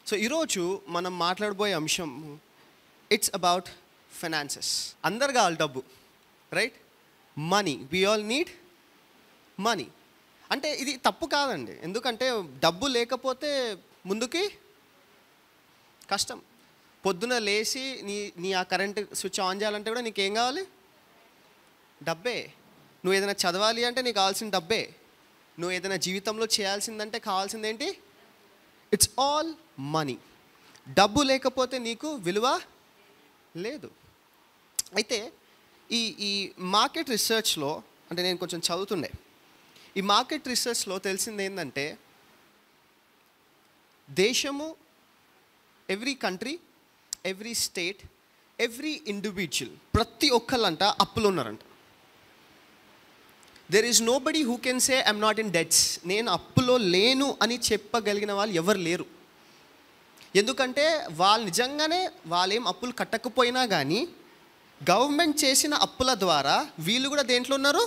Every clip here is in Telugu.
సో ఈరోజు మనం మాట్లాడబోయే అంశం ఇట్స్ అబౌట్ ఫైనాన్సెస్. అందరు కావాలి డబ్బు, right? Money, we all need money. అంటే ఇది తప్పు కాదండి, ఎందుకంటే డబ్బు లేకపోతే ముందుకి కష్టం. పొద్దున లేచి నీ ఆ కరెంట్ స్విచ్ ఆన్ చేయాలంటే కూడా నీకేం కావాలి? డబ్బే. నువ్వు ఏదైనా చదవాలి అంటే నీకు కావాల్సిన డబ్బే. నువ్వు ఏదైనా జీవితంలో చేయాల్సిందంటే కావాల్సిందేంటి? It's all money. డబ్బు లేకపోతే నీకు విలువ లేదు. అయితే ఈ మార్కెట్ రీసెర్చ్లో, అంటే నేను కొంచెం చదువుతుండే, ఈ మార్కెట్ రీసెర్చ్లో తెలిసింది ఏంటంటే దేశము, every country, every state, every individual, ప్రతి ఒక్కళ్ళంట అప్పులు ఉన్నారంట. There is nobody who can say I'm not in debts. నేను అప్పులో లేను అని చెప్పగలిగిన వాళ్ళు ఎవరు లేరు. ఎందుకంటే వాళ్ళు నిజంగానే వాళ్ళేం అప్పులు కట్టకపోయినా కానీ గవర్నమెంట్ చేసిన అప్పుల ద్వారా వీళ్ళు కూడా దేంట్లో ఉన్నారు?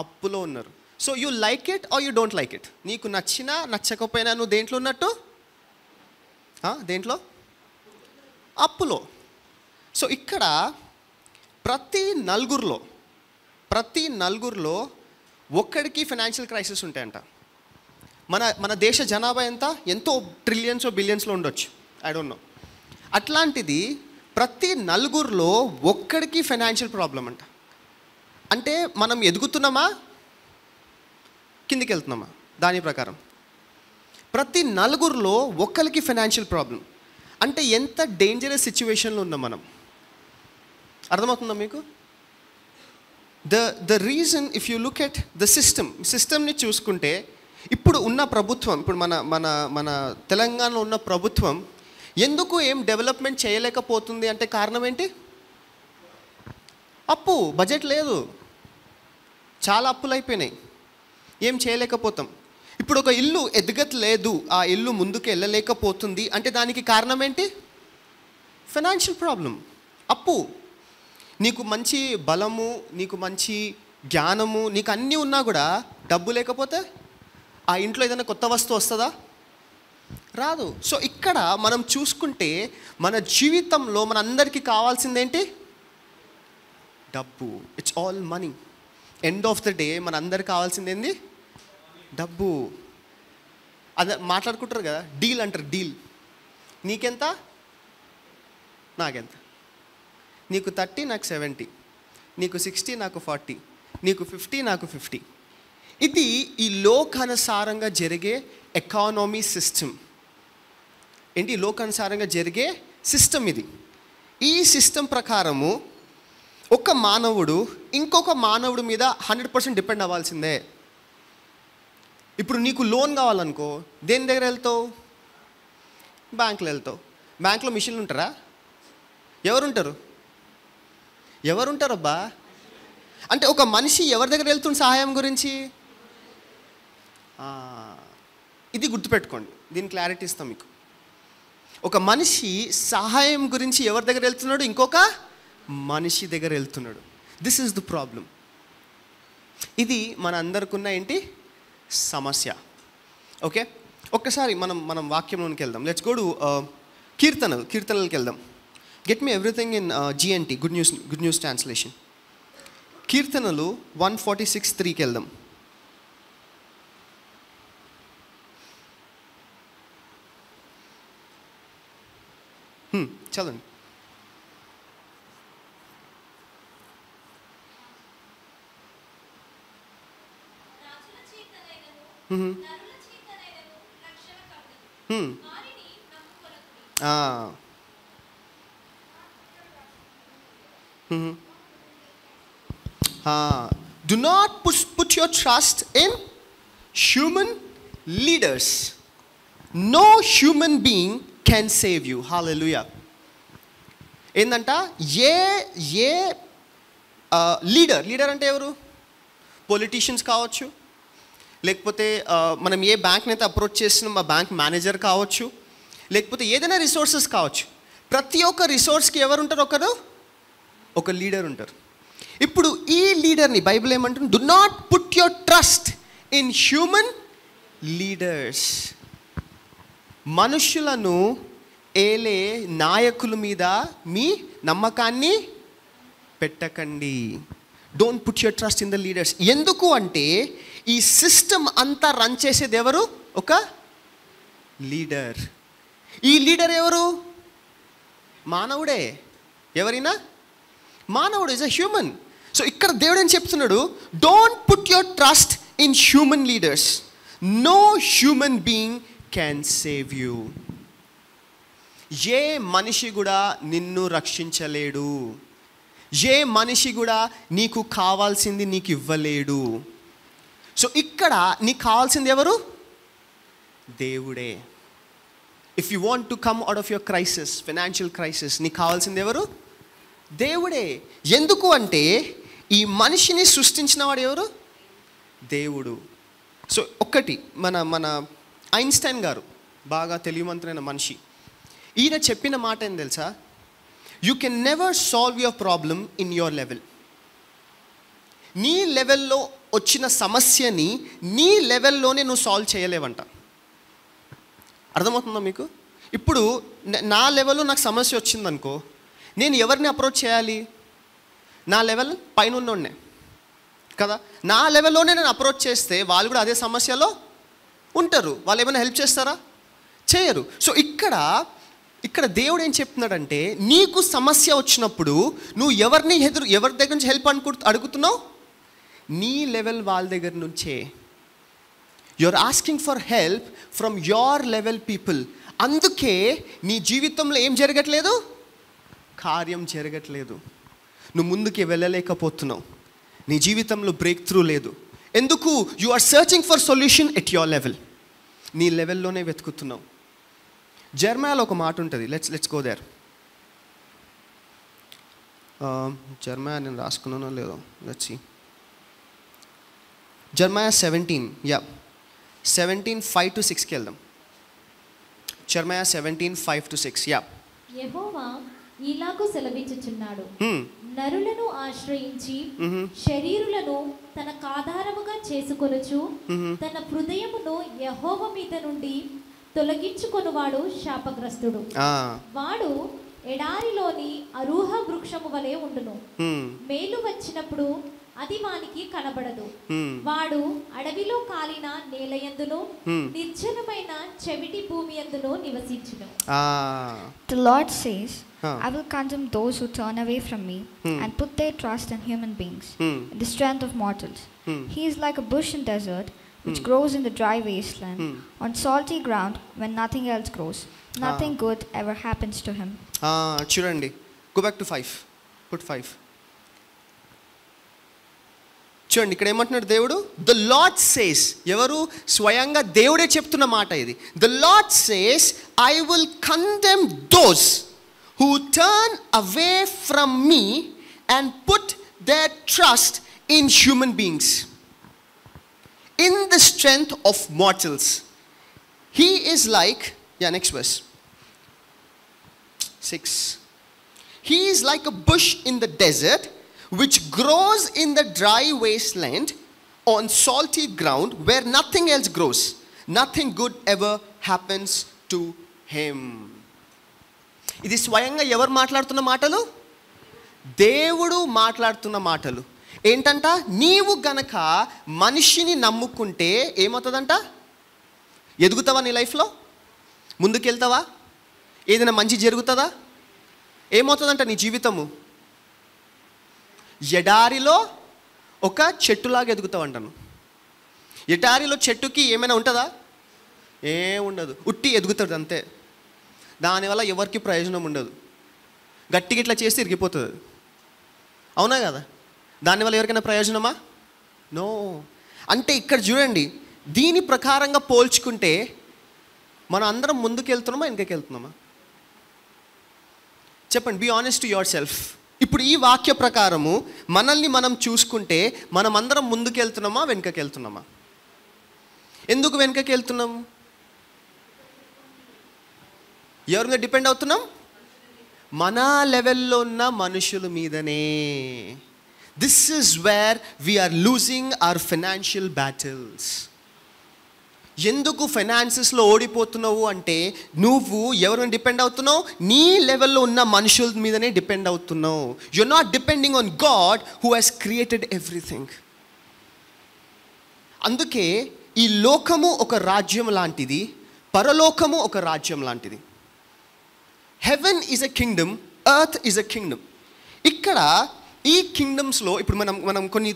అప్పులో ఉన్నారు. So you like it or you don't like it. నీకు నచ్చినా నచ్చకపోయినా నువ్వు దేంట్లో ఉన్నట్టు? దేంట్లో? అప్పులో. సో ఇక్కడ ప్రతి నలుగురిలో ఒక్కడికి ఫైనాన్షియల్ క్రైసిస్ ఉంటాయంట. మన దేశ జనాభా ఎంతో ట్రిలియన్స్ బిలియన్స్లో ఉండొచ్చు, ఐ డోంట్ నో. అట్లాంటిది ప్రతి నలుగురిలో ఒక్కడికి ఫైనాన్షియల్ ప్రాబ్లం అంట. అంటే మనం ఎదుగుతున్నామా, కిందికి వెళ్తున్నామా? దాని ప్రకారం ప్రతి నలుగురిలో ఒక్కరికి ఫైనాన్షియల్ ప్రాబ్లం. అంటే ఎంత డేంజరస్ సిచ్యువేషన్లో ఉన్నాం మనం. అర్థమవుతుందా మీకు? The reason, if you look at the సిస్టమ్ని చూసుకుంటే, ఇప్పుడు ఉన్న ప్రభుత్వం, ఇప్పుడు మన తెలంగాణలో ఉన్న ప్రభుత్వం ఎందుకు ఏం డెవలప్మెంట్ చేయలేకపోతుంది అంటే కారణం ఏంటి? అప్పు. బడ్జెట్ లేదు, చాలా అప్పులు అయిపోయినాయి, ఏం చేయలేకపోతాం. ఇప్పుడు ఒక ఇల్లు ఎదగట్లేదు, ఆ ఇల్లు ముందుకు వెళ్ళలేకపోతుంది అంటే దానికి కారణం ఏంటి? ఫైనాన్షియల్ ప్రాబ్లం, అప్పు. నీకు మంచి బలము, నీకు మంచి జ్ఞానము, నీకు అన్నీ ఉన్నా కూడా డబ్బు లేకపోతే ఆ ఇంట్లో ఏదైనా కొత్త వస్తువు వస్తుందా? రాదు. సో ఇక్కడ మనం చూసుకుంటే మన జీవితంలో మన అందరికీ కావాల్సిందేంటి? డబ్బు. It's all money. End of the day మన అందరికి కావాల్సిందేంది? డబ్బు. అదే మాట్లాడుకుంటారు కదా, డీల్ అంటారు. డీల్. నీకెంత, నాకెంత? నీకు 30, నాకు 70, నీకు 60, నాకు 40, నీకు 50, నాకు 50. ఇది ఈ లోకానుసారంగా జరిగే ఎకానమీ సిస్టమ్. ఏంటి? లోకానుసారంగా జరిగే సిస్టమ్ ఇది. ఈ సిస్టమ్ ప్రకారము ఒక మానవుడు ఇంకొక మానవుడి మీద 100% డిపెండ్ అవ్వాల్సిందే. ఇప్పుడు నీకు లోన్ కావాలనుకో, దేని దగ్గర వెళ్తావు? బ్యాంకులో వెళ్తావు. బ్యాంకులో మిషన్లు ఉంటారా? ఎవరుంటారబ్బా? అంటే ఒక మనిషి ఎవరి దగ్గర వెళ్తుంది సహాయం గురించి? ఇది గుర్తుపెట్టుకోండి, దీని క్లారిటీ ఇస్తాం మీకు. ఒక మనిషి సహాయం గురించి ఎవరి దగ్గర వెళ్తున్నాడు? ఇంకొక మనిషి దగ్గర వెళ్తున్నాడు. This is the problem. ఇది మన అందరికున్న ఏంటి సమస్య. ఓకే, ఒక్కసారి మనం వాక్యంలోనికి వెళ్దాం. లెట్స్ గో టు కీర్తనలకి వెళ్దాం. Get me everything in GNT, good news translation. కీర్తనలు 146:3కి వెళ్దాం. చదవండి. Do not put your trust in human leaders. No human being can save you. Hallelujah. ఏందంట? ఏ లీడర్ అంటే ఎవరు? పొలిటీషియన్స్ కావచ్చు, లేకపోతే మనం ఏ బ్యాంక్ని అయితే అప్రోచ్ చేస్తున్నాం ఆ బ్యాంక్ మేనేజర్ కావచ్చు, లేకపోతే ఏదైనా రిసోర్సెస్ కావచ్చు. ప్రతి ఒక్క రిసోర్స్కి ఎవరు ఉంటారు? ఒక లీడర్ ఉంటారు. ఇప్పుడు ఈ లీడర్ని బైబిల్ ఏమంటుంది? Do not put your trust in human leaders. మనుషులను ఏలే నాయకుల మీద మీ నమ్మకాన్ని పెట్టకండి. Don't put your trust in the leaders. ఎందుకు అంటే ఈ సిస్టమ్ అంతా రన్ చేసేది ఎవరు? ఒక లీడర్. ఈ లీడర్ ఎవరు? మానవుడే. ఎవరైనా మానవుడు, ఇస్ అ హ్యూమన్. సో ఇక్కడ దేవుడు ఏం చెప్తున్నాడు? Don't put your trust in human leaders. No human being can save you. ఏ మనిషి కూడా నిన్ను రక్షించలేడు. ఏ మనిషి కూడా నీకు కావాల్సింది నీకు ఇవ్వలేడు. సో ఇక్కడ నీకు కావాల్సింది ఎవరు? దేవుడే. If you want to come out of your crisis, financial crisis, నీకు కావాల్సింది ఎవరు? దేవుడే. ఎందుకు అంటే ఈ మనిషిని సృష్టించిన వాడు ఎవరు? దేవుడు. సో ఒక్కటి మన ఐన్స్టైన్ గారు, బాగా తెలివిమంతులైన మనిషి, ఈయన చెప్పిన మాట ఏం తెలుసా? You can never solve your problem in your level. నీ లెవెల్లో వచ్చిన సమస్యని నీ లెవెల్లోనే నువ్వు సాల్వ్ చేయలేవంట. అర్థమవుతుందా మీకు? ఇప్పుడు నా లెవెల్లో నాకు సమస్య వచ్చిందనుకో, నేను ఎవరిని అప్రోచ్ చేయాలి? నా లెవెల్ పైన ఉన్నోడ్నే కదా. నా లెవెల్లోనే నేను అప్రోచ్ చేస్తే వాళ్ళు కూడా అదే సమస్యలో ఉంటారు. వాళ్ళు ఏమైనా హెల్ప్ చేస్తారా? చేయరు. సో ఇక్కడ దేవుడు ఏం చెప్తున్నాడంటే, నీకు సమస్య వచ్చినప్పుడు నువ్వు ఎవరి దగ్గర నుంచి హెల్ప్ అడుగుతున్నావు? నీ లెవెల్ వాళ్ళ దగ్గర నుంచే. You are asking for help from your level people. అందుకే నీ జీవితంలో ఏం జరగట్లేదు? కార్యం జరగట్లేదు. నువ్వు ముందుకి వెళ్ళలేకపోతున్నావు. నీ జీవితంలో బ్రేక్ త్రూ లేదు. ఎందుకు? You are searching for solution at your level. నీ లెవెల్లోనే వెతుకుతున్నావు. జర్మయాలో ఒక మాట ఉంటుంది. Let's go there. జర్మయా నేను రాసుకున్నానో లేదో, లెట్స్ సీ. జర్మయా 17 5-6కి వెళ్దాం. జర్మయా 17 5-6. యెహోవా ఇలాగు సెలవిచ్చుచున్నాడు, నరులను ఆశ్రయించి శరీరులను తన ఆధారముగా చేసుకొనుచు తన హృదయమును యెహోవా మీద నుండి తొలగించుకొనువాడు శాపగ్రస్తుడు. వాడు ఎడారిలోని అరూహ వృక్షము వలె ఉండును. మేలు వచ్చినప్పుడు అది వానికి కనబడదు. వాడు అడవిలో కాలిన నేలయందును నిర్జనమైన చెవిటి భూమి యందును నివసించును. The Lord says, I will condemn those who turn away from me and put their trust in human beings, in the strength of mortals. He is like a bush in desert, which grows in the dry wasteland, on salty ground when nothing else grows. Nothing good ever happens to him. చూడండి, go back to 5. Put 5. చూడండి, ఇక్కడ ఏమంటున్నాడు దేవుడు? The lord says. ఎవరు? స్వయంగా దేవుడే చెప్తున్న మాట ఇది. The lord says, I will condemn those who turn away from me and put their trust in human beings, in the strength of mortals. He is like, next verse 6. He is like a bush in the desert, which grows in the dry wasteland on salty ground where nothing else grows. Nothing good ever happens to him. ఇది స్వయంగా ఎవరు మాట్లాడుతున్న మాటలు? దేవుడు మాట్లాడుతున్న మాటలు. ఏంటంట? నీవు గనక మనిషిని నమ్ముకుంటే ఏమవుతుందంట? ఎదుగుతావా? నీ లైఫ్లో ముందుకెళ్తావా? ఏదైనా మంచి జరుగుతుందా? ఏమవుతుందంట నీ జీవితము? ఎడారిలో ఒక చెట్టులాగా ఎదుగుతావు అంటాను. ఎడారిలో చెట్టుకి ఏమైనా ఉంటుందా? ఉండదు. ఉట్టి ఎదుగుతుంది అంతే. దానివల్ల ఎవరికి ప్రయోజనం ఉండదు. గట్టిగా ఇట్లా చేస్తే ఇరిగిపోతుంది. అవునా కదా? దానివల్ల ఎవరికైనా ప్రయోజనమా? నో. అంటే ఇక్కడ చూడండి, దీని ప్రకారంగా పోల్చుకుంటే మనం అందరం ముందుకు వెళ్తున్నామా, వెనకకి వెళ్తున్నామా? చెప్పండి, be honest to yourself. ఇప్పుడు ఈ వాక్య ప్రకారము మనల్ని మనం చూసుకుంటే మనం అందరం ముందుకు వెళ్తున్నామా, వెనకకి వెళ్తున్నామా? ఎందుకు వెనకకి వెళ్తున్నాం? ఎవరి మీద డిపెండ్ అవుతున్నాం? మన లెవెల్లో ఉన్న మనుషుల మీదనే. This is where we are losing our financial battles. ఎందుకు ఫైనాన్సెస్లో ఓడిపోతున్నావు అంటే నువ్వు ఎవరిని డిపెండ్ అవుతున్నావు? నీ లెవెల్లో ఉన్న మనుషుల మీదనే డిపెండ్ అవుతున్నావు. You are not depending on God who has created everything. అందుకే ఈ లోకము ఒక రాజ్యం లాంటిది, పరలోకము ఒక రాజ్యం లాంటిది. Heaven is a Kingdom, earth is a Kingdom. ఇక్కడ ఈ కింగ్డమ్స్లో ఇప్పుడు మనం కొన్ని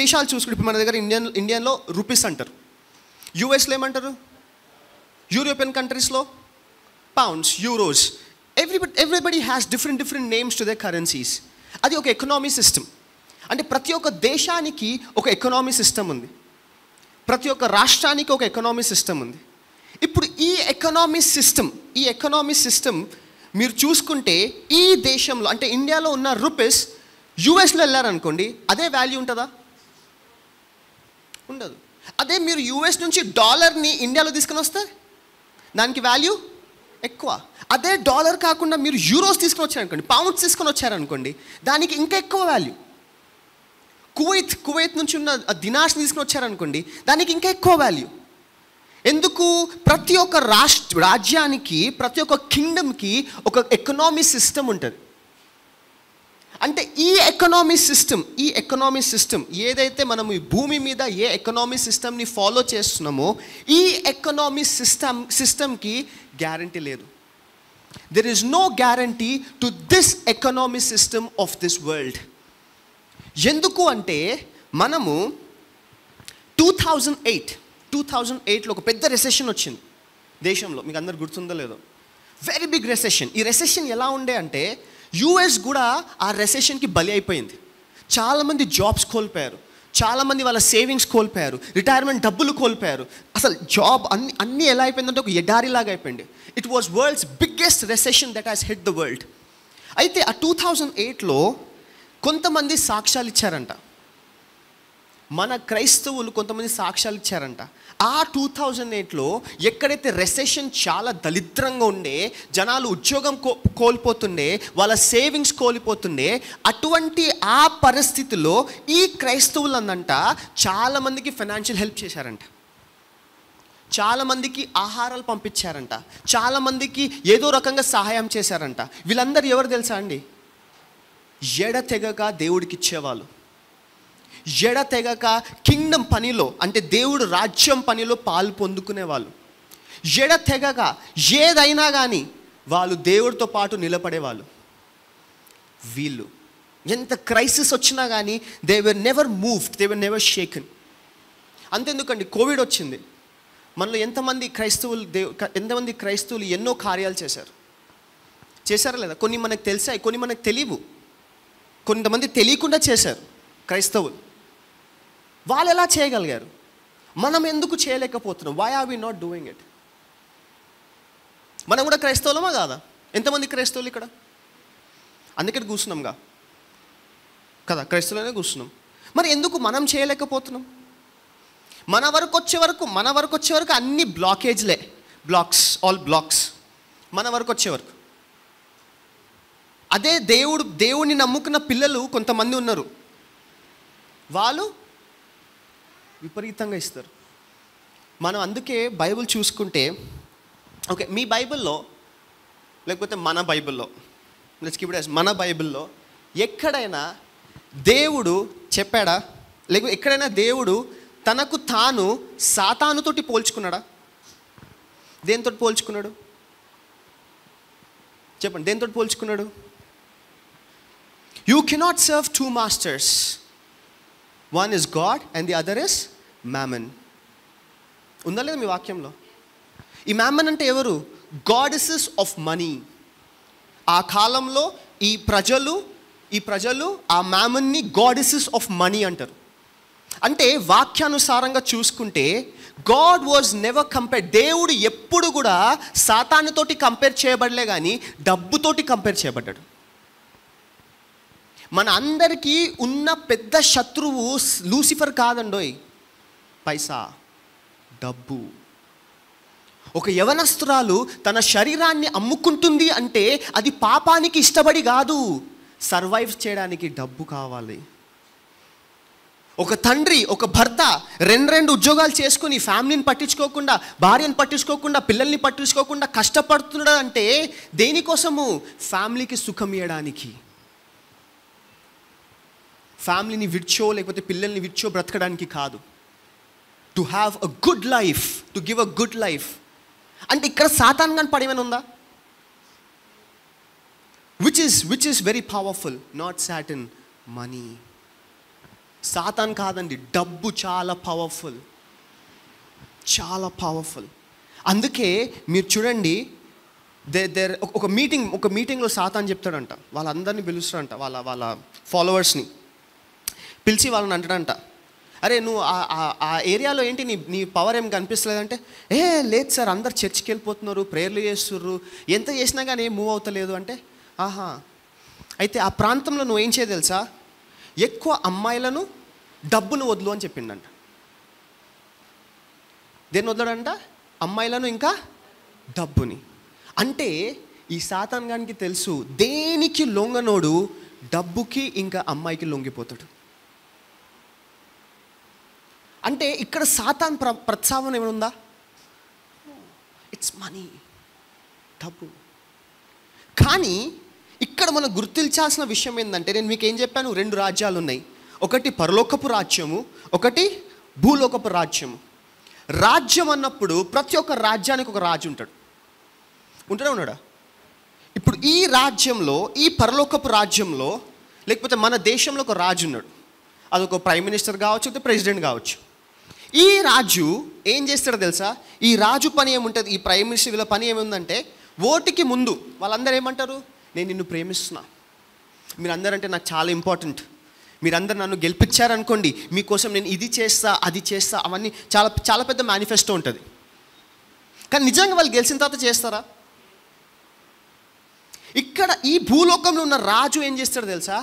దేశాలు చూసుకుంటే, ఇప్పుడు మన దగ్గర ఇండియన్లో రూపీస్ అంటారు, యూఎస్లో ఏమంటారు, యూరోపియన్ కంట్రీస్లో pounds, euros. Everybody has different names to the currencies. అది ఒక ఎకనామీ సిస్టమ్. అంటే ప్రతి ఒక్క దేశానికి ఒక ఎకనామీ సిస్టమ్ ఉంది, ప్రతి ఒక్క రాష్ట్రానికి ఒక ఎకనామీ సిస్టమ్ ఉంది. ఇప్పుడు ఈ ఎకనామీ సిస్టమ్ మీరు చూసుకుంటే ఈ దేశంలో అంటే ఇండియాలో ఉన్న రూపీస్ యూఎస్లో వెళ్ళారనుకోండి, అదే వాల్యూ ఉంటుందా? ఉండదు. అదే మీరు యూఎస్ నుంచి డాలర్ని ఇండియాలో తీసుకొని వస్తే దానికి వాల్యూ ఎక్కువ. అదే డాలర్ కాకుండా మీరు యూరోస్ తీసుకొని వచ్చారనుకోండి, పౌండ్స్ తీసుకొని వచ్చారనుకోండి, దానికి ఇంకా ఎక్కువ వాల్యూ. కువైత్ నుంచి ఉన్న దినార్స్ని తీసుకొని వచ్చారనుకోండి, దానికి ఇంకా ఎక్కువ వాల్యూ. ఎందుకు? ప్రతి ఒక్క రాజ్యానికి, ప్రతి ఒక్క కింగ్డమ్కి ఒక ఎకనామీ సిస్టమ్ ఉంటుంది. అంటే ఈ ఎకనామీ సిస్టమ్ ఏదైతే మనం ఈ భూమి మీద ఏ ఎకనామీ సిస్టమ్ని ఫాలో చేస్తున్నామో, ఈ ఎకనామీ సిస్టమ్కి గ్యారంటీ లేదు. There is no guarantee to this economy system of this world. ఎందుకు అంటే మనము 2008లో ఒక పెద్ద రెసెషన్ వచ్చింది దేశంలో. మీకు అందరు గుర్తుందో లేదో, వెరీ బిగ్ రెసెషన్. ఈ రెసెషన్ ఎలా ఉండే అంటే యూఎస్ కూడా ఆ రెసెషన్కి బలి అయిపోయింది. చాలామంది జాబ్స్ కోల్పోయారు, చాలామంది వాళ్ళ సేవింగ్స్ కోల్పోయారు, రిటైర్మెంట్ డబ్బులు కోల్పోయారు. అసలు జాబ్ అన్నీ ఎలా అయిపోయిందంటే ఒక ఎడారిలాగా అయిపోయింది. It was world's biggest recession that has hit the world. అయితే ఆ 2008లో కొంతమంది సాక్ష్యాలు ఇచ్చారంట, మన క్రైస్తవులు కొంతమంది సాక్ష్యాలు ఇచ్చారంట. ఆ 2008లో ఎక్కడైతే రెసెషన్ చాలా దరిద్రంగా ఉండే, జనాలు ఉద్యోగం కోల్పోతుండే, వాళ్ళ సేవింగ్స్ కోల్పోతుండే, అటువంటి ఆ పరిస్థితిలో ఈ క్రైస్తవులు అన్నంట చాలామందికి ఫైనాన్షియల్ హెల్ప్ చేశారంట, చాలామందికి ఆహారాలు పంపించారంట, చాలామందికి ఏదో రకంగా సహాయం చేశారంట. వీళ్ళందరూ ఎవరు తెలుసా అండి? ఎడతెగక దేవుడికి ఇచ్చేవాళ్ళు, ఎడతెగక కింగ్డమ్ పనిలో అంటే దేవుడు రాజ్యం పనిలో పాలు పొందుకునేవాళ్ళు, ఎడతెగక ఏదైనా కానీ వాళ్ళు దేవుడితో పాటు నిలబడేవాళ్ళు. వీళ్ళు ఎంత క్రైసిస్ వచ్చినా కానీ they were never moved, they were never shaken. అంతెందుకండి, కోవిడ్ వచ్చింది, మనలో ఎంతమంది క్రైస్తవులు ఎన్నో కార్యాలు చేశారా లేదా? కొన్ని మనకు తెలిసాయి, కొన్ని మనకు తెలియవు, కొంతమంది తెలియకుండా చేశారు క్రైస్తవులు. వాళ్ళు ఎలా చేయగలిగారు? మనం ఎందుకు చేయలేకపోతున్నాం? Why are we not doing it? మనం కూడా క్రైస్తవులమా కాదా? ఎంతమంది క్రైస్తవులు ఇక్కడ? అందుకే కూర్చున్నాంగా కదా, క్రైస్తవులనే కూర్చున్నాం. మరి ఎందుకు మనం చేయలేకపోతున్నాం? మన వరకు వచ్చే వరకు అన్ని బ్లాకేజ్లే, ఆల్ బ్లాక్స్ మన వరకు వచ్చే వరకు. అదే దేవుడిని నమ్ముకున్న పిల్లలు కొంతమంది ఉన్నారు, వాళ్ళు విపరీతంగా ఇస్తారు. మనం అందుకే బైబిల్ చూసుకుంటే, ఓకే మీ బైబిల్లో లేకపోతే మన బైబిల్లో, మన బైబిల్లో ఎక్కడైనా దేవుడు చెప్పాడా? లేకపోతే ఎక్కడైనా దేవుడు తనకు తాను సాతానుతోటి పోల్చుకున్నాడా? దేనితో పోల్చుకున్నాడు చెప్పండి? దేనితో పోల్చుకున్నాడు? You cannot serve two masters. One is God and the other is Mammon. ఉందా లేదా మీ వాక్యంలో? ఈ Mammon అంటే ఎవరు? Goddesses of money. ఆ కాలంలో ఈ ప్రజలు ఆ Mammonని గాడెసెస్ ఆఫ్ మనీ అంటారు. అంటే వాక్యానుసారంగా చూసుకుంటే గాడ్ వాజ్ నెవర్ కంపేర్, దేవుడు ఎప్పుడు కూడా సాతానుతోటి కంపేర్ చేయబడలే కానీ డబ్బుతోటి కంపేర్ చేయబడ్డాడు. మన అందరికీ ఉన్న పెద్ద శత్రువు లూసిఫర్ కాదండోయ్, పైసా, డబ్బు. ఒక యవనస్తురాలు తన శరీరాన్ని అమ్ముకుంటుంది అంటే అది పాపానికి ఇష్టపడి కాదు, సర్వైవ్ చేయడానికి డబ్బు కావాలి. ఒక తండ్రి, ఒక భర్త రెండు ఉద్యోగాలు చేసుకుని ఫ్యామిలీని పట్టించుకోకుండా, భార్యను పట్టించుకోకుండా, పిల్లల్ని పట్టించుకోకుండా కష్టపడుతున్నాడు అంటే దేనికోసము? ఫ్యామిలీకి సుఖం ఇవ్వడానికి, ఫ్యామిలీని విడిచో లేకపోతే పిల్లల్ని విడిచో బ్రతకడానికి కాదు. To have a good life, to give a good life. అంటే ఇక్కడ సాతాన్ గాని పడేమైనా ఉందా? Which is very powerful, not Satan, money. Satan కాదండి, డబ్బు చాలా పవర్ఫుల్, చాలా పవర్ఫుల్. అందుకే మీరు చూడండి, ఒక మీటింగ్లో సాతాన్ చెప్తాడంట, వాళ్ళందరినీ పిలుస్తాడంట, వాళ్ళ ఫాలోవర్స్ని పిలిచి వాళ్ళని అంటాడంట, అరే నువ్వు ఆ ఏరియాలో ఏంటి నీ పవర్ ఏం కనిపిస్తలేదంటే, లేదు సార్, అందరు చర్చికి వెళ్ళిపోతున్నారు, ప్రేయర్లు చేస్తుర్రు, ఎంత చేసినా కానీ ఏం మూవ్ అవుతలేదు అంటే, ఆహా, అయితే ఆ ప్రాంతంలో నువ్వేం చేయ తెలుసా, ఎక్కువ అమ్మాయిలను, డబ్బును వదులు అని చెప్పిండంట. దేన్ని వదలడంట? అమ్మాయిలను ఇంకా డబ్బుని. అంటే ఈ సాతాన్ గానికి తెలుసు, దేనికి లొంగనోడు డబ్బుకి ఇంకా అమ్మాయికి లొంగిపోతాడు. అంటే ఇక్కడ సాతాన్ ప్రత్సావన ఏమైనా, ఇట్స్ మనీ, డబ్బు. కానీ ఇక్కడ మనం గుర్తించాల్సిన విషయం ఏంటంటే, నేను మీకు ఏం చెప్పాను, 2 రాజ్యాలు ఉన్నాయి. ఒకటి పరలోకపు రాజ్యము, ఒకటి భూలోకపు రాజ్యము. రాజ్యం అన్నప్పుడు ప్రతి ఒక్క రాజ్యానికి ఒక రాజు ఉన్నాడా? ఇప్పుడు ఈ రాజ్యంలో, ఈ పరలోకపు రాజ్యంలో, లేకపోతే మన దేశంలో ఒక రాజు ఉన్నాడు. అదొక ప్రైమ్ మినిస్టర్ కావచ్చు, లేకపోతే ప్రెసిడెంట్ కావచ్చు. ఈ రాజు ఏం చేస్తాడో తెలుసా? ఈ రాజు పని ఏముంటుంది, ఈ ప్రైమ్ మినిస్టర్ వీళ్ళ పని ఏముందంటే, ఓటుకి ముందు వాళ్ళందరూ ఏమంటారు, నేను నిన్ను ప్రేమిస్తున్నా, మీరందరంటే నాకు చాలా ఇంపార్టెంట్, మీరందరూ నన్ను గెలిపించారనుకోండి, మీకోసం నేను ఇది చేస్తా, అది చేస్తా, అవన్నీ చాలా చాలా పెద్ద మేనిఫెస్టో ఉంటుంది. కానీ నిజంగా వాళ్ళు గెలిచిన తర్వాత చేస్తారా? ఇక్కడ ఈ భూలోకంలో ఉన్న రాజు ఏం చేస్తాడో తెలుసా?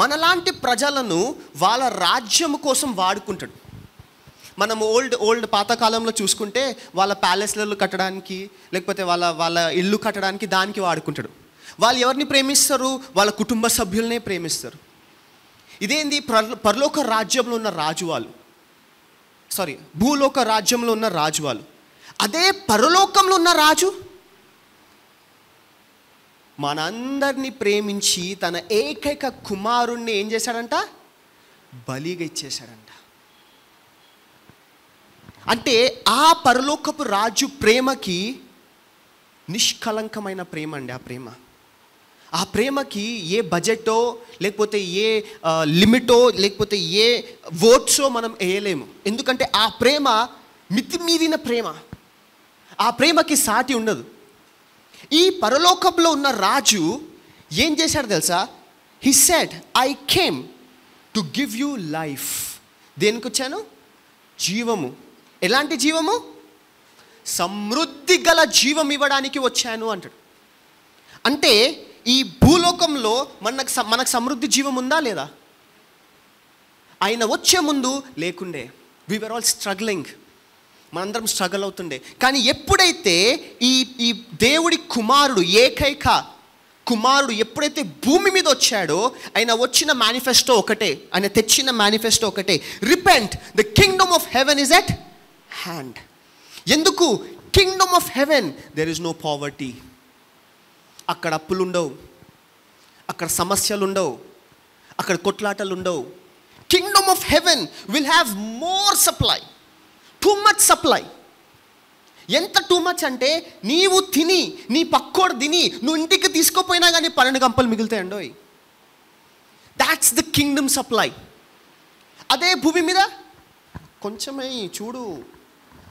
మనలాంటి ప్రజలను వాళ్ళ రాజ్యం కోసం వాడుకుంటాడు. మనం ఓల్డ్ పాతకాలంలో చూసుకుంటే వాళ్ళ ప్యాలెస్లలో కట్టడానికి, లేకపోతే వాళ్ళ ఇల్లు కట్టడానికి దానికి వాడుకుంటాడు. వాళ్ళు ఎవరిని ప్రేమిస్తారు? వాళ్ళ కుటుంబ సభ్యులనే ప్రేమిస్తారు. ఇదేంది? పరలోక రాజ్యంలో ఉన్న రాజు వాళ్ళు, భూలోక రాజ్యంలో ఉన్న రాజు వాళ్ళు. అదే పరలోకంలో ఉన్న రాజు మనందరినీ ప్రేమించి తన ఏకైక కుమారుణ్ణి ఏం చేశాడంట? బలిగా ఇచ్చేశాడంట. అంటే ఆ పరలోకపు రాజు ప్రేమకి నిష్కలంకమైన ప్రేమ అండి. ఆ ప్రేమకి ఏ బడ్జెటో, లేకపోతే ఏ లిమిటో, లేకపోతే ఏ ఓట్సో మనం వేయలేము. ఎందుకంటే ఆ ప్రేమ మితిమీరిన ప్రేమ. ఆ ప్రేమకి సాటి ఉండదు. ఈ పరలోకంలో ఉన్న రాజు ఏం చేశాడు తెలుసా? He said, I came to give you life. దేనికి వచ్చాను? జీవము. ఎలాంటి జీవము? సమృద్ధి గల జీవం ఇవ్వడానికి వచ్చాను అంటాడు. అంటే ఈ భూలోకంలో మనకు సమృద్ధి జీవం ఉందా లేదా? ఆయన వచ్చే ముందు లేకుండే. వి వర్ ఆల్ స్ట్రగ్లింగ్, మనందరం స్ట్రగుల్ అవుతుండే. కానీ ఎప్పుడైతే ఈ దేవుడి కుమారుడు, ఏకైక కుమారుడు ఎప్పుడైతే భూమి మీద వచ్చాడో, ఆయన వచ్చిన మేనిఫెస్టో ఒకటే, ఆయన తెచ్చిన మేనిఫెస్టో ఒకటే, repent, the kingdom of heaven is at hand. ఎందుకు? Kingdom of heaven there is no poverty. అక్కడ అప్పులు ఉండవు, అక్కడ సమస్యలు ఉండవు, అక్కడ కొట్లాటలు ఉండవు. Kingdom of heaven will have more supply, too much supply. ఎంత టూ మచ్ అంటే, నీవు తిని, నీ పక్కోడు తిని, నువ్వు ఇంటికి తీసుకోపోయినా కానీ 12 గంపలు మిగులుతాయండోయ్. That's the kingdom supply. అదే భూమి మీద కొంచెమే చూడు,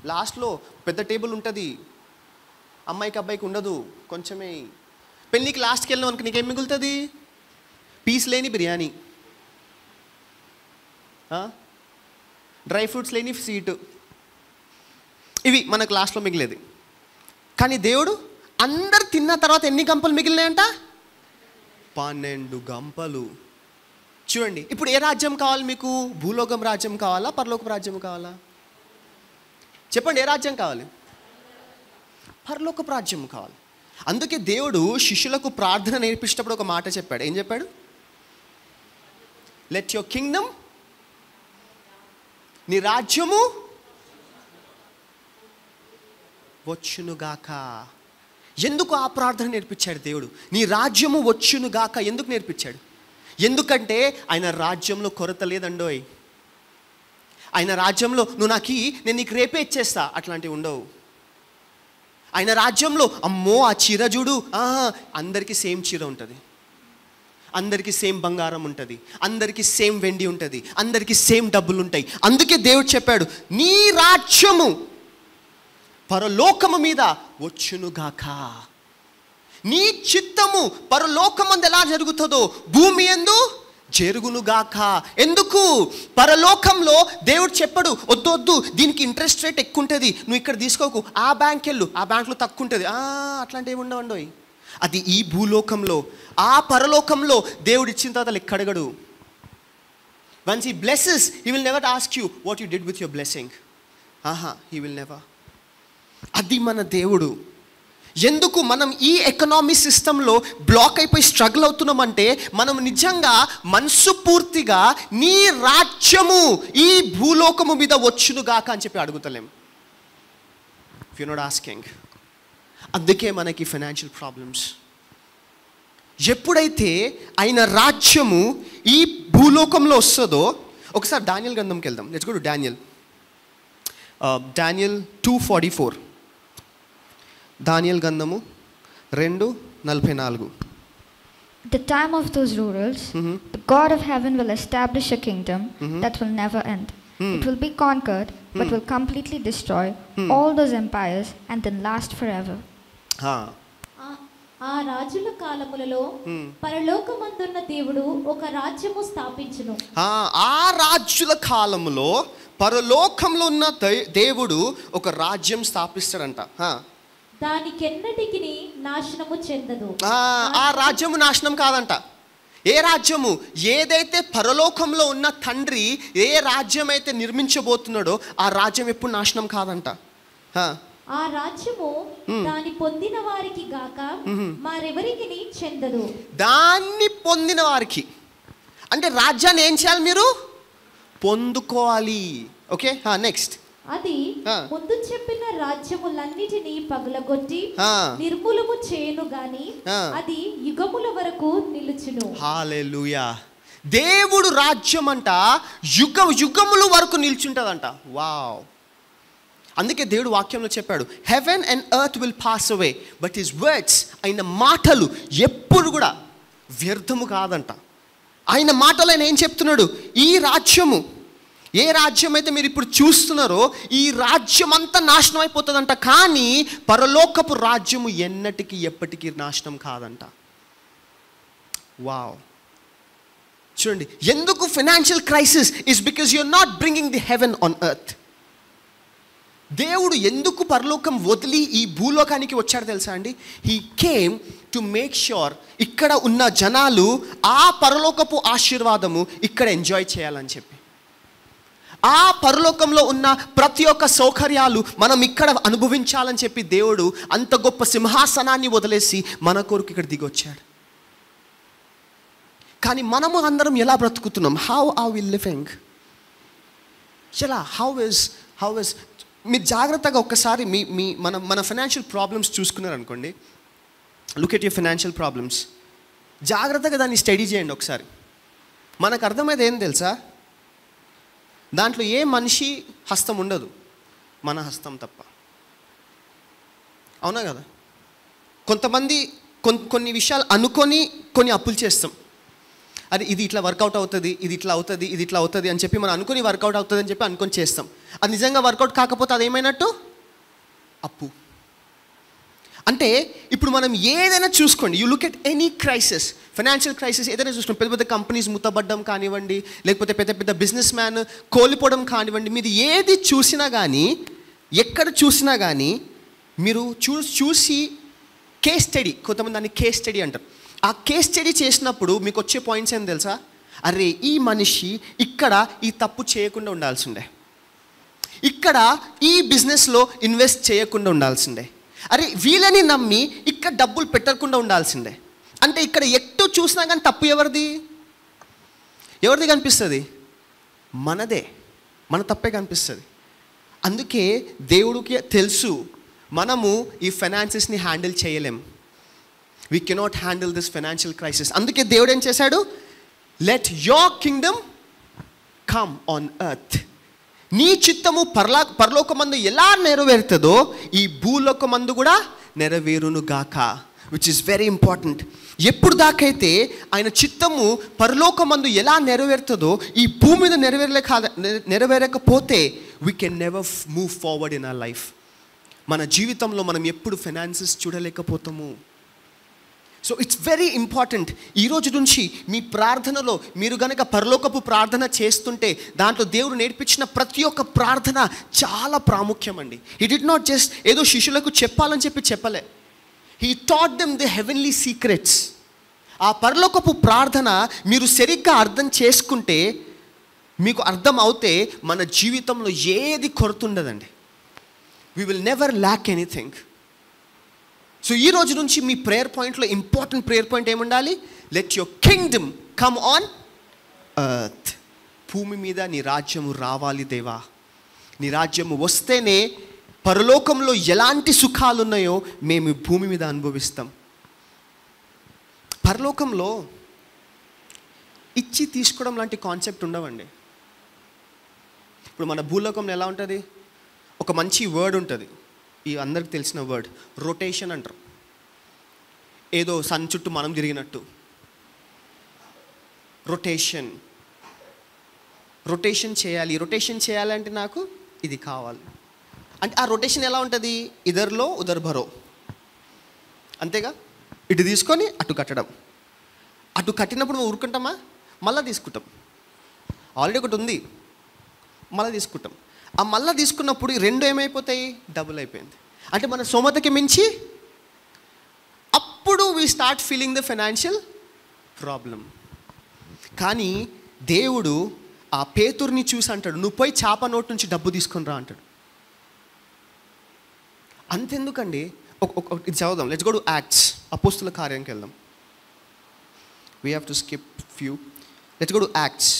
లాస్ట్లో పెద్ద టేబుల్ ఉంటుంది, అమ్మాయికి అబ్బాయికి ఉండదు, కొంచెమే. పెళ్ళికి లాస్ట్కి వెళ్ళిన మనకి నీకేం మిగులుతుంది? పీస్ లేని బిర్యానీ, డ్రై ఫ్రూట్స్ లేని స్వీటు, ఇవి మనకు లాస్ట్లో మిగిలేది. కానీ దేవుడు అందరు తిన్న తర్వాత ఎన్ని గంపలు మిగిలినాయంట? 12 గంపలు. చూడండి, ఇప్పుడు ఏ రాజ్యం కావాలి మీకు? భూలోకం రాజ్యం కావాలా, పరలోకం రాజ్యం కావాలా? చెప్పండి, ఏ రాజ్యం కావాలి? పరలోకపు రాజ్యం కావాలి. అందుకే దేవుడు శిష్యులకు ప్రార్థన నేర్పించేటప్పుడు ఒక మాట చెప్పాడు. ఏం చెప్పాడు? లెట్ యువర్ కింగ్డమ్ నీ రాజ్యము వచ్చునుగాక. ఎందుకు ఆ ప్రార్థన నేర్పించాడు దేవుడు? నీ రాజ్యము వచ్చునుగాక ఎందుకు నేర్పించాడు? ఎందుకంటే ఆయన రాజ్యంలో కొరత లేదండోయ్. ఆయన రాజ్యంలో నువ్వు నాకు నేను నీకు రేపే ఇచ్చేస్తా అట్లాంటివి ఉండవు. ఆయన రాజ్యంలో అమ్మో ఆ చీర చూడు, అందరికీ సేమ్ చీర ఉంటుంది, అందరికీ సేమ్ బంగారం ఉంటుంది, అందరికీ సేమ్ వెండి ఉంటుంది, అందరికీ సేమ్ డబ్బులు ఉంటాయి. అందుకే దేవుడు చెప్పాడు నీ రాజ్యము పరలోకము మీద వచ్చునుగాక. నీ చిత్తము పరలోకమందు ఎలా జరుగుతుందో భూమి యందు జరుగునుగాక. ఎందుకు? పరలోకంలో దేవుడు చెప్పాడు వద్దు దీనికి ఇంట్రెస్ట్ రేట్ ఎక్కువ ఉంటుంది, నువ్వు ఇక్కడ తీసుకోకు, ఆ బ్యాంక్ వెళ్ళు, ఆ బ్యాంక్లో తక్కువ ఉంటుంది, అట్లాంటివి ఉండవండి. అది ఈ భూలోకంలో. ఆ పరలోకంలో దేవుడు ఇచ్చిన తర్వాత లెక్క అడగడు. Once he blesses he will never ask you what you did with your blessing. He will never. అది మన దేవుడు. ఎందుకు మనం ఈ ఎకనామీ సిస్టంలో బ్లాక్ అయిపోయి స్ట్రగుల్ అవుతున్నామంటే మనం నిజంగా మనసు పూర్తిగా నీ రాజ్యము ఈ భూలోకము మీద వచ్చునుగాక అని చెప్పి అడుగుతలేం. If you not asking. అందుకే మనకి ఫైనాన్షియల్ ప్రాబ్లమ్స్. ఎప్పుడైతే ఆయన రాజ్యము ఈ భూలోకంలో వస్తుందో, ఒకసారి డానియల్ గ్రంథంకి వెళ్దాం. Let's go to Daniel. Daniel 2:44. దానియేలు గ్రంథము 2:44. At the time of those rulers, the God of heaven will establish a kingdom that will never end. It will be conquered, but will completely destroy all those empires and then last forever. ఆ రాజుల కాలములలో పరలోకమందున్న దేవుడు ఒక రాజ్యము స్థాపించును. ఆ రాజుల కాలములో పరలోకంలో ఉన్న దేవుడు ఒక రాజ్యం స్థాపిస్తాడంట. దానికెన్నటికి నాశనము చెందదు. ఆ రాజ్యము నాశనం కాదంట. ఏ రాజ్యము? ఏదైతే పరలోకంలో ఉన్న తండ్రి ఏ రాజ్యం అయితే నిర్మించబోతున్నాడో ఆ రాజ్యం ఎప్పుడు నాశనం కాదంట. ఆ రాజ్యము దాన్ని పొందిన వారికి గాక మరెవరికి చెందదు. దాన్ని పొందిన వారికి అంటే రాజ్యాన్ని ఏం చేయాలి? మీరు పొందుకోవాలి. Okay, next. అది ముందు చెప్పిన రాజ్యములన్నిటినీ పగలగొట్టి నిర్మూలము చేయను గాని అది యుగముల వరకు నిలుచును. హల్లెలూయా. దేవుడు రాజ్యం అంట యుగముల వరకు నిల్చుంటదంట. వావ్. అందుకే దేవుడు వాక్యంలో చెప్పాడు heaven and earth will pass away but his words, ఆయన మాటలు ఎప్పుడు కూడా వ్యర్థము కాదంట. ఆయన మాటలు ఆయన ఏం చెప్తున్నాడు? ఈ రాజ్యము, ఏ రాజ్యం అయితే మీరు ఇప్పుడు చూస్తున్నారో ఈ రాజ్యం అంతా నాశనం అయిపోతుందంట. కానీ పరలోకపు రాజ్యము ఎన్నటికీ ఎప్పటికీ నాశనం కాదంట. వావ్. చూడండి, ఎందుకు financial crisis is because you are not bringing the heaven on earth. దేవుడు ఎందుకు పరలోకం వదిలి ఈ భూలోకానికి వచ్చాడు తెలుసా అండి? He came to make sure ఇక్కడ ఉన్న జనాలు ఆ పరలోకపు ఆశీర్వాదము ఇక్కడ ఎంజాయ్ చేయాలని చెప్పి, ఆ పరలోకంలో ఉన్న ప్రతి ఒక్క సౌకర్యాలు మనం ఇక్కడ అనుభవించాలని చెప్పి దేవుడు అంత గొప్ప సింహాసనాన్ని వదిలేసి మన కొరకు ఇక్కడ దిగొచ్చాడు. కానీ మనము అందరం ఎలా బ్రతుకుతున్నాం? How are we living? ఎలా? హౌ ఇస్ మీరు జాగ్రత్తగా ఒక్కసారి మన ఫైనాన్షియల్ ప్రాబ్లమ్స్ చూసుకున్నారనుకోండి. Look at your financial problems. జాగ్రత్తగా దాన్ని స్టడీ చేయండి ఒకసారి. మనకు అర్థమైంది ఏం తెలుసా? దాంట్లో ఏ మనిషి హస్తం ఉండదు, మన హస్తం తప్ప. అవునా కదా? కొంతమంది కొన్ని విషయాలు అనుకొని కొన్ని అప్పులు చేస్తాం. అది ఇది ఇట్లా వర్కౌట్ అవుతుంది, ఇది ఇట్లా అవుతుంది, ఇది ఇట్లా అవుతుంది అని చెప్పి మనం అనుకుని వర్కౌట్ అవుతుంది అని చెప్పి అనుకొని చేస్తాం. అది నిజంగా వర్కౌట్ కాకపోతే అది ఏమైనట్టు? అప్పు. అంటే ఇప్పుడు మనం ఏదైనా చూసుకోండి, you look at any crisis, financial crisis ఏదైనా చూసుకోండి, పెద్ద పెద్ద కంపెనీస్ మూతబడ్డం కానివ్వండి, లేకపోతే పెద్ద పెద్ద బిజినెస్ మ్యాన్ కోల్పోవడం కానివ్వండి, మీరు ఏది చూసినా కానీ, ఎక్కడ చూసినా కానీ మీరు చూసి కేస్ స్టడీ, కొంతమంది దాన్ని కేస్ స్టడీ అంటారు. ఆ కేస్ స్టడీ చేసినప్పుడు మీకు వచ్చే పాయింట్స్ ఏం తెలుసా? అరే ఈ మనిషి ఇక్కడ ఈ తప్పు చేయకుండా ఉండాల్సిందే, ఇక్కడ ఈ బిజినెస్లో ఇన్వెస్ట్ చేయకుండా ఉండాల్సిందే, అరే వీళ్ళని నమ్మి ఇక్కడ డబ్బులు పెట్టకుండా ఉండాల్సిందే. అంటే ఇక్కడ ఎటు చూసినా కానీ తప్పు ఎవరిది కనిపిస్తుంది? మనదే. మన తప్పే కనిపిస్తుంది. అందుకే దేవుడికి తెలుసు మనము ఈ ఫైనాన్సెస్ని హ్యాండిల్ చేయలేం. We cannot handle this financial crisis. అందుకే దేవుడు ఏం చేశాడు? Let your Kingdom come on earth. నీ చిత్తము పరలోకమందు ఎలా నెరవేరుతుందో ఈ భూలోకమందు కూడా నెరవేరును గాక. Which is very important. ఎప్పుడు దాకైతే ఆయన చిత్తము పరలోకమందు ఎలా నెరవేరుతుందో ఈ భూమి మీద నెరవేరకపోతే we can never move forward in our life. మన జీవితంలో మనం ఎప్పుడు ఫైనాన్సెస్ చూడలేకపోతాము. So it's very important. ఈరోజు నుంచి మీ ప్రార్థనలో మీరు కనుక పరలోకపు ప్రార్థన చేస్తుంటే దాంట్లో దేవుడు నేర్పించిన ప్రతి ఒక్క ప్రార్థన చాలా ప్రాముఖ్యం అండి. హీ డిడ్ నాట్ జస్ట్ ఏదో శిష్యులకు చెప్పాలని చెప్పలే. He taught them the heavenly secrets. ఆ పరలోకపు ప్రార్థన మీరు సరిగ్గా అర్థం చేసుకుంటే, మీకు అర్థం అవుతే మన జీవితంలో ఏది కొరత ఉండదండి. We will never lakh anything. So ఈ రోజు నుంచి మీ ప్రేయర్ పాయింట్లో ఇంపార్టెంట్ ప్రేయర్ పాయింట్ ఏముండాలి? Let your Kingdom come on earth. భూమి మీద నీ రాజ్యము రావాలి దేవా. నీ రాజ్యము వస్తేనే పరలోకంలో ఎలాంటి సుఖాలు ఉన్నాయో మేము భూమి మీద అనుభవిస్తాం. పరలోకంలో ఇచ్చి తీసుకోవడం లాంటి కాన్సెప్ట్ ఉండవండి. ఇప్పుడు మన భూలోకంలో ఎలా ఉంటుంది? ఒక మంచి వర్డ్ ఉంటుంది, ఈ అందరికి తెలిసిన వర్డ్, రొటేషన్ అంటారు. ఏదో సన్ చుట్టూ మనం తిరిగినట్టు రొటేషన్ చేయాలి. రొటేషన్ చేయాలంటే నాకు ఇది కావాలి అంటే ఆ రొటేషన్ ఎలా ఉంటుంది? ఇదర్లో ఉదర్ భరో, అంతేగా. ఇటు తీసుకొని అటు కట్టడం. అటు కట్టినప్పుడు మనం ఊరుకుంటామా? మళ్ళీ తీసుకుంటాం. ఆల్రెడీ ఒకటి ఉంది, మళ్ళీ తీసుకుంటాం. ఆ మళ్ళీ తీసుకున్నప్పుడు రెండు ఏమైపోతాయి? డబుల్ అయిపోయింది. అంటే మన స్తోమతకి మించి అప్పుడు we start feeling the financial problem. కానీ దేవుడు ఆ పేతుర్ని చూసి అంటాడు, నువ్వు పోయి చేప నోటు నుంచి డబ్బు తీసుకొని రా అంటాడు. అంతెందుకండి, ఇది చదువుదాం. Let's go to acts. అపోస్తుల కార్యానికి వెళ్దాం. We have to skip few. Let's go to acts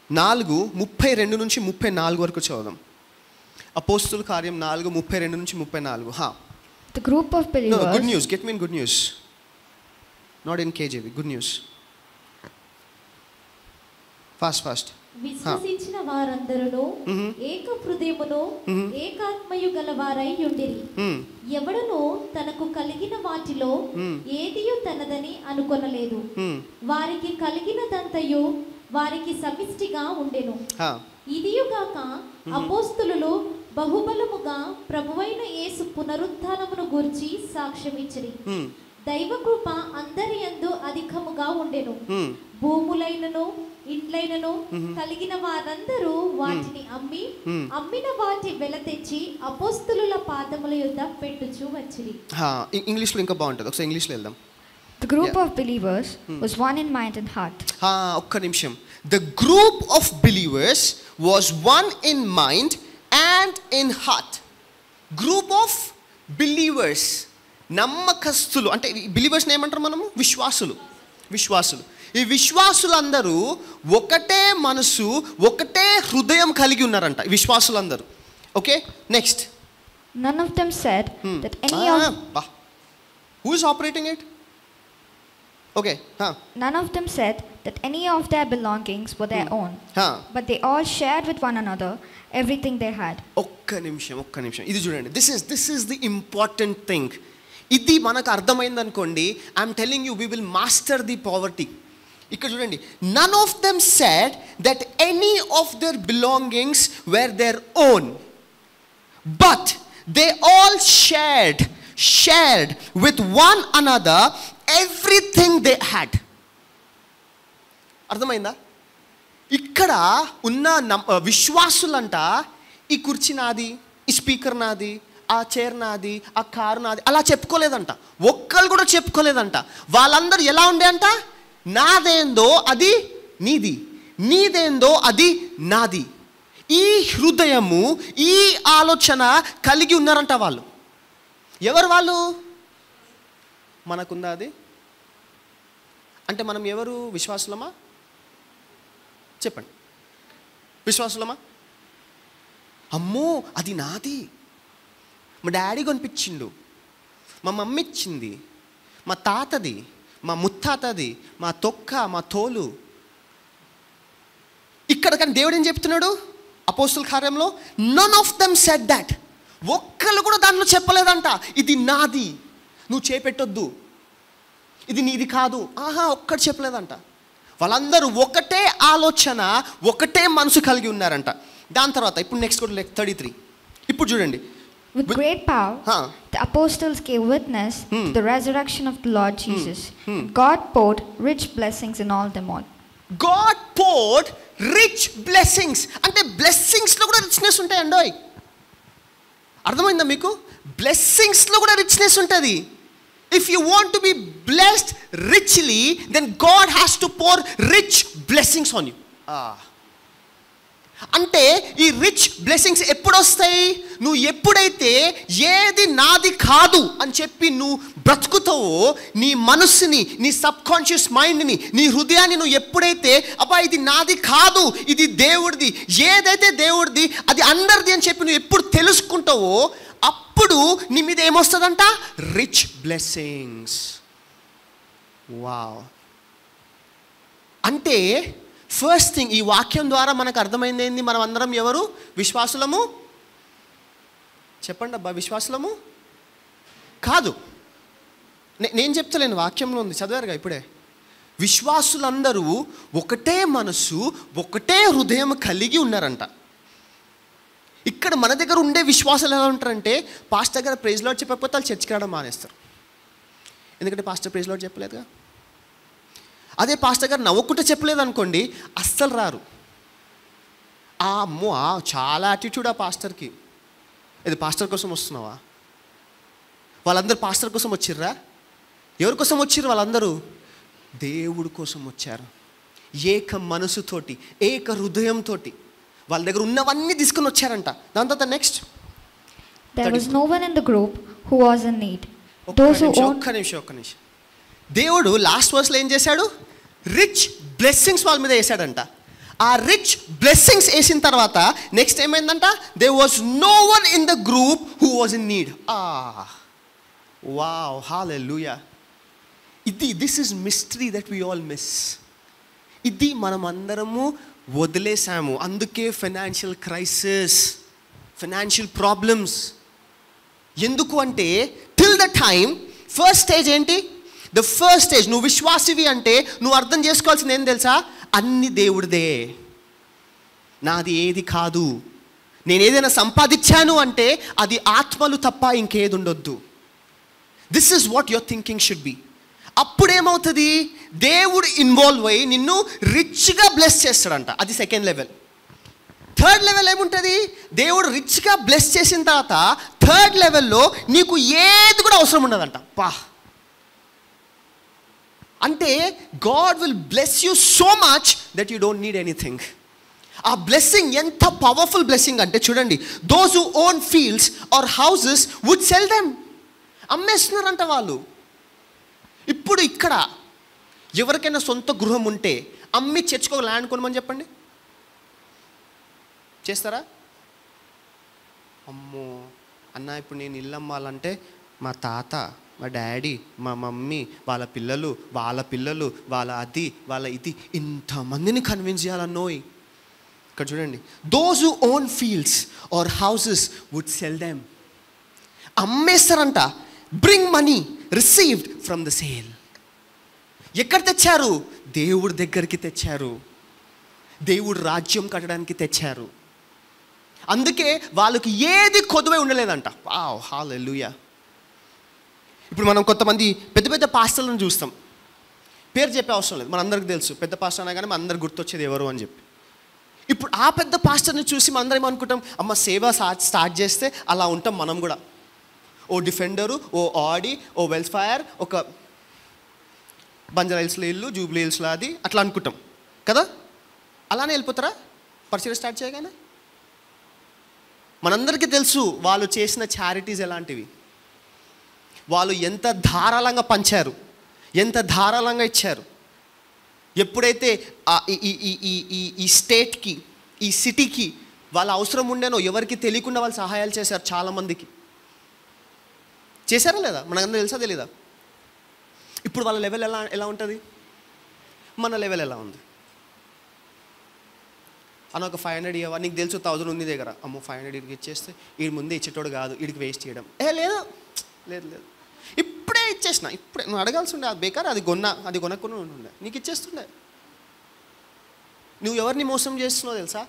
4:32 నుంచి 34 వరకు చదువుదాం. అపోస్తుల కార్యం 4:32 నుంచి 34. The group of believers. No, good news. Get me in good news. Not in KJV. Good news. Fast. విశ్వసించిన వారందరూ ఏక హృదయమును ఏకాత్మయు గలవారై ఉండిరి. ఎవడును తనకు కలిగిన వాటిలో ఏదియు తనదని అనుకొనలేదు. వారికి కలిగినదంతయు వారికి సమిష్టిగా ఉండెను. ఇదియుగాక అపోస్తులు బహుబలముగా ప్రభువైన యేసు పునరుత్థానమును గూర్చి సాక్ష్యమిచ్చిరి. దైవకృప అందరి యందు అధికముగా ఉండెను. భూములైనను ఇండ్లైనను కలిగిన వారందరూ వాటిని అమ్మిన వాటి వెల తెచ్చి అపోస్తులుల పాదముల యొద్ద పెట్టుచూ వచ్చిరి. ఇంగ్లీష్లో ఇంకా బాగుంటుంది, ఒకసారి ఇంగ్లీష్లో వెళ్దాం. The group of believers was one in mind and heart. ఒక్క నిమిషం. The group of believers was one in mind and in heart. Group of believers, నమ్మకస్తులు అంటే బిలీవర్స్ని ఏమంటారు మనము? విశ్వాసులు. ఈ విశ్వాసులందరూ ఒకటే మనసు, ఒకటే హృదయం కలిగి ఉన్నారంట విశ్వాసులందరూ. Okay, next. None of them said that any of who is operating it? Okay, None of them said that any of their belongings were their own, but they all shared with one another everything they had. ఒక్క నిమిషం. ఇది చూడండి. This is the important thing. ఇది మనకు అర్థమైంది అనుకోండి, I'm telling you, we will master the poverty. ఇక్కడ చూడండి, none of them said that any of their belongings were their own, but they all shared with one another everything they had. అర్థమైందా? ఇక్కడ ఉన్న విశ్వాసులంట ఈ కుర్చీ నాది, ఈ స్పీకర్ నాది, ఆ చైర్ నాది, ఆ కారు నాది అలా చెప్పుకోలేదంట. ఒక్కళ్ళు కూడా చెప్పుకోలేదంట. వాళ్ళందరూ ఎలా ఉండే అంట? నాదేందో అది నీది, నీదేందో అది నాది. ఈ హృదయము, ఈ ఆలోచన కలిగి ఉన్నారంట వాళ్ళు. ఎవరు వాళ్ళు? మనకుందా అది? అంటే మనం ఎవరు? విశ్వాసులమా? చెప్పండి, విశ్వాసులమా? అమ్మో అది నాది, మా డాడీ కొనిపించిండు, మా మమ్మీ ఇచ్చింది, మా తాతది, మా ముత్తాతది, మా తొక్క, మా తోలు. ఇక్కడ కానీ దేవుడు ఏం చెప్తున్నాడు అపోస్తుల కార్యంలో? None of them said that. ఒక్కళ్ళు కూడా దాంట్లో చెప్పలేదంట ఇది నాది, నువ్వు చేపెట్టొద్దు, ఇది నీది కాదు. ఒక్కడు చెప్పలేదంట. వాళ్ళందరూ ఒకటే ఆలోచన, ఒకటే మనసు కలిగి ఉన్నారంట. దాని తర్వాత ఇప్పుడు నెక్స్ట్ కూడా 33. ఇప్పుడు చూడండి. With great power, the apostles gave witness to the resurrection of the Lord Jesus. God poured rich blessings in all them all. God poured rich blessings. అంటే బ్లెస్సింగ్స్లో కూడా రిచ్నెస్ ఉంటాయండి. అర్థమైందా మీకు? బ్లెస్సింగ్స్లో కూడా రిచ్నెస్ ఉంటుంది. If you want to be blessed richly, then God has to pour rich blessings on you. అంటే ఈ రిచ్ బ్లెస్సింగ్స్ ఎప్పుడు వస్తాయి? నువ్వు ఎప్పుడైతే ఏది నాది కాదు అని చెప్పి నువ్వు బ్రతుకుతావో, నీ మనస్సుని, నీ సబ్కాన్షియస్ మైండ్ని, నీ హృదయాన్ని నువ్వు ఎప్పుడైతే అబ్బా ఇది నాది కాదు, ఇది దేవుడిది, ఏదైతే దేవుడిది అది అందరిది అని చెప్పి నువ్వు ఎప్పుడు తెలుసుకుంటావో, అప్పుడు నీ మీద ఏమొస్తుందంట? Rich blessings. వావ్. అంటే ఫస్ట్ థింగ్, ఈ వాక్యం ద్వారా మనకు అర్థమైంది ఏంది? మనం అందరం ఎవరు? విశ్వాసులము. చెప్పండి అబ్బా, విశ్వాసులము కాదు. నేను చెప్తలేను, వాక్యంలో ఉంది, చదివారుగా ఇప్పుడే. విశ్వాసులందరూ ఒకటే మనసు, ఒకటే హృదయం కలిగి ఉన్నారంట. ఇక్కడ మన దగ్గర ఉండే విశ్వాసాలు ఎలా ఉంటారంటే, పాస్టర్ దగ్గర ప్రైజ్ లార్డ్ చెప్పకపోతే వాళ్ళు చర్చికి రావడం మానేస్తారు. ఎందుకంటే పాస్టర్ ప్రైజ్ లార్డ్ చెప్పలేదుగా. అదే పాస్టర్ గారు నవ్వుకుంటే చెప్పలేదు అనుకోండి, అస్సలు రారు. అమ్మో చాలా యాటిట్యూడ్ ఆ పాస్టర్కి. ఇది పాస్టర్ కోసం వస్తున్నావా? వాళ్ళందరూ పాస్టర్ కోసం వచ్చిర్రా? ఎవరి కోసం వచ్చిర్రు వాళ్ళందరూ? దేవుడి కోసం వచ్చారు. ఏక మనసుతోటి, ఏక హృదయంతో వాళ్ళ దగ్గర ఉన్నవన్నీ తీసుకుని వచ్చారంట. దాని తర్వాత next, There was no one in the group who was in need. ఒక్క నిమిషం. దేవుడు లాస్ట్ వర్స్లో ఏం చేశాడు? రిచ్ బ్లెస్సింగ్స్ వాళ్ళ మీద వేసాడంట. ఆ రిచ్ బ్లెస్సింగ్స్ వేసిన తర్వాత నెక్స్ట్ ఏమైందంట? There was no one in the group who was in need. Wow, hallelujah. This is mystery that we all miss. ఇది మనం అందరము వదిలేసాము. అందుకే ఫైనాన్షియల్ క్రైసిస్, ఫైనాన్షియల్ ప్రాబ్లమ్స్. ఎందుకు అంటే till the time, first stage ఏంటి? ద ఫస్ట్ స్టేజ్, నువ్వు విశ్వాసివి అంటే నువ్వు అర్థం చేసుకోవాల్సింది ఏం తెలుసా? అన్ని దేవుడిదే, నాది ఏది కాదు. నేను ఏదైనా సంపాదించాను అంటే అది ఆత్మలు తప్ప ఇంకేది ఉండొద్దు. This is what your thinking should be. అప్పుడేమవుతుంది? దేవుడు ఇన్వాల్వ్ అయ్యి నిన్ను రిచ్గా బ్లెస్ చేస్తాడంట. అది సెకండ్ లెవెల్. థర్డ్ లెవెల్ ఏముంటుంది? దేవుడు రిచ్గా బ్లెస్ చేసిన తర్వాత థర్డ్ లెవెల్లో నీకు ఏది కూడా అవసరం ఉండదంట. అంటే God will bless you so much that you don't need anything. ఆ బ్లెస్సింగ్ ఎంత పవర్ఫుల్ బ్లెస్సింగ్ అంటే చూడండి, those who own fields or houses would sell them. అమ్మేస్తున్నారంట వాళ్ళు. ఇప్పుడు ఇక్కడ ఎవరికైనా సొంత గృహం ఉంటే అమ్మి చర్చికి ఒక ల్యాండ్ కొనమని చెప్పండి, చేస్తారా? అమ్మో అన్న, ఇప్పుడు నేను ఇల్లు అమ్మాలంటే మా తాత, మా డాడీ, మా మమ్మీ, వాళ్ళ పిల్లలు, వాళ్ళ అది, వాళ్ళ ఇది, ఇంతమందిని కన్విన్స్ చేయాలన్నోయ్. ఇక్కడ చూడండి, those who own fields or houses would sell them. అమ్మేస్తారంట. Bring money received from the sale. ఎక్కడ తెచ్చారు? దేవుడి దగ్గరికి తెచ్చారు. దేవుడు రాజ్యం కట్టడానికి తెచ్చారు. అందుకే వాళ్ళకి ఏది కొదువై ఉండలేదంట. వావ్, హల్లెలూయా. ఇప్పుడు మనం కొంతమంది పెద్ద పెద్ద పాస్టర్లను చూస్తాం. పేరు చెప్పే అవసరం లేదు, మనందరికి తెలుసు. పెద్ద పాస్టర్ అనగానే మన అందరికి గుర్తొచ్చేది ఎవరు అని చెప్పి. ఇప్పుడు ఆ పెద్ద పాస్టర్ని చూసి మనందరం ఏమనుకుంటాం? అమ్మ సేవ స్టార్ట్ చేస్తే అలా ఉంటాం మనం కూడా. ఓ డిఫెండరు, ఓ ఆడి, ఓ వెల్ఫైర్, ఒక బంజారా హిల్స్లో ఇల్లు, జూబ్లీ హిల్స్లో అది, అట్లా అనుకుంటాం కదా. అలానే వెళ్ళిపోతారా పరిచయం స్టార్ట్ చేయగానే? మనందరికీ తెలుసు వాళ్ళు చేసిన చారిటీస్ ఎలాంటివి, వాళ్ళు ఎంత ధారాళంగా పంచారు, ఎంత ధారాళంగా ఇచ్చారు. ఎప్పుడైతే ఈ స్టేట్కి, ఈ సిటీకి వాళ్ళ అవసరం ఉండేనో ఎవరికి తెలియకుండా వాళ్ళు సహాయాలు చేశారు చాలామందికి. చేశారా లేదా? మనకందరూ తెలుసా తెలీదా? ఇప్పుడు వాళ్ళ లెవెల్ ఎలా ఉంటుంది, మన లెవెల్ ఎలా ఉంది? అని ఒక 500 ఇవ్వ, నీకు తెలుసు 1000 ఉంది దగ్గర, అమ్మో 500 వీడికి ఇచ్చేస్తే వీడి ముందే ఇచ్చేటోడు కాదు, వీడికి వేస్ట్ చేయడం. లేదు లేదు లేదు, ఇప్పుడే ఇచ్చేసిన, ఇప్పుడే. నువ్వు అడగాల్సి ఉండే, అది బేకార్, అది కొనక్కుని ఉండే, నీకు ఇచ్చేస్తుండే. నువ్వు ఎవరిని మోసం చేస్తున్నావు తెలుసా?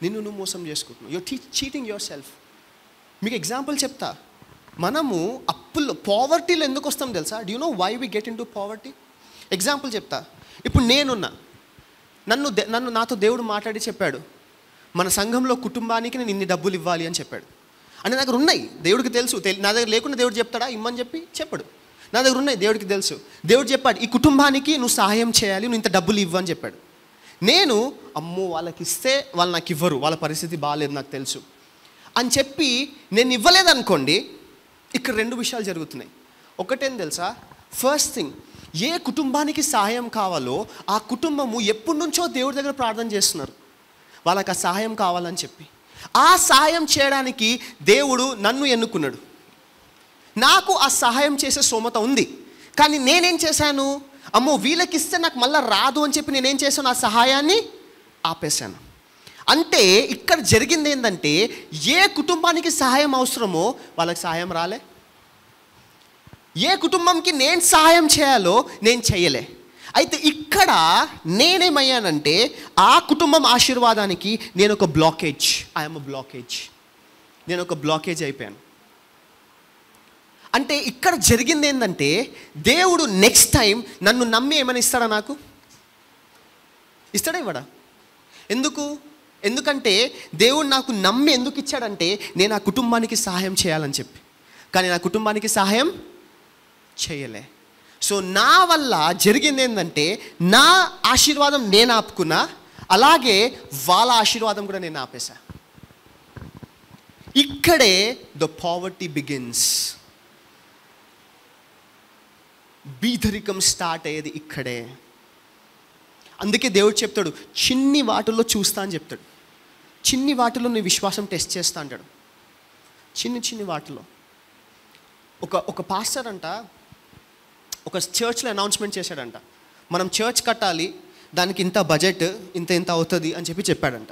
నువ్వు మోసం చేసుకుంటున్నావు. You're cheating yourself. మీకు ఎగ్జాంపుల్ చెప్తా. మనము అప్పుల్లో, పావర్టీలో ఎందుకు వస్తాం తెలుసా? Do you know why we get into poverty? Example చెప్తా. ఇప్పుడు నాతో దేవుడు మాట్లాడి చెప్పాడు, మన సంఘంలో కుటుంబానికి నేను ఇన్ని డబ్బులు ఇవ్వాలి అని చెప్పాడు. అంటే నా దగ్గర ఉన్నాయి, దేవుడికి తెలుసు. నా దగ్గర లేకుండా దేవుడు చెప్తాడా ఇమ్మని చెప్పాడు. నా దగ్గర ఉన్నాయి, దేవుడికి తెలుసు. దేవుడు చెప్పాడు, ఈ కుటుంబానికి నువ్వు సహాయం చేయాలి, నువ్వు ఇంత డబ్బులు ఇవ్వు అని చెప్పాడు. నేను అమ్మో వాళ్ళకి ఇస్తే వాళ్ళు నాకు ఇవ్వరు, వాళ్ళ పరిస్థితి బాగాలేదు నాకు తెలుసు అని చెప్పి నేను ఇవ్వలేదనుకోండి, ఇక్కడ 2 విషయాలు జరుగుతున్నాయి. ఒకటేం తెలుసా? ఫస్ట్ థింగ్, ఏ కుటుంబానికి సహాయం కావాలో ఆ కుటుంబము ఎప్పటి నుంచో దేవుడి దగ్గర ప్రార్థన చేస్తున్నారు, వాళ్ళకి ఆ సహాయం కావాలని చెప్పి. ఆ సహాయం చేయడానికి దేవుడు నన్ను ఎన్నుకున్నాడు. నాకు ఆ సహాయం చేసే స్తోమత ఉంది. కానీ నేనేం చేశాను? అమ్మో వీళ్ళకి ఇస్తే నాకు మళ్ళీ రాదు అని చెప్పి నేనేం చేశాను? ఆ సహాయాన్ని ఆపేశాను. అంటే ఇక్కడ జరిగింది ఏంటంటే, ఏ కుటుంబానికి సహాయం అవసరమో వాళ్ళకి సహాయం రాలే. ఏ కుటుంబంకి నేను సహాయం చేయాలో నేను చేయలే. అయితే ఇక్కడ నేనేమయ్యానంటే, ఆ కుటుంబం ఆశీర్వాదానికి నేను ఒక బ్లాకేజ్, నేను ఒక బ్లాకేజ్ అయిపోయాను. అంటే ఇక్కడ జరిగింది ఏంటంటే, దేవుడు నెక్స్ట్ టైం నన్ను నమ్మి ఏమైనా ఇస్తాడా? నాకు ఇస్తాడా ఇవ్వడా? ఎందుకంటే దేవుడు నాకు నమ్మి ఎందుకు ఇచ్చాడంటే, నేను ఆ కుటుంబానికి సహాయం చేయాలని చెప్పి. కానీ నా కుటుంబానికి సహాయం చేయలే. సో నా వల్ల జరిగింది ఏంటంటే, నా ఆశీర్వాదం నేను ఆపుకున్నా, అలాగే వాళ్ళ ఆశీర్వాదం కూడా నేను ఆపేశా. ఇక్కడే ద పావర్టీ బిగిన్స్. బీదరికం స్టార్ట్ అయ్యేది ఇక్కడే. అందుకే దేవుడు చెప్తాడు, చిన్ని వాటిల్లో చూస్తా అని చెప్తాడు. చిన్ని వాటిలో నీ విశ్వాసం టెస్ట్ చేస్తా అంటాడు. చిన్ని వాటిలో. ఒక పాస్టర్ అంట ఒక చర్చ్లో అనౌన్స్మెంట్ చేశాడంట, మనం చర్చ్ కట్టాలి, దానికి ఇంత బడ్జెట్ ఇంత అవుతుంది అని చెప్పాడంట.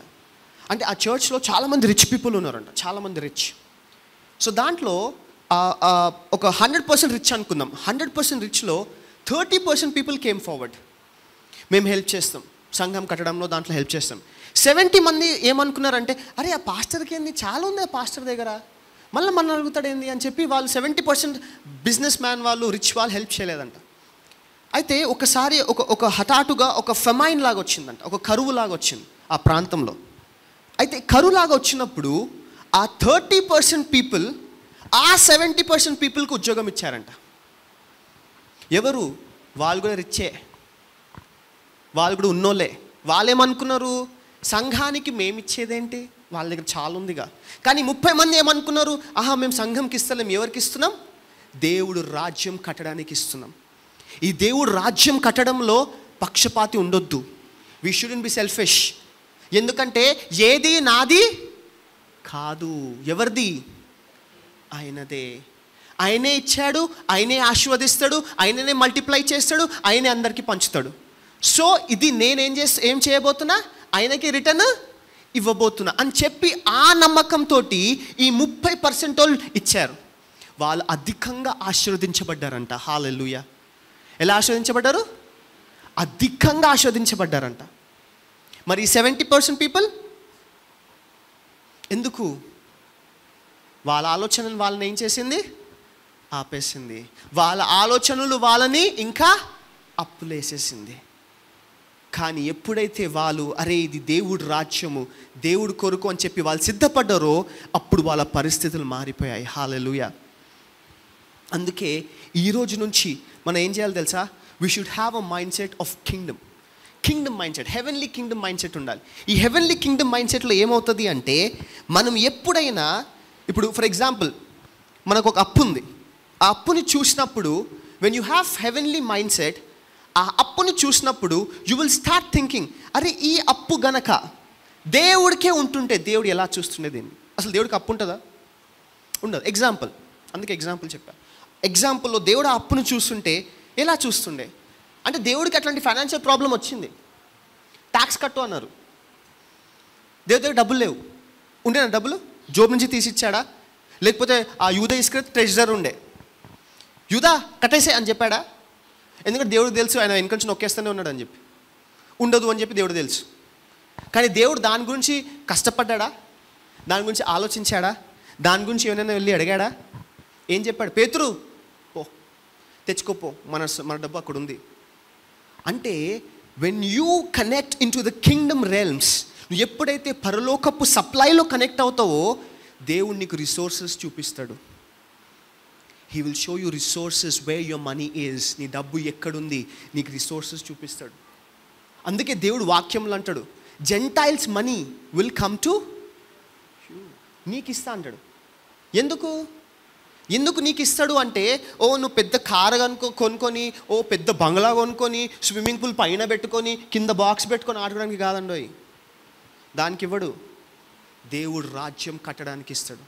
అంటే ఆ చర్చ్లో చాలామంది రిచ్ పీపుల్ ఉన్నారంట, చాలామంది రిచ్. సో దాంట్లో ఒక 100% రిచ్ అనుకుందాం. 100% రిచ్లో 30% పీపుల్ కేమ్ ఫార్వర్డ్, మేము హెల్ప్ చేస్తాం, సంఘం కట్టడంలో దాంట్లో హెల్ప్ చేస్తాం. 70 మంది ఏమనుకున్నారంటే, అరే ఆ పాస్టర్కి ఏంది, చాలా ఉంది ఆ పాస్టర్ దగ్గర, మళ్ళీ మన అడుగుతాడు ఏంది అని చెప్పి వాళ్ళు 70% బిజినెస్ మ్యాన్ వాళ్ళు, రిచ్ వాళ్ళు హెల్ప్ చేయలేదంట. అయితే ఒకసారి ఒక హఠాటుగా ఒక ఫెమైన్ లాగా వచ్చిందంట, ఒక కరువు లాగా వచ్చింది ఆ ప్రాంతంలో. అయితే కరువు లాగా వచ్చినప్పుడు ఆ 30% పీపుల్ ఆ 70% పీపుల్కి ఉద్యోగం ఇచ్చారంట. ఎవరు? వాళ్ళు కూడా రిచ్చే, వాళ్ళు కూడా ఉన్నోళ్ళే. వాళ్ళు ఏమనుకున్నారు, సంఘానికి మేమిచ్చేదేంటి, వాళ్ళ దగ్గర చాలా ఉందిగా. కానీ 30 మంది ఏమనుకున్నారు, మేము సంఘంకి ఇస్తలేం, ఎవరికి ఇస్తున్నాం? దేవుడు రాజ్యం కట్టడానికి ఇస్తున్నాం. ఈ దేవుడు రాజ్యం కట్టడంలో పక్షపాతి ఉండొద్దు. We shouldn't be selfish. ఎందుకంటే ఏది నాది కాదు, ఎవరిది? ఆయనదే. ఆయనే ఇచ్చాడు, ఆయనే ఆశీర్వదిస్తాడు, ఆయననే మల్టిప్లై చేస్తాడు, ఆయనే అందరికీ పంచుతాడు. సో ఇది ఏం చేయబోతున్నా, ఆయనకి రిటర్న్ ఇవ్వబోతున్నా అని చెప్పి ఆ నమ్మకంతో ఈ 30% వాళ్ళు ఇచ్చారు. వాళ్ళు అధికంగా ఆశీర్వదించబడ్డారంట. హల్లెలూయా. ఎలా ఆశీర్వదించబడ్డారు? అధికంగా ఆశీర్వదించబడ్డారంట. మరి 70% పీపుల్ ఎందుకు? వాళ్ళ ఆలోచనలు వాళ్ళని ఏం చేసింది? ఆపేసింది. వాళ్ళ ఆలోచనలు వాళ్ళని ఇంకా అప్పులేసేసింది. కానీ ఎప్పుడైతే వాళ్ళు అరే ఇది దేవుడు రాజ్యము, దేవుడు కొరకు అని చెప్పి వాళ్ళు సిద్ధపడ్డారో అప్పుడు వాళ్ళ పరిస్థితులు మారిపోయాయి. హల్లెలూయా. అందుకే ఈరోజు నుంచి మనం ఏం చేయాలి తెలుసా? We should have a mind set of Kingdom mind set, heavenly Kingdom mind set ఉండాలి. ఈ హెవెన్లీ కింగ్డమ్ మైండ్ సెట్లో ఏమవుతుంది అంటే, మనం ఎప్పుడైనా ఇప్పుడు ఫర్ ఎగ్జాంపుల్ మనకు ఒక అప్పు ఉంది, ఆ అప్పుని చూసినప్పుడు when you have heavenly mind set, ఆ అప్పుని చూసినప్పుడు యూ విల్ స్టార్ట్ థింకింగ్, అరే ఈ అప్పు గనక దేవుడికే ఉంటుంటే దేవుడు ఎలా చూస్తుండే దీన్ని? అసలు దేవుడికి అప్పు ఉంటుందా? ఉండదు. ఎగ్జాంపుల్, అందుకే ఎగ్జాంపుల్ చెప్పా. ఎగ్జాంపుల్లో దేవుడు ఆ అప్పును చూస్తుంటే ఎలా చూస్తుండే అంటే, దేవుడికి అట్లాంటి ఫైనాన్షియల్ ప్రాబ్లం వచ్చింది, ట్యాక్స్ కట్టు అన్నారు, దేవుడి దగ్గర డబ్బులు లేవు. ఉండేనా డబ్బులు? జోబు నుంచి తీసిచ్చాడా? లేకపోతే ఆ యూదా ఇస్కరియోతు ట్రెజరర్ ఉండే, యూదా కట్టేసే అని చెప్పాడా? ఎందుకంటే దేవుడికి తెలుసు ఆయన వెనక నుంచి నొక్కేస్తూనే ఉన్నాడు అని చెప్పి. ఉండదు అని చెప్పి దేవుడు తెలుసు. కానీ దేవుడు దాని గురించి కష్టపడ్డా? దాని గురించి ఆలోచించాడా? దాని గురించి ఏమైనా వెళ్ళి అడిగాడా? ఏం చెప్పాడు? పేతురు పో, తెచ్చుకోపో, మన డబ్బు అక్కడ ఉంది. అంటే when you connect in to the Kingdom realms, నువ్వు ఎప్పుడైతే పరలోకపు సప్లైలో కనెక్ట్ అవుతావో దేవుడు నీకు రిసోర్సెస్ చూపిస్తాడు. He will show you resources where your money is. నీ డబ్బు ఎక్కడుంది నీకు రిసోర్సెస్ చూపిస్తాడు. అందుకే దేవుడు వాక్యంలో అంటాడు, Gentiles money will come to you, నీకు ఇస్తా అంటాడు. ఎందుకు నీకు ఇస్తాడు అంటే, ఓ నువ్వు పెద్ద కారు కొనుక్కొని, ఓ పెద్ద బంగ్లా కొనుక్కొని, స్విమ్మింగ్ పూల్ పైన పెట్టుకొని, కింద బాక్స్ పెట్టుకొని ఆడుకోవడానికి కాదండి. దానికి ఇవ్వడు, దేవుడు రాజ్యం కట్టడానికి ఇస్తాడు.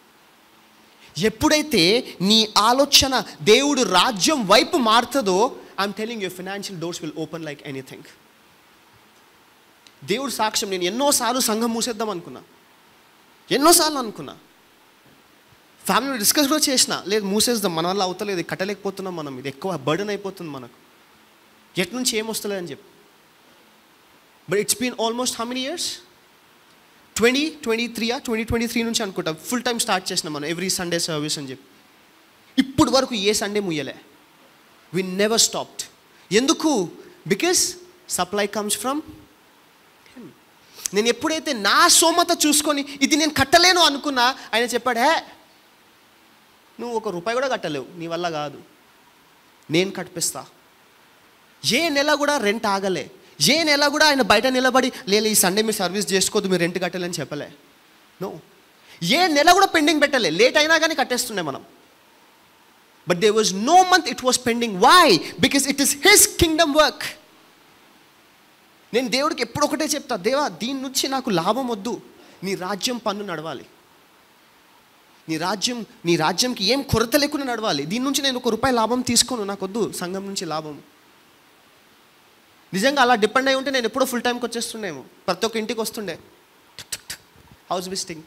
ఎప్పుడైతే నీ ఆలోచన దేవుడు రాజ్యం వైపు మారుతుందో, I'm telling you, financial doors will open like anything. దేవుడు సాక్ష్యం, నేను ఎన్నోసార్లు సంఘం మూసేద్దాం అనుకున్నా, ఎన్నోసార్లు అనుకున్నా, ఫ్యామిలీ డిస్కస్ కూడా చేసిన, లేదు మూసేద్దాం, మన వల్ల అవుతలేదు, కట్టలేకపోతున్నాం మనం, ఇది ఎక్కువ బర్డెన్ అయిపోతుంది మనకు, ఎట్ నుంచి ఏమొస్తలేదని చెప్పి. But it's been almost how many years? 2023 నుంచి అనుకుంటా ఫుల్ టైం స్టార్ట్ చేసినాం మనం, ఎవ్రీ సండే సర్వీస్ అని చెప్పి. ఇప్పుడు వరకు ఏ సండే ముయ్యలే. We never stopped. ఎందుకు? Because supply comes from him. నేను ఎప్పుడైతే నా సోమత చూసుకొని ఇది నేను కట్టలేను అనుకున్నా, ఆయన చెప్పాడు, హే నువ్వు ₹1 కూడా కట్టలేవు, నీ వల్ల కాదు, నేను కట్టిస్తా. ఏ నెల కూడా రెంట్ ఆగలే, ఏ నెల కూడా ఆయన బయట నిలబడి, లేదు ఈ సండే మీరు సర్వీస్ చేసుకోవద్దు, మీరు రెంట్ కట్టాలని చెప్పలే. నో, ఏ నెల కూడా పెండింగ్ పెట్టలే, లేట్ అయినా కానీ కట్టేస్తుండే మనం. But there was no month it was pending. Why? Because it is his kingdom work. నేను దేవుడికి ఎప్పుడు ఒకటే చెప్తా, దేవా దీని నుంచి నాకు లాభం వద్దు, నీ రాజ్యం పన్ను నడవాలి, నీ రాజ్యంకి ఏం కొరత లేకుండా నడవాలి. దీని నుంచి నేను ₹1 లాభం తీసుకోను, నాకు వద్దు సంఘం నుంచి లాభం. నిజంగా అలా డిపెండ్ అయి ఉంటే నేను ఎప్పుడో ఫుల్ టైంకి వచ్చేస్తుండేమో, ప్రతి ఒక్క ఇంటికి వస్తుండే, హౌస్ విజిటింగ్.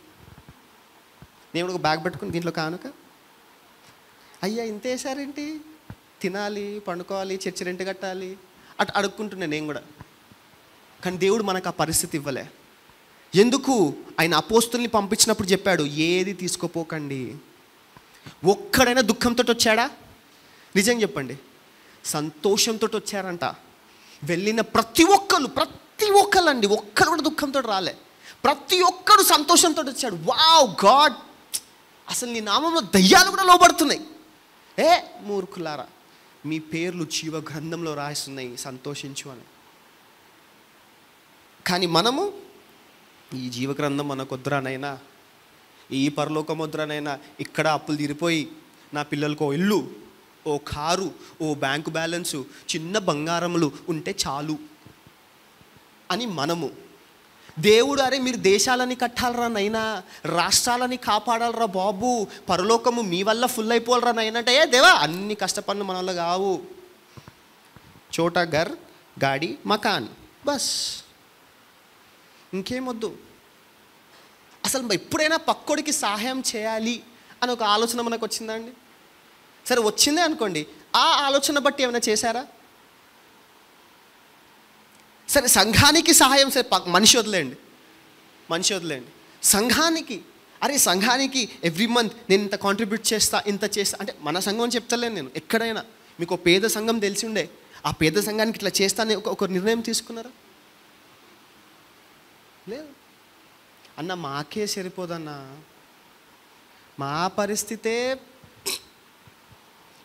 నేను ఒక బ్యాగ్ పెట్టుకుని దీంట్లో కానుక, అయ్యా ఇంత వేసారేంటి, తినాలి, పండుకోవాలి, చర్చి రెంట్ కట్టాలి, అటు అడుక్కుంటున్నాను నేను కూడా. కానీ దేవుడు మనకు ఆ పరిస్థితి ఇవ్వలే. ఎందుకు? ఆయన అపోస్తుల్ని పంపించినప్పుడు చెప్పాడు, ఏది తీసుకోపోకండి. ఒక్కడైనా దుఃఖంతో వచ్చాడా? నిజంగా చెప్పండి, సంతోషంతో వచ్చారంట. వెళ్ళిన ప్రతి ఒక్కరు అండి, ఒక్కరు కూడా దుఃఖంతో రాలే, ప్రతి ఒక్కరు సంతోషంతో వచ్చాడు. వావ్ గాడ్, అసలు నీ నామంలో దయ్యాలు కూడా లోబడుతున్నాయి. మూర్ఖులారా, మీ పేర్లు జీవ గ్రంథంలో రాస్తున్నాయి, సంతోషించు అని. కానీ మనము, ఈ జీవ గ్రంథం మనకొద్దురానైనా, ఈ పరలోకం వద్దురానైనా, ఇక్కడ అప్పులు తీరిపోయి నా పిల్లలకు ఓ ఇల్లు, ఓ కారు, ఓ బ్యాంకు బ్యాలెన్సు, చిన్న బంగారములు ఉంటే చాలు అని మనము. దేవుడు, అరే మీరు దేశాలని కట్టాలరా నైనా, రాష్ట్రాలని కాపాడాలరా బాబు, పరలోకము మీ వల్ల ఫుల్ అయిపోవాలరా నైనా అంటే, దేవా అన్ని కష్టపనులు మన వల్ల కావు, చోటా ఘర్ గాడి మకాన్ బస్, ఇంకేమొద్దు. అసలు ఎప్పుడైనా పక్కోడికి సహాయం చేయాలి అని ఒక ఆలోచన మనకు వచ్చిందండి? సరే వచ్చిందే అనుకోండి, ఆ ఆలోచన బట్టి ఏమైనా చేశారా? సరే సంఘానికి సహాయం, సరే మనిషి వదిలేండి, సంఘానికి, అరే సంఘానికి ఎవ్రీ మంత్ నేను ఇంత కాంట్రిబ్యూట్ చేస్తా, ఇంత చేస్తా అంటే, మన సంఘం అని చెప్తలేను నేను, ఎక్కడైనా మీకు పేద సంఘం తెలిసి ఉండే, ఆ పేద సంఘానికి ఇట్లా చేస్తానే ఒక నిర్ణయం తీసుకున్నారా? లేదు. అన్న మాకే సరిపోదన్నా, మా పరిస్థితే,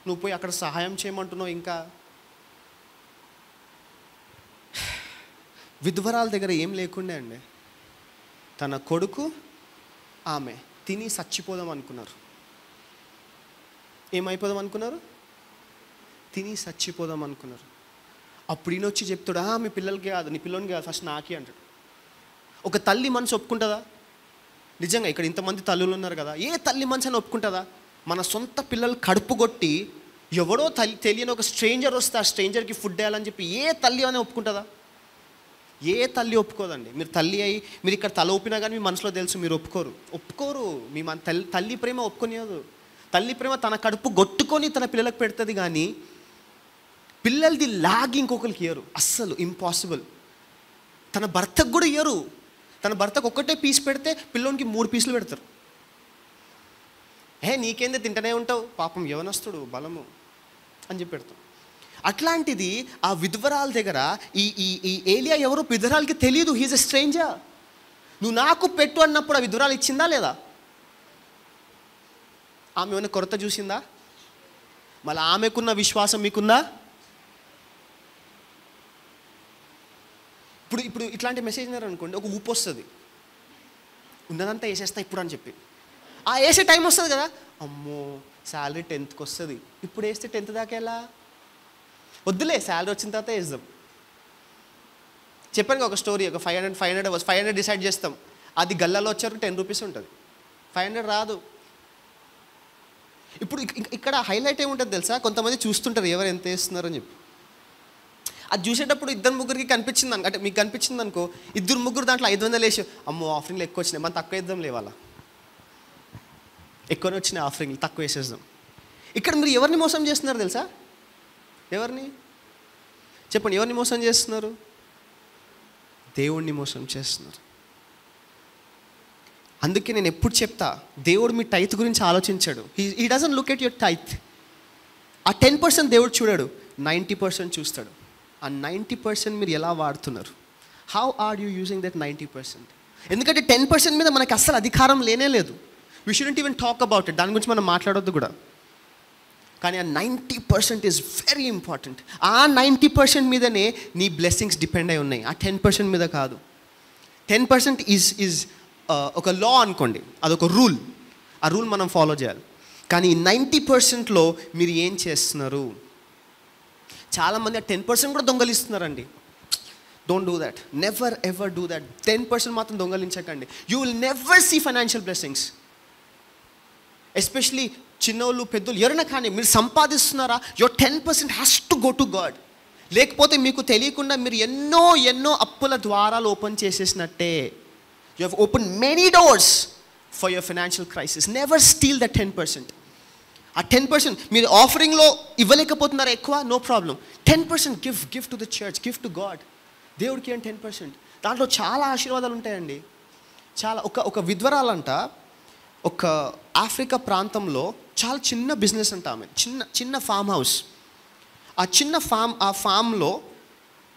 నువ్వు పోయి అక్కడ సహాయం చేయమంటున్నావు. ఇంకా విధవరాల దగ్గర ఏం లేకుండే అండి, తన కొడుకు ఆమె తిని చచ్చిపోదాం అనుకున్నారు. ఏమైపోదాం అనుకున్నారు? తిని చచ్చిపోదాం అనుకున్నారు. అప్పుడు ఈయన వచ్చి చెప్తాడు, మీ పిల్లలకి కాదు, నీ పిల్లలకి కాదు, ఫస్ట్ నాకే అంటాడు. ఒక తల్లి మనసు ఒప్పుకుంటుందా? నిజంగా ఇక్కడ ఇంతమంది తల్లులు ఉన్నారు కదా, ఏ తల్లి మనసు అని ఒప్పుకుంటుందా? మన సొంత పిల్లలు కడుపు కొట్టి ఎవడో తెలియని ఒక స్ట్రేంజర్ వస్తే ఆ స్ట్రేంజర్కి ఫుడ్ వేయాలని చెప్పి ఏ తల్లి అని ఒప్పుకుంటుందా? ఏ తల్లి ఒప్పుకోదండి. మీరు తల్లి అయ్యి మీరు ఇక్కడ తల ఊపినా కానీ మీ మనసులో తెలుసు మీరు ఒప్పుకోరు. మీ తల్లి ప్రేమ ఒప్పుకొనియదు. తల్లి ప్రేమ తన కడుపు కొట్టుకొని తన పిల్లలకు పెడుతుంది, కానీ పిల్లలది లాగి ఇంకొకరికి ఇయ్యరు. అస్సలు ఇంపాసిబుల్. తన భర్తకు కూడా ఇయ్యరు. తన భర్తకు ఒక్కటే పీస్ పెడితే పిల్లోనికి 3 పీసులు పెడతారు. నీకేందే తింటూనే ఉంటావు, పాపం యవనస్తుడు బలము అని చెప్పి పెడతాం. అట్లాంటిది ఆ విధవరాల దగ్గర ఈ ఏలియా ఎవరో విధవరాలకి తెలియదు. He's a stranger. నువ్వు నాకు పెట్టు అన్నప్పుడు ఆ విధవరాలు ఇచ్చిందా లేదా? ఆమె ఏమైనా కొరత చూసిందా? మళ్ళీ ఆమెకున్న విశ్వాసం మీకుందా? ఇప్పుడు ఇట్లాంటి మెసేజ్ అనుకోండి, ఒక ఊపు వస్తుంది, ఉన్నదంతా వేసేస్తా ఇప్పుడు అని చెప్పి. ఆ వేసే టైం వస్తుంది కదా, అమ్మో శాలరీ 10th వస్తుంది, ఇప్పుడు వేస్తే 10th దాకా ఎలా, వద్దులే శాలరీ వచ్చిన తర్వాత వేద్దాం. చెప్పాను ఒక స్టోరీ, ఒక 500 డిసైడ్ చేస్తాం, అది గల్లాలో వచ్చారు 10 రూపీస్ ఉంటుంది, 500 రాదు. ఇప్పుడు ఇక్కడ హైలైట్ ఏముంటుంది తెలుసా? కొంతమంది చూస్తుంటారు ఎవరు ఎంత వేస్తున్నారని చెప్పి. అది చూసేటప్పుడు 2-3 కనిపించింది అంటే మీకు కనిపించింది అనుకో, 2-3 దాంట్లో 500 వేసి, అమ్మో ఆఫరింగ్లు ఎక్కువ వచ్చినాయి, మనం తక్కువ వేద్దాం లేవాలా, ఎక్కువనే వచ్చినాయి ఆఫరింగ్లు, తక్కువ వేసేద్దాం. ఇక్కడ మీరు ఎవరిని మోసం చేస్తున్నారు తెలుసా? ఎవరిని చెప్పండి, ఎవరిని మోసం చేస్తున్నారు? దేవుణ్ణి మోసం చేస్తున్నారు. అందుకే నేను ఎప్పుడు చెప్తా, దేవుడు మీ టైత్ గురించి ఆలోచించాడు. He doesn't look at your tithe. ఆ 10% దేవుడు చూడాడు, 90% చూస్తాడు. ఆ 90% మీరు ఎలా వాడుతున్నారు? How are you using that 90%? ఎందుకంటే 10% మీద మనకి అస్సలు అధికారం లేనే లేదు. We shouldn't even talk about it. దాని గురించి మనం మాట్లాడొద్దు కూడా. కానీ ఆ 90% ఈజ్ వెరీ ఇంపార్టెంట్. ఆ 90% మీదనే నీ బ్లెస్సింగ్స్ డిపెండ్ అయి ఉన్నాయి, ఆ 10% మీద కాదు. 10% ఈజ్ ఒక లా అనుకోండి, అదొక రూల్. ఆ రూల్ మనం ఫాలో చేయాలి. కానీ ఈ 90%లో మీరు ఏం చేస్తున్నారు? చాలామంది ఆ 10% కూడా దొంగలిస్తున్నారండి. Don't do that. Never ever do that. 10% మాత్రం దొంగలించకండి. You will never see financial blessings. Especially చిన్నోళ్ళు పెద్దోళ్ళు ఎవరైనా కానీ, మీరు సంపాదిస్తున్నారా, your 10% has to go to God. లేకపోతే మీకు తెలియకుండా మీరు ఎన్నో అప్పుల ద్వారాలు ఓపెన్ చేసేసినట్టే. You have open many doors for your financial crisis. Never steal the 10%. ఆ 10% మీరు ఆఫరింగ్లో ఇవ్వలేకపోతున్నారా ఎక్కువ, no problem. 10% give to the church, give to God. దేవుడికి ఏంటి 10%? దాంట్లో చాలా ఆశీర్వాదాలు ఉంటాయండి. చాలా ఒక విధ్వరాలంట, ఒక ఆఫ్రికా ప్రాంతంలో చాలా చిన్న బిజినెస్ అంట. ఆమె చిన్న ఫామ్ హౌస్. ఆ ఫామ్లో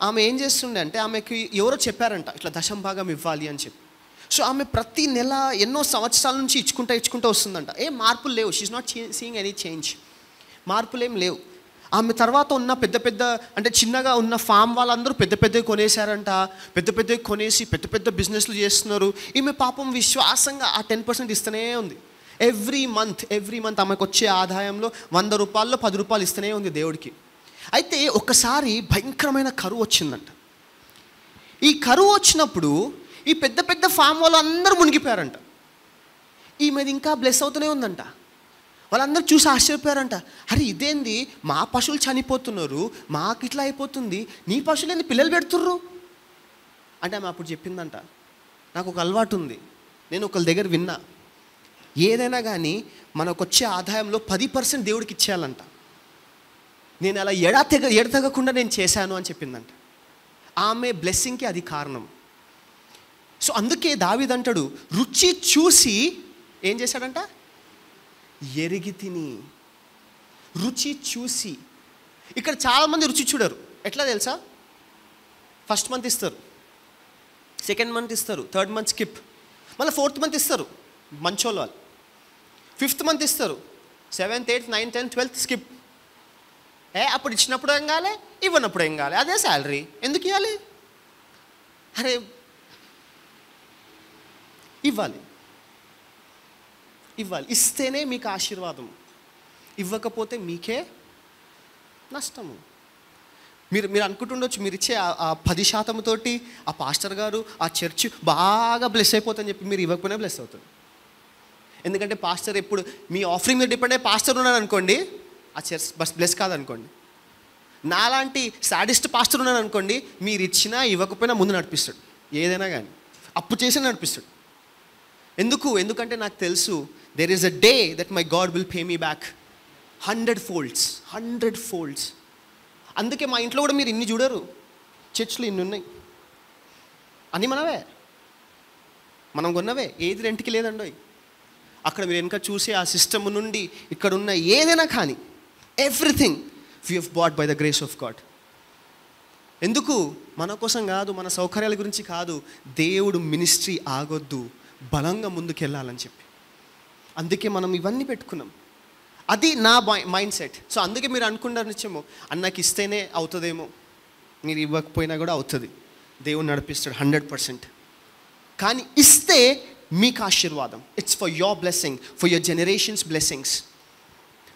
ఆమె ఏం చేస్తుండే అంటే, ఆమెకి ఎవరో చెప్పారంట ఇట్లా 10% ఇవ్వాలి అని చెప్పి. సో ఆమె ప్రతి నెల ఎన్నో సంవత్సరాల నుంచి ఇచ్చుకుంటూ వస్తుందంట. ఏం మార్పులు లేవు. She's not seeing any change. మార్పులు ఏం లేవు. ఆమె తర్వాత ఉన్న పెద్ద అంటే చిన్నగా ఉన్న ఫామ్ వాళ్ళందరూ పెద్ద కొనేశారంట. పెద్ద కొనేసి పెద్ద బిజినెస్లు చేస్తున్నారు. ఈమె పాపం విశ్వాసంగా ఆ 10% ఇస్తూనే ఉంది. ఎవ్రీ మంత్ ఆమెకు వచ్చే ఆదాయంలో 100 రూపాయల్లో 10 రూపాయలు ఇస్తూనే ఉంది దేవుడికి. అయితే ఒకసారి భయంకరమైన కరువు వచ్చిందంట. ఈ కరువు వచ్చినప్పుడు ఈ పెద్ద ఫామ్ వాళ్ళు అందరూ మునిగిపోయారంట. ఈమెది ఇంకా బ్లెస్ అవుతూనే ఉందంట. వాళ్ళందరూ చూసి ఆశ్చర్యపోయారంట. అరే ఇదేంది, మా పశువులు చనిపోతున్నారు, మాకు ఇట్లా అయిపోతుంది, నీ పశువులు ఏంది పిల్లలు పెడుతుర్రు అంటే ఆమె అప్పుడు చెప్పిందంట, నాకు ఒక అలవాటు ఉంది, నేను ఒకళ్ళ దగ్గర విన్నా, ఏదైనా కానీ మనకు వచ్చే ఆదాయంలో 10% దేవుడికి ఇచ్చేయాలంట. నేను అలా ఎడతెగకుండా నేను చేశాను అని చెప్పిందంట. ఆమె బ్లెస్సింగ్కి అది కారణం. సో అందుకే దావీదు అంటాడు, రుచి చూసి ఏం చేశాడంట, ఎరిగి తిని. రుచి చూసి. ఇక్కడ చాలామంది రుచి చూడరు. ఎట్లా తెలుసా? ఫస్ట్ మంత్ ఇస్తారు, సెకండ్ మంత్ ఇస్తారు, థర్డ్ మంత్ స్కిప్, మళ్ళీ 4th మంత్ ఇస్తారు మంచోళ్ళు వాళ్ళు, 5th మంత్ ఇస్తారు, 7th 8th 9th 10th 12th skip. అప్పుడు ఇచ్చినప్పుడు ఏం కాలే, ఇవ్వనప్పుడు ఏం కాలే, అదే శాలరీ ఎందుకు ఇవ్వాలి? అరే ఇవ్వాలి, ఇస్తేనే మీకు ఆశీర్వాదం, ఇవ్వకపోతే మీకే నష్టము. మీరు అనుకుంటుండొచ్చు, మీరు ఇచ్చే ఆ 10% తోటి ఆ పాస్టర్ గారు ఆ చర్చ్ బాగా బ్లెస్ అయిపోతుందని చెప్పి మీరు ఇవ్వకపోయినా బ్లెస్ అవుతుంది. ఎందుకంటే పాస్టర్ ఎప్పుడు మీ ఆఫరింగ్ మీద డిపెండ్ అయ్యి పాస్టర్ ఉన్నాడు అనుకోండి, ఆ చర్చ్ బ్లెస్ కాదనుకోండి. నాలాంటి సాడిస్ట్ పాస్టర్ ఉన్నాడు అనుకోండి, మీరు ఇచ్చినా ఇవ్వకపోయినా ముందు నడిపిస్తాడు, ఏదైనా కానీ అప్పు చేసి నడిపిస్తాడు. ఎందుకంటే నాకు తెలుసు, there is a day that my God will pay me back 100 folds. అందుకే మా ఇంట్లో కూడా మీరు ఇన్ని చూడరు, చర్చ్లు ఇన్ని ఉన్నాయి, అన్నీ మనవే, మనం కొన్నవే, ఏది రెంట్కి లేదండో. అక్కడ మీరు వెనక చూసే ఆ సిస్టమ్ నుండి ఇక్కడ ఉన్న ఏదైనా కానీ everything we have bought by the grace of God. ఎందుకు? మన కోసం కాదు, మన సౌకర్యాల గురించి కాదు, దేవుడు మినిస్ట్రీ ఆగొద్దు, బలంగా ముందుకెళ్ళాలని చెప్పి. అందుకే మనం ఇవన్నీ పెట్టుకున్నాం. అది నా మైండ్ సెట్. సో అందుకే మీరు అనుకున్నారు నిత్యమో, అన్నకి ఇస్తేనే అవుతుందేమో, మీరు ఇవ్వకపోయినా కూడా అవుతుంది, దేవుడు నడిపిస్తాడు 100%. కానీ ఇస్తే మీకు ఆశీర్వాదం, it's for your blessing, for your generations blessings.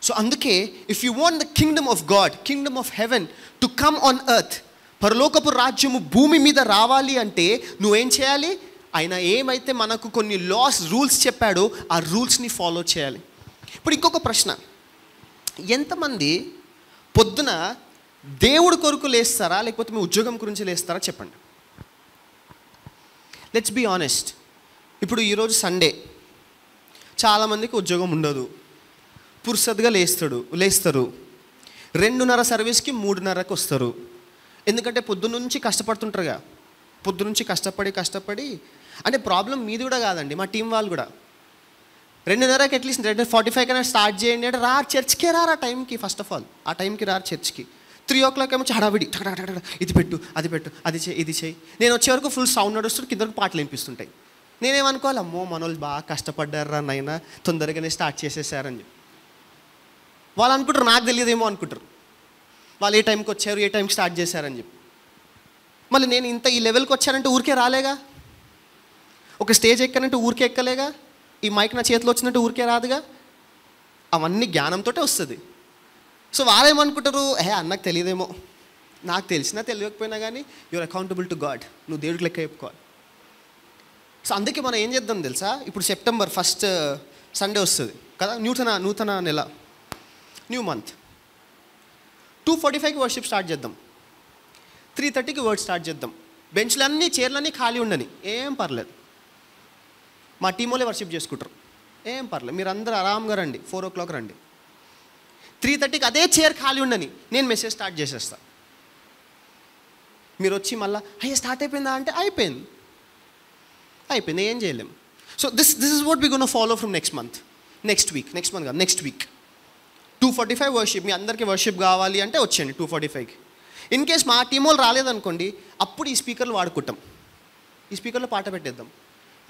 So అందుకే if you want the kingdom of God, kingdom of heaven to come on earth, పరలోకపు రాజ్యము భూమి మీద రావాలి అంటే నువ్వేం చేయాలి? ఆయన ఏమైతే మనకు కొన్ని రూల్స్ చెప్పాడో ఆ రూల్స్ని ఫాలో చేయాలి. ఇప్పుడు ఇంకొక ప్రశ్న, ఎంతమంది పొద్దున దేవుడి కొరకు లేస్తారా, లేకపోతే మీ ఉద్యోగం గురించి లేస్తారా? చెప్పండి. Let's be honest. ఇప్పుడు ఈరోజు సండే, చాలామందికి ఉద్యోగం ఉండదు, పురుసద్గా లేస్తారు, 2:30 సర్వీస్కి 3:30కి వస్తారు. ఎందుకంటే పొద్దున్నుంచి కష్టపడుతుంటారుగా, పొద్దునుంచి కష్టపడి అంటే ప్రాబ్లం మీది కూడా కాదండి, మా టీం వాళ్ళు కూడా 2:30కి అట్లీస్ట్ 2:45 కన్నా స్టార్ట్ చేయండి అంటే చర్చ్కే రారు ఆ టైంకి. ఫస్ట్ ఆఫ్ ఆల్ ఆ టైంకి రారు చర్చ్కి. 3 o'clock ఏమో హడావిడి, ఇది పెట్టు, అది చేయి, ఇది చేయి. నేను వచ్చే వరకు ఫుల్ సౌండ్ నడుస్తుంది, కిందకు పాటలు వినిపిస్తుంటాయి. నేనేమనుకోవాలి, అమ్మో మనోళ్ళు బాగా కష్టపడ్డారా నైనా, తొందరగానే స్టార్ట్ చేసేసారని చెప్పి. వాళ్ళు అనుకుంటారు నాకు తెలియదేమో అనుకుంటారు, వాళ్ళు ఏ టైంకి వచ్చారు, ఏ టైంకి స్టార్ట్ చేశారని చెప్పి. మళ్ళీ నేను ఈ లెవెల్కి వచ్చానంటే ఊరికే రాలేగా, ఒక స్టేజ్ ఎక్కానంటే ఊరికే ఎక్కలేగా, ఈ మైక్ నా చేతిలో వచ్చినట్టు ఊరికే రాదుగా, అవన్నీ జ్ఞానంతో వస్తుంది. సో వాళ్ళేమనుకుంటారు, అన్నకు తెలియదేమో. నాకు తెలిసినా తెలియకపోయినా కానీ యూఆర్ అకౌంటబుల్ టు గాడ్, నువ్వు దేవుడికి లెక్క చెప్పుకోవాలి. సో అందుకే మనం ఏం చేద్దాం తెలుసా, ఇప్పుడు September 1st సండే వస్తుంది కదా, నూతన నెల, న్యూ మంత్. 2:45కి వర్షిప్ స్టార్ట్ చేద్దాం, 3:30కి వర్డ్ స్టార్ట్ చేద్దాం. బెంచ్లన్నీ చైర్లన్నీ ఖాళీ ఉండని, ఏం పర్లేదు, మా టీం వాళ్ళే వర్షిప్ చేసుకుంటారు, ఏం పర్లేదు, మీరు అందరూ ఆరాంగా రండి. 4 o'clock రండి. 3:30కి అదే చైర్ ఖాళీ ఉండని, నేను మెసేజ్ స్టార్ట్ చేసేస్తా. మీరు వచ్చి మళ్ళీ స్టార్ట్ అయిపోయిందా అంటే అయిపోయింది, ఏం చేయలేం. So this is what we gonna follow from next month కాదు, నెక్స్ట్ వీక్ 2:45 వర్షిప్. మీ అందరికీ వర్షిప్ కావాలి అంటే వచ్చేయండి 2:45కి. ఇన్ కేస్ మా టీం వాళ్ళు రాలేదనుకోండి, అప్పుడు ఈ స్పీకర్లు వాడుకుంటాం, ఈ స్పీకర్లో పాట పెట్టేద్దాం,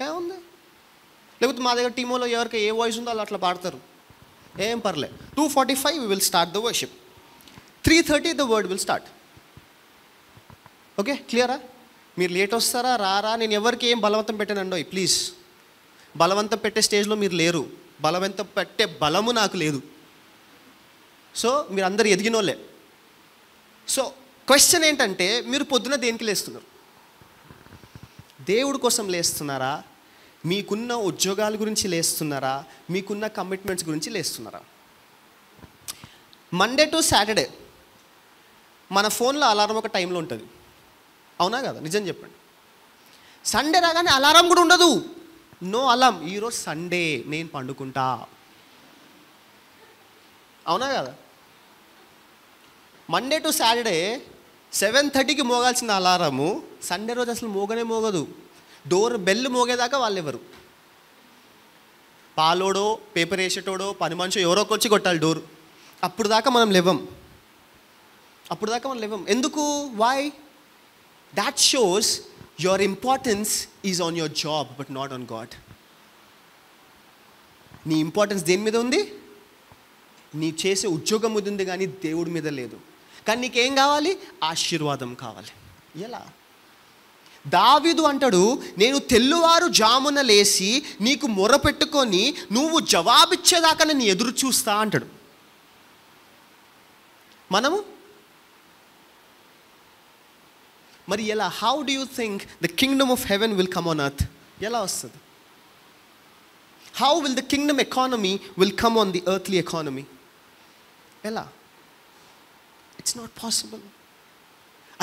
ఏముంది. లేకపోతే మా దగ్గర టీం వాళ్ళు ఎవరికి ఏ వాయిస్ ఉందో అట్లా పాడతారు, ఏం పర్లే. 2:45 we will start the worship. 3:30 the word will start. Okay, క్లియరా? మీరు లేట్ వస్తారా రారా, నేను ఎవరికి ఏం బలవంతం పెట్టానండో, ప్లీజ్. బలవంతం పెట్టే స్టేజ్లో మీరు లేరు, బలవంతం పెట్టే బలము నాకు లేదు. సో మీరు అందరు ఎదిగినోళ్ళే. సో క్వశ్చన్ ఏంటంటే, మీరు పొద్దున దేనికి లేస్తున్నారు? దేవుడి కోసం లేస్తున్నారా, మీకున్న ఉద్యోగాల గురించి లేస్తున్నారా, మీకున్న కమిట్మెంట్స్ గురించి లేస్తున్నారా? మండే టు సాటర్డే మన ఫోన్లో అలారం ఒక టైంలో ఉంటుంది, అవునా కదా? నిజం చెప్పండి. సండే రాగానే అలారం కూడా ఉండదు, నో అలారం, ఈరోజు సండే నేను పండుకుంటా, అవునా కదా? మండే టు సాటర్డే 7:30కి మోగాల్సిన అలారము సండే రోజు అసలు మోగదు. డోర్ బెల్ మోగేదాకా వాళ్ళు ఎవరు, పాలోడో పేపర్ వేసేటోడో పని మనిషి ఎవరో వచ్చి కొట్టాలి డోర్. అప్పుడు దాకా మనం లేవం. ఎందుకు? Why? That shows your importance is on your job but not on God. నీ ఇంపార్టెన్స్ దేని మీద ఉంది? నీ చేసే ఉద్యోగం మీద ఉంది, కానీ దేవుడి మీద లేదు. కానీ నీకేం కావాలి? ఆశీర్వాదం కావాలి. ఎలా? దావీదు అంటాడు, నేను తెల్లువారు జామున లేచి నీకు మొరపెట్టుకొని నువ్వు జవాబిచ్చేదాకా నేను ఎదురు చూస్తా అంటాడు. మరి ఎలా? How do you think the kingdom of heaven will come on earth? ఎలా వస్తుంది? How will the kingdom economy will come on the earthly economy? ఎలా? It's not possible.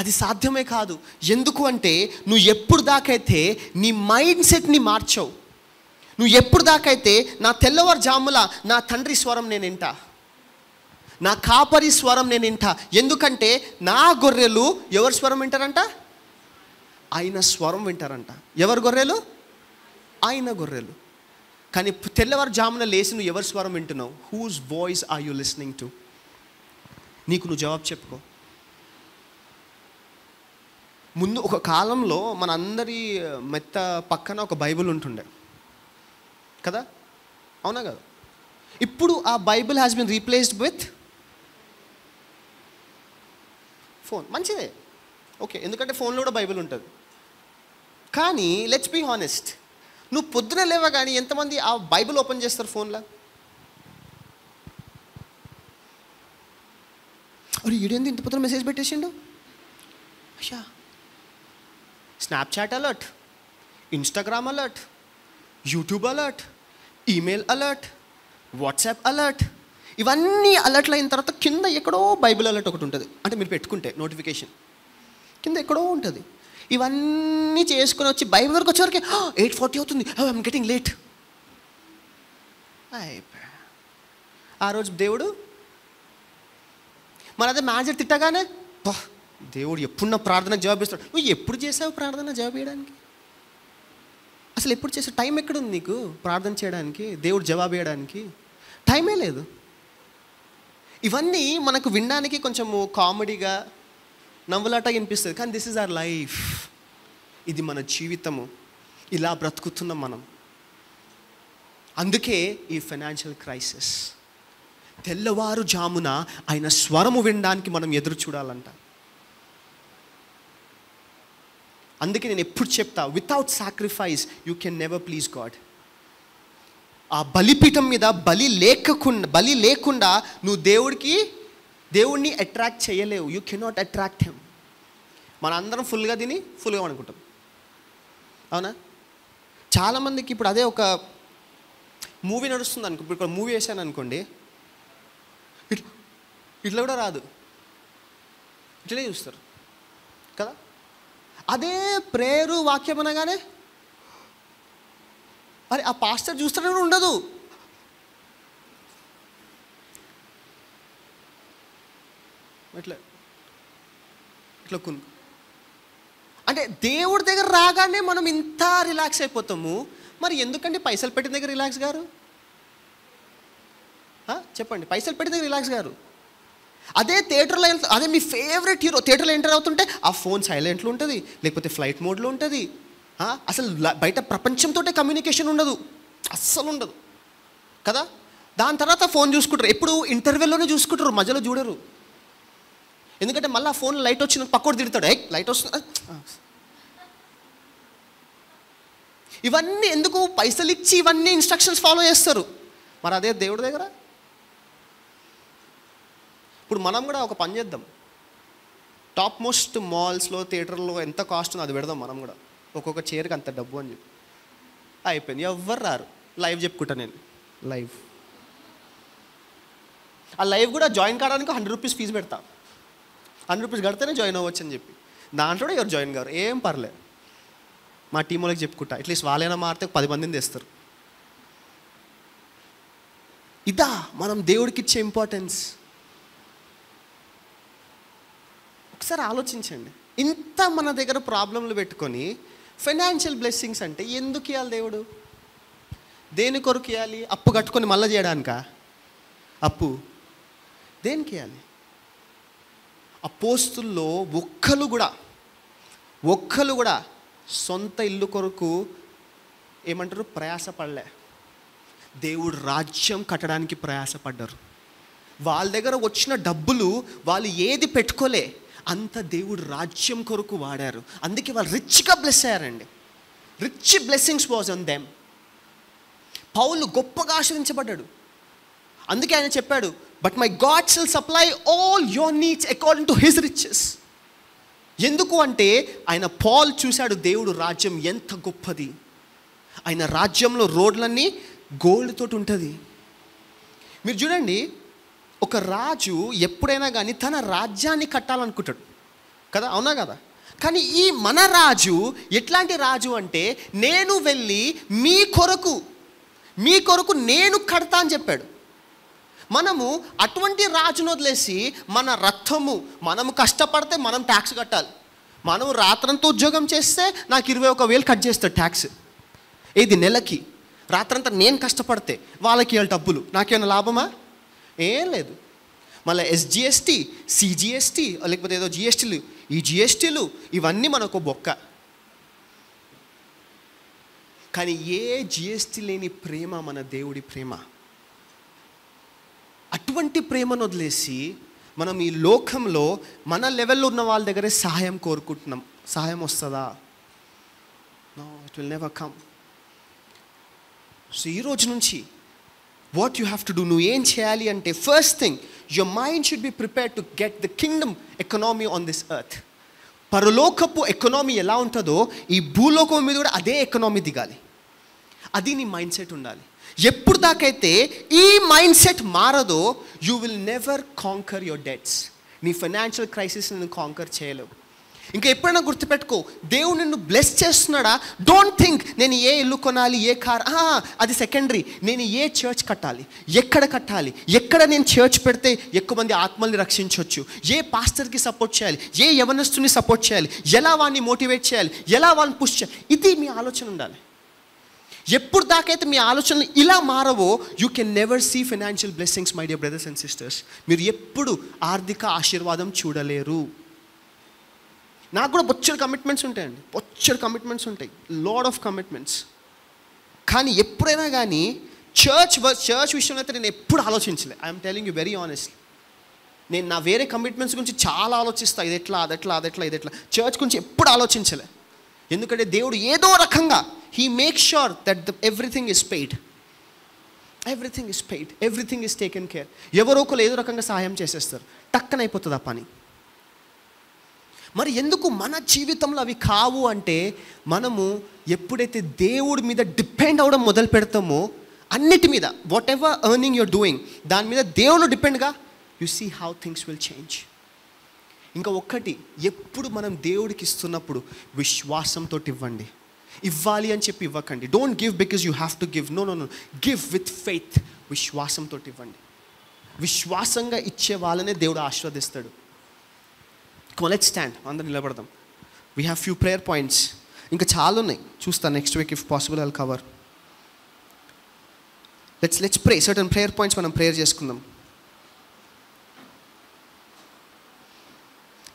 అది సాధ్యమే కాదు. ఎందుకు అంటే నువ్వు ఎప్పుడు దాకైతే నీ మైండ్ సెట్ని మార్చవు, నువ్వు ఎప్పుడు దాకైతే నా తెల్లవారుజాముల నా తండ్రి స్వరం నేను వింటా, నా కాపరి స్వరం నేను వింటా. ఎందుకంటే నా గొర్రెలు ఎవరి స్వరం వింటారంట? ఆయన స్వరం వింటారంట. ఎవరి గొర్రెలు? ఆయన గొర్రెలు. కానీ తెల్లవారుజామున లేచి నువ్వు ఎవరి స్వరం వింటున్నావు? Whose voice are you listening to? నీకు నువ్వు జవాబు చెప్పుకో. ముందు ఒక కాలంలో మనందరి మెత్త పక్కన ఒక బైబిల్ ఉంటుండే కదా, అవునా కదా? ఇప్పుడు ఆ Bible has been replaced with phone. మంచిదే, ఓకే, ఎందుకంటే ఫోన్లో కూడా బైబిల్ ఉంటుంది. కానీ లెట్స్ బీ హానెస్ట్, నువ్వు పొద్దున లేవా కానీ ఎంతమంది ఆ బైబిల్ ఓపెన్ చేస్తారు ఫోన్లో? అరే ఈడేంది ఇంత పొద్దున మెసేజ్ పెట్టేసిండు, అయ్యా. Snapchat alert, Instagram alert, YouTube alert, email alert, WhatsApp alert, ఇవన్నీ అలర్ట్లు అయిన తర్వాత కింద ఎక్కడో బైబిల్ అలర్ట్ ఒకటి ఉంటుంది. అంటే మీరు పెట్టుకుంటే నోటిఫికేషన్ కింద ఎక్కడో ఉంటుంది. ఇవన్నీ చేసుకొని వచ్చి బైబిల్ వరకు వచ్చేవరకు 8:40 అవుతుంది. I'm getting late. ఆ రోజు దేవుడు మన అదే మేనేజర్ తిట్టగానే దేవుడు ఎప్పుడు నా ప్రార్థన జవాబిస్తాడు. నువ్వు ఎప్పుడు చేసావు ప్రార్థన జవాబు చేయడానికి? అసలు ఎప్పుడు చేసావు? టైం ఎక్కడుంది నీకు ప్రార్థన చేయడానికి, దేవుడు జవాబు ఇవ్వడానికి? టైమే లేదు. ఇవన్నీ మనకు వినడానికి కొంచెము కామెడీగా నవ్వులాట అనిపిస్తుంది, కానీ దిస్ ఈజ్ అవర్ లైఫ్. ఇది మన జీవితము, ఇలా బ్రతుకుతున్నాం మనం. అందుకే ఈ ఫైనాన్షియల్ క్రైసిస్. తెల్లవారుజామున ఆయన స్వరము వినడానికి మనం ఎదురు చూడాలంట. అందుకే నేను ఎప్పుడు చెప్తా, without sacrifice you can never please God. ఆ బలిపీఠం మీద బలి లేకుండా నువ్వు దేవుడిని అట్రాక్ట్ చేయలేవు. You cannot attract him. మన అందరం ఫుల్గా తిని ఫుల్గా అనుకుంటాం, అవునా? చాలామందికి ఇప్పుడు అదే ఒక మూవీ నడుస్తుంది అనుకో, ఇప్పుడు మూవీ వేసాను అనుకోండి, ఇట్లా కూడా రాదు, ఇట్లనే చూస్తారు కదా. అదే ప్రేయరు వాక్యం అనగానే అరే ఆ పాస్టర్ చూస్తూనే ఉండదు. ఇట్లా ఇట్లా అంటే దేవుడి దగ్గర రాగానే మనం ఇంత రిలాక్స్ అయిపోతాము. మరి ఎందుకండి పైసలు పెట్టిన దగ్గర రిలాక్స్ గారు? చెప్పండి, పైసలు పెట్టిన దగ్గర రిలాక్స్ గారు. అదే థియేటర్లో, అదే మీ ఫేవరెట్ హీరో థియేటర్లో ఎంటర్ అవుతుంటే ఆ ఫోన్ సైలెంట్లో ఉంటుంది, లేకపోతే ఫ్లైట్ మోడ్లో ఉంటుంది. అసలు బయట ప్రపంచంతో కమ్యూనికేషన్ ఉండదు, అస్సలు ఉండదు కదా. దాని తర్వాత ఫోన్ చూసుకుంటారు, ఎప్పుడు ఇంటర్వెల్లోనే చూసుకుంటారు, మధ్యలో చూడరు. ఎందుకంటే మళ్ళీ ఆ ఫోన్ లైట్ వచ్చిన పక్కోడు తిడతాడు, లైట్ వస్తుంది. ఇవన్నీ ఎందుకు? పైసలు ఇచ్చి ఇవన్నీ ఇన్స్ట్రక్షన్స్ ఫాలో చేస్తారు. మరి అదే దేవుడి దగ్గర. ఇప్పుడు మనం కూడా ఒక పని చేద్దాం, టాప్ మోస్ట్ మాల్స్లో థియేటర్లో ఎంత కాస్ట్ ఉందో అది పెడదాం మనం కూడా, ఒక్కొక్క చైర్కి అంత డబ్బు అని చెప్పి. అయిపోయింది, ఎవ్వరు రారు. లైవ్ చెప్పుకుంటా నేను, లైవ్. ఆ లైవ్ కూడా జాయిన్ కావడానికి 100 రూపీస్ ఫీజు పెడతా. 100 రూపీస్ కడితేనే జాయిన్ అవ్వచ్చు అని చెప్పి. దాంట్లో ఎవరు జాయిన్ కారు, ఏం పర్లేదు. మా టీం వాళ్ళకి చెప్పుకుంటా, అట్లీస్ట్ వాళ్ళైనా మారితే 10 మందిని తెస్తారు. ఇదా మనం దేవుడికి ఇచ్చే ఇంపార్టెన్స్. ఒకసారి ఆలోచించండి. ఇంత మన దగ్గర ప్రాబ్లంలు పెట్టుకొని ఫైనాన్షియల్ బ్లెస్సింగ్స్ అంటే ఎందుకు ఇవ్వాలి దేవుడు? దేని కొరకు ఇవ్వాలి? అప్పు కట్టుకొని మళ్ళీ చేయడానికా? అప్పు దేనికి ఇవ్వాలి? అపోస్తుల్లో ఒక్కరు కూడా సొంత ఇల్లు కొరకు ఏమంటారు ప్రయాసపడలే. దేవుడు రాజ్యం కట్టడానికి ప్రయాసపడ్డారు. వాళ్ళ దగ్గర వచ్చిన డబ్బులు వాళ్ళు ఏది పెట్టుకోలే, అంత దేవుడు రాజ్యం కొరకు వాడారు. అందుకే వాళ్ళు రిచ్గా బ్లెస్ అయ్యారండి. Rich blessings was on them. పౌలు గొప్పగా ఆశ్రయించబడ్డాడు. అందుకే ఆయన చెప్పాడు, but my God shall supply all your needs according to his riches. ఎందుకు అంటే ఆయన పాల్ చూశాడు దేవుడు రాజ్యం ఎంత గొప్పది, ఆయన రాజ్యంలో రోడ్లన్నీ గోల్డ్ తోటి ఉంటుంది. మీరు చూడండి, ఒక రాజు ఎప్పుడైనా కానీ తన రాజ్యాన్ని కట్టాలనుకుంటాడు కదా, అవునా కదా? కానీ ఈ మన రాజు ఎట్లాంటి రాజు అంటే, నేను వెళ్ళి మీ కొరకు నేను కడతా అని చెప్పాడు. మనము అటువంటి రాజును వదిలేసి మన రక్తము, మనము కష్టపడితే మనం ట్యాక్స్ కట్టాలి. మనం రాత్రంతా ఉద్యోగం చేస్తే నాకు 21,000 కట్ చేస్తాడు ట్యాక్స్. ఇది నెలకి. రాత్రంతా నేను కష్టపడితే వాళ్ళకి వాళ్ళ డబ్బులు, నాకేమైనా లాభమా? ఏం లేదు. మళ్ళీ SGST, CGST, లేకపోతే ఏదో GSTలు, ఈ GSTలు ఇవన్నీ మనకు బొక్క. కానీ ఏ GST లేని ప్రేమ మన దేవుడి ప్రేమ. అటువంటి ప్రేమను వదిలేసి మనం ఈ లోకంలో మన లెవెల్లో ఉన్న వాళ్ళ దగ్గరే సహాయం కోరుకుంటున్నాం. సహాయం వస్తుందా? No, it will never come. So ఈ రోజు నుంచి what you have to do, నువ్వు ఏం చేయాలి అంటే, first thing, your mind should be prepared to get the kingdom economy on this earth. పరలోకపు ఎకనామీ ఎలా ఉంటుందో ఈ భూలోకం మీద కూడా అదే ఎకనామీ దిగాలి. అది నీ మైండ్ సెట్ ఉండాలి. ఎప్పుడు దాకైతే ఈ మైండ్ సెట్ మారదో, you will never conquer your debts. నీ ఫైనాన్షియల్ క్రైసిస్ని కాంకర్ చేయలేవు. ఇంకా ఎప్పుడైనా గుర్తుపెట్టుకో, దేవుడు నిన్ను బ్లెస్ చేస్తున్నాడా, డోంట్ థింక్ నేను ఏ ఇల్లు కొనాలి, ఏ కార్, అది సెకండరీ. నేను ఏ చర్చ్ కట్టాలి, ఎక్కడ కట్టాలి, ఎక్కడ నేను చర్చ్ పెడితే ఎక్కువ మంది ఆత్మల్ని రక్షించవచ్చు, ఏ పాస్టర్కి సపోర్ట్ చేయాలి, ఏ యవనస్తుని సపోర్ట్ చేయాలి, ఎలా వాడిని మోటివేట్ చేయాలి, ఎలా వాళ్ళని పుష్ చేయాలి, ఇది మీ ఆలోచన ఉండాలి. ఎప్పుడు దాకైతే మీ ఆలోచనలు ఇలా మారవో, you can never see financial blessings my dear brothers and sisters. మీరు ఎప్పుడు ఆర్థిక ఆశీర్వాదం చూడలేరు. నాకు కూడా బొచ్చడు కమిట్మెంట్స్ ఉంటాయండి, బొచ్చడు కమిట్మెంట్స్ ఉంటాయి, లాడ్ ఆఫ్ కమిట్మెంట్స్. కానీ ఎప్పుడైనా కానీ చర్చ్ విషయంలో అయితే నేను ఎప్పుడు ఆలోచించలే. I'm telling you very honestly. నేను నా వేరే కమిట్మెంట్స్ గురించి చాలా ఆలోచిస్తాను, ఇది ఎట్లా, ఇది ఎట్లా. చర్చ్ గురించి ఎప్పుడు ఆలోచించలే. ఎందుకంటే దేవుడు ఏదో రకంగా he make sure that everything is paid, everything is taken care. ఎవరో ఒకరు ఏదో రకంగా సహాయం చేసేస్తారు, టక్కన అయిపోతుంది ఆ పని. మరి ఎందుకు మన జీవితంలో అవి కావు అంటే, మనము ఎప్పుడైతే దేవుడి మీద డిపెండ్ అవ్వడం మొదలు పెడతామో, అన్నిటి మీద, whatever earning your doing, దాని మీద దేవుడు డిపెండ్గా, you see how things will change. ఇంకా ఒక్కటి, ఎప్పుడు మనం దేవుడికి ఇస్తున్నప్పుడు విశ్వాసంతో ఇవ్వండి. ఇవ్వాలి అని చెప్పి ఇవ్వకండి. Don't give because you have to give. No, give with faith. విశ్వాసంతో ఇవ్వండి. విశ్వాసంగా ఇచ్చే వాళ్ళనే దేవుడు ఆశీర్వదిస్తాడు. లెట్స్ స్టాండ్, అందరం నిలబడదాం. We have few prayer points. ఇంకా చాలా ఉన్నాయి, చూస్తాను next week if possible I'll cover. Let's pray. Certain prayer points మనం ప్రేయర్ చేసుకుందాం.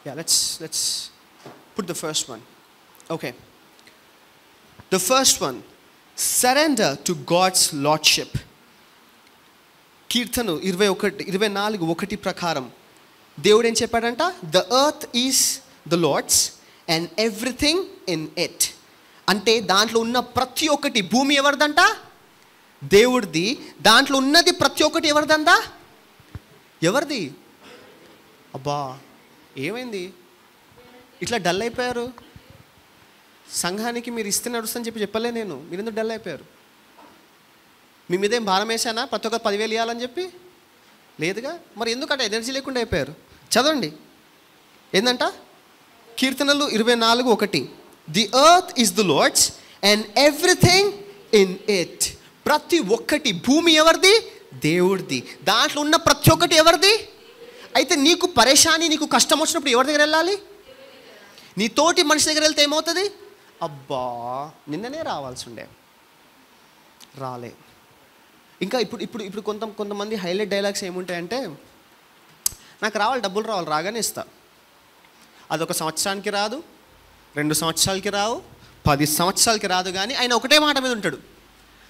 Yeah, let's put the first one. Okay. The first one, surrender to God's lordship. కీర్తన 24:1 ప్రకారం దేవుడు ఏం చెప్పాడంట? The earth is the Lord's and everything in it. అంటే దాంట్లో ఉన్న ప్రతి ఒక్కటి, భూమి ఎవరిదంట? దేవుడిది. దాంట్లో ఉన్నది ప్రతి ఒక్కటి ఎవరిదంట? ఎవరిది? అబ్బా, ఏమైంది ఇట్లా డల్ అయిపోయారు? సంఘానికి మీరు ఇస్తే నడుస్తుందని చెప్పలే నేను, మీరు ఎందుకు డల్ అయిపోయారు? మీ మీద ఏం భారం వేసానా ప్రతి ఒక్క 10,000 ఇవ్వాలని చెప్పి? లేదుగా. మరి ఎందుకంటే ఎనర్జీ లేకుండా అయిపోయారు? చదవండి, ఏంటంట? కీర్తనలు 24:1. The earth is the Lord's and everything in it. ప్రతి ఒక్కటి, భూమి ఎవరిది? దేవుడిది. దాంట్లో ఉన్న ప్రతి ఒక్కటి ఎవరిది? అయితే నీకు పరేషాని, నీకు కష్టం వచ్చినప్పుడు ఎవరి దగ్గర వెళ్ళాలి? నీ తోటి మనిషి దగ్గర వెళ్తే ఏమవుతుంది? అబ్బా, నిన్ననే రావాల్సి ఉండే, రాలే. ఇంకా ఇప్పుడు కొంతమంది హైలైట్ డైలాగ్స్ ఏముంటాయంటే, నాకు రావాలి, డబ్బులు రావాలి, రాగానే ఇస్తా. అదొక సంవత్సరానికి రాదు, 2 సంవత్సరాలకి రావు, 10 సంవత్సరాలకి రాదు. కానీ ఆయన ఒకటే మాట మీద ఉంటాడు,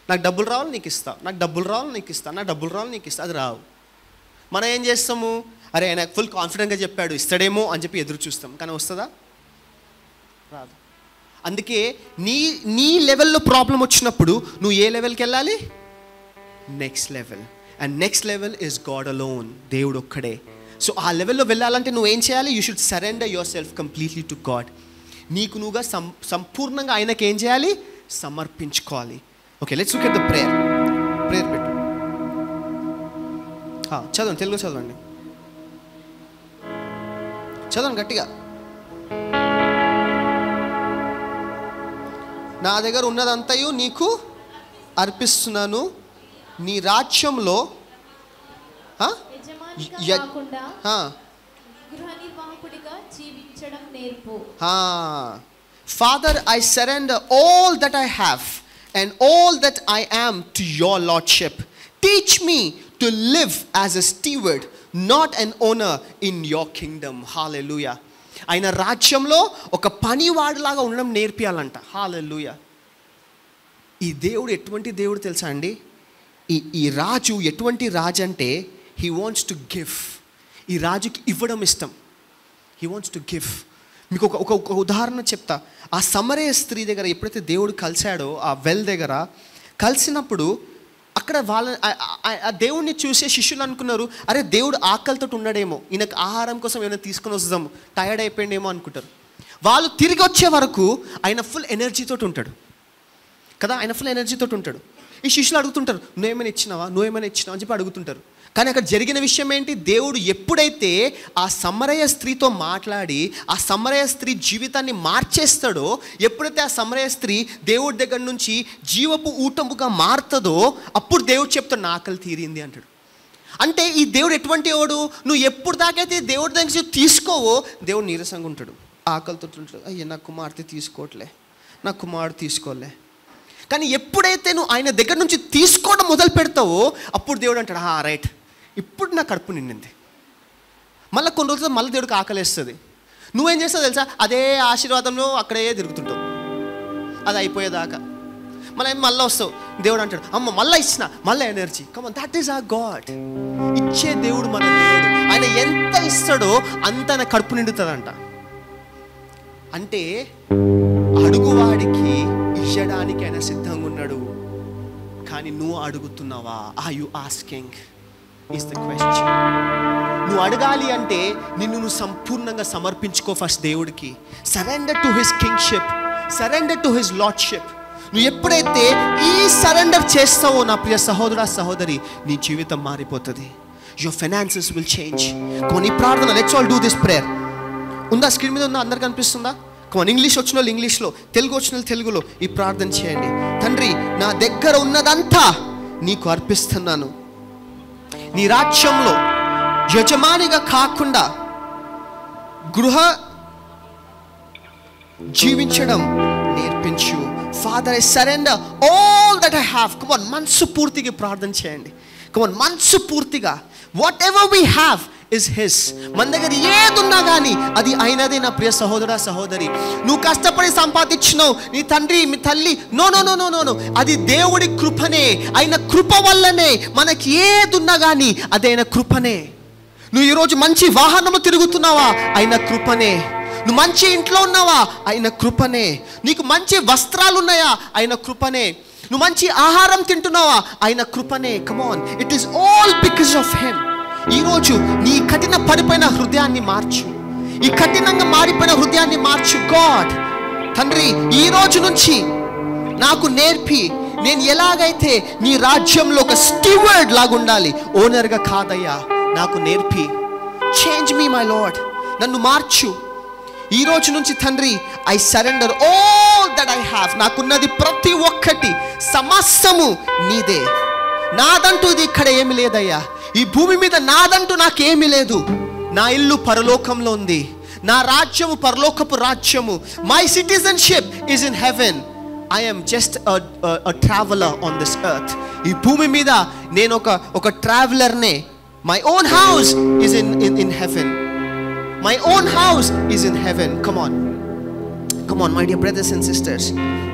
నాకు డబ్బులు రావాలి నీకు ఇస్తా, నాకు డబ్బులు రావాలి నీకు ఇస్తా, నాకు డబ్బులు రావాలి నీకు ఇస్తా. అది రావు. మనం ఏం చేస్తాము? అరే ఆయన ఫుల్ కాన్ఫిడెంట్గా చెప్పాడు, ఇస్తాడేమో అని చెప్పి ఎదురు చూస్తాం. కానీ వస్తుందా? రాదు. అందుకే నీ లెవెల్లో ప్రాబ్లం వచ్చినప్పుడు నువ్వు ఏ లెవెల్కి వెళ్ళాలి? Next level. And next level is God alone. దేవుడు ఒక్కడే. సో ఆ లెవెల్లో వెళ్ళాలంటే నువ్వేం చేయాలి? You should surrender yourself completely to God. నీకు నువ్వుగా సంపూర్ణంగా ఆయనకి ఏం చేయాలి? సమర్పించుకోవాలి. Okay, let's look at the prayer. Prayer పెట్టు. చదవండి, తెలుగు చదవండి, చదవండి గట్టిగా. నా దగ్గర ఉన్నదంతయు నీకు అర్పిస్తున్నాను, నీ రాజ్యంలో Father, I surrender all that I have and all that I am to your lordship. Teach me to live as a steward, not an owner in your kingdom. Hallelujah. ఆయన రాజ్యంలో ఒక పనివాడిలాగా ఉండడం నేర్పియాలంట. హల్లెలూయా. ఈ దేవుడు ఎటువంటి దేవుడు తెలుసా అండి? ఈ రాజు ఎటువంటి రాజు అంటే హీ వాంట్స్ టు గివ్. ఈ రాజుకి ఇవ్వడం ఇష్టం. He wants to give. మీకు ఒక ఉదాహరణ చెప్తా. ఆ సమరయ స్త్రీ దగ్గర ఎప్పుడైతే దేవుడు కలిశాడో, ఆ వెల్ దగ్గర కలిసినప్పుడు అక్కడ ఆ దేవుడిని చూసే శిష్యులు అనుకున్నారు, అరే దేవుడు ఆకలితో ఉన్నాడేమో, ఈయనకు ఆహారం కోసం ఏమైనా తీసుకొని వస్తాము, టైర్డ్ అయిపోయిండేమో అనుకుంటారు. వాళ్ళు తిరిగి వచ్చే వరకు ఆయన ఫుల్ ఎనర్జీతో ఉంటాడు కదా, ఆయన ఫుల్ ఎనర్జీతో ఉంటాడు. ఈ శిష్యులు అడుగుతుంటారు, నువ్వేమైనా ఇచ్చినావా అని చెప్పి అడుగుతుంటారు. కానీ అక్కడ జరిగిన విషయం ఏంటి? దేవుడు ఎప్పుడైతే ఆ సమరయ స్త్రీతో మాట్లాడి ఆ సమరయ స్త్రీ జీవితాన్ని మార్చేస్తాడో, ఎప్పుడైతే ఆ సమరయ స్త్రీ దేవుడి దగ్గర నుంచి జీవపు ఊటముగా మారుతుందో, అప్పుడు దేవుడు చెప్తాడు నా ఆకలి తీరింది అంటాడు. అంటే ఈ దేవుడు ఎటువంటి వాడు? నువ్వు ఎప్పుడు దాకైతే దేవుడి దగ్గర నుంచి తీసుకోవో దేవుడు నీరసంగా ఉంటాడు, ఆకలితో ఉంటాడు. అయ్యే నా కుమార్తె తీసుకోవట్లే, నా కుమారుడు తీసుకోలే. కానీ ఎప్పుడైతే నువ్వు ఆయన దగ్గర నుంచి తీసుకోవడం మొదలు పెడతావో అప్పుడు దేవుడు అంటాడు, రైట్, ఇప్పుడు నా కడుపు నిండింది. మళ్ళీ కొన్ని రోజులు మళ్ళీ దేవుడికి ఆకలేస్తుంది. నువ్వేం చేస్తావు తెలుసా? అదే ఆశీర్వాదంలో అక్కడే తిరుగుతుంటావు, అది అయిపోయేదాకా. మళ్ళీ వస్తావు, దేవుడు అంటాడు, అమ్మ మళ్ళీ ఇచ్చిన, మళ్ళీ energy. Come on, that is ఆ గాడ్. ఇచ్చే దేవుడు మన దేవుడు. ఆయన ఎంత ఇస్తాడో అంత ఆయన కడుపు నిండుతుందంట. అంటే అడుగువాడికి ఇవ్వడానికి ఆయన సిద్ధంగా ఉన్నాడు. కానీ నువ్వు అడుగుతున్నావా? Are you asking is the question. నువ్వు అడగాలి అంటే నువ్వు సంపూర్ణంగా సమర్పించుకో ఫస్ట్ దేవుడికి. Surrender to his kingship, surrender to his lordship. నువ్వు ఎప్పుడైతే ఈ సరెండర్ చేస్తావో నా ప్రియ సహోదరా సహోదరి, నీ జీవితం మారిపోతుంది. Your finances will change. కొన్ని ప్రార్థన, let's all do this prayer. ఉందా? స్క్రీన్ మీద ఉందా? అందరికి కనిపిస్తుందా? కమాన్, ఇంగ్లీష్ వచ్చిన వాళ్ళు ఇంగ్లీష్లో, తెలుగు వచ్చిన వాళ్ళు తెలుగులో ఈ ప్రార్థన చేయండి. తండ్రి, నా దగ్గర ఉన్నదంతా నీకు అర్పిస్తున్నాను. నీ రాజ్యంలో యజమానిగా కాకుండా గృహ జీవించడం నేర్పించు. Father, I surrender all that I have. Come on, మనసు పూర్తిగా ప్రార్థన చేయండి. కమాన్, మనసు పూర్తిగా. Whatever we have is his. మన దగ్గర ఏదున్నా కానీ అది అయినదే నా ప్రియ సహోదరా సహోదరి. నువ్వు కష్టపడి సంపాదించినావు, నీ తండ్రి మీ తల్లి, no no no no no no, అది దేవుడి కృపనే. ఆయన కృప వల్లనే మనకి ఏదున్నా కానీ అది ఆయన కృపనే. నువ్వు ఈరోజు మంచి వాహనము తిరుగుతున్నావా? ఆయన కృపనే. నువ్వు మంచి ఇంట్లో ఉన్నావా? ఆయన కృపనే. నీకు మంచి వస్త్రాలు ఉన్నాయా? ఆయన కృపనే. నువ్వు మంచి ఆహారం తింటున్నావా? ఆయన కృపనే. Come on, it is all because of him. ఈరోజు నీ కఠిన పడిపోయిన హృదయాన్ని మార్చు, ఈ కఠినంగా మారిపోయిన హృదయాన్ని మార్చు. గాడ్, తండ్రి, ఈ రోజు నుంచి నాకు నేర్పి, నేను ఎలాగైతే నీ రాజ్యంలో ఒక స్టీవర్డ్ లాగా ఉండాలి, ఓనర్గా కాదయ్యా, నాకు నేర్పి. చేంజ్ మీ మై లార్డ్, నన్ను మార్చు. ఈ రోజు నుంచి తండ్రి, I surrender all that I have. నాకున్నది ప్రతి ఒక్కటి సమస్తము నీదే. నాదంటూ ఇది ఇక్కడ ఏమి లేదయ్యా. ఈ భూమి మీద నాదంటూ నాకేమీ లేదు. నా ఇల్లు పరలోకంలో ఉంది, నా రాజ్యము పరలోకపు రాజ్యము. My citizenship is in haven. I am just a traveler on this earth. ఈ భూమి మీద నేను ఒక ట్రావెలర్నే. My own house is in heaven. My own house is in heaven. Come on come on my dear brothers and sisters,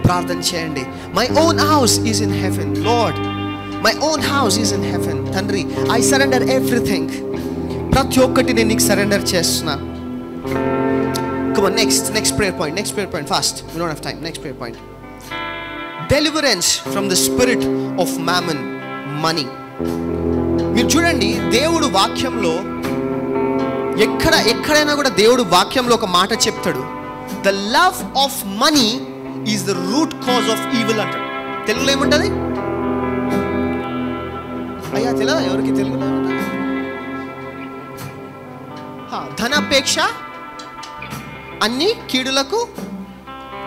ప్రార్థన చేయండి. My own house is in heaven. Lord, my own house is in heaven. తండ్రి, ఐ సరెండర్ ఎవ్రీథింగ్. ప్రతి ఒక్కటి నేను నీకు సరెండర్ చేస్తున్నా. Come on, next prayer point fast. We don't have time. Next prayer point. Deliverance from the spirit of mammon, money. మీరు చూడండి, దేవుడు వాక్యంలో ఎక్కడైనా కూడా దేవుడు వాక్యంలో ఒక మాట చెప్తాడు, the love of money is the root cause of evil అంటాడు. తెలుగులో ఏముంటుంది అయ్యా? తెలియదా ఎవరికి తెలుగులో? ధనాపేక్ష అన్ని కీడులకు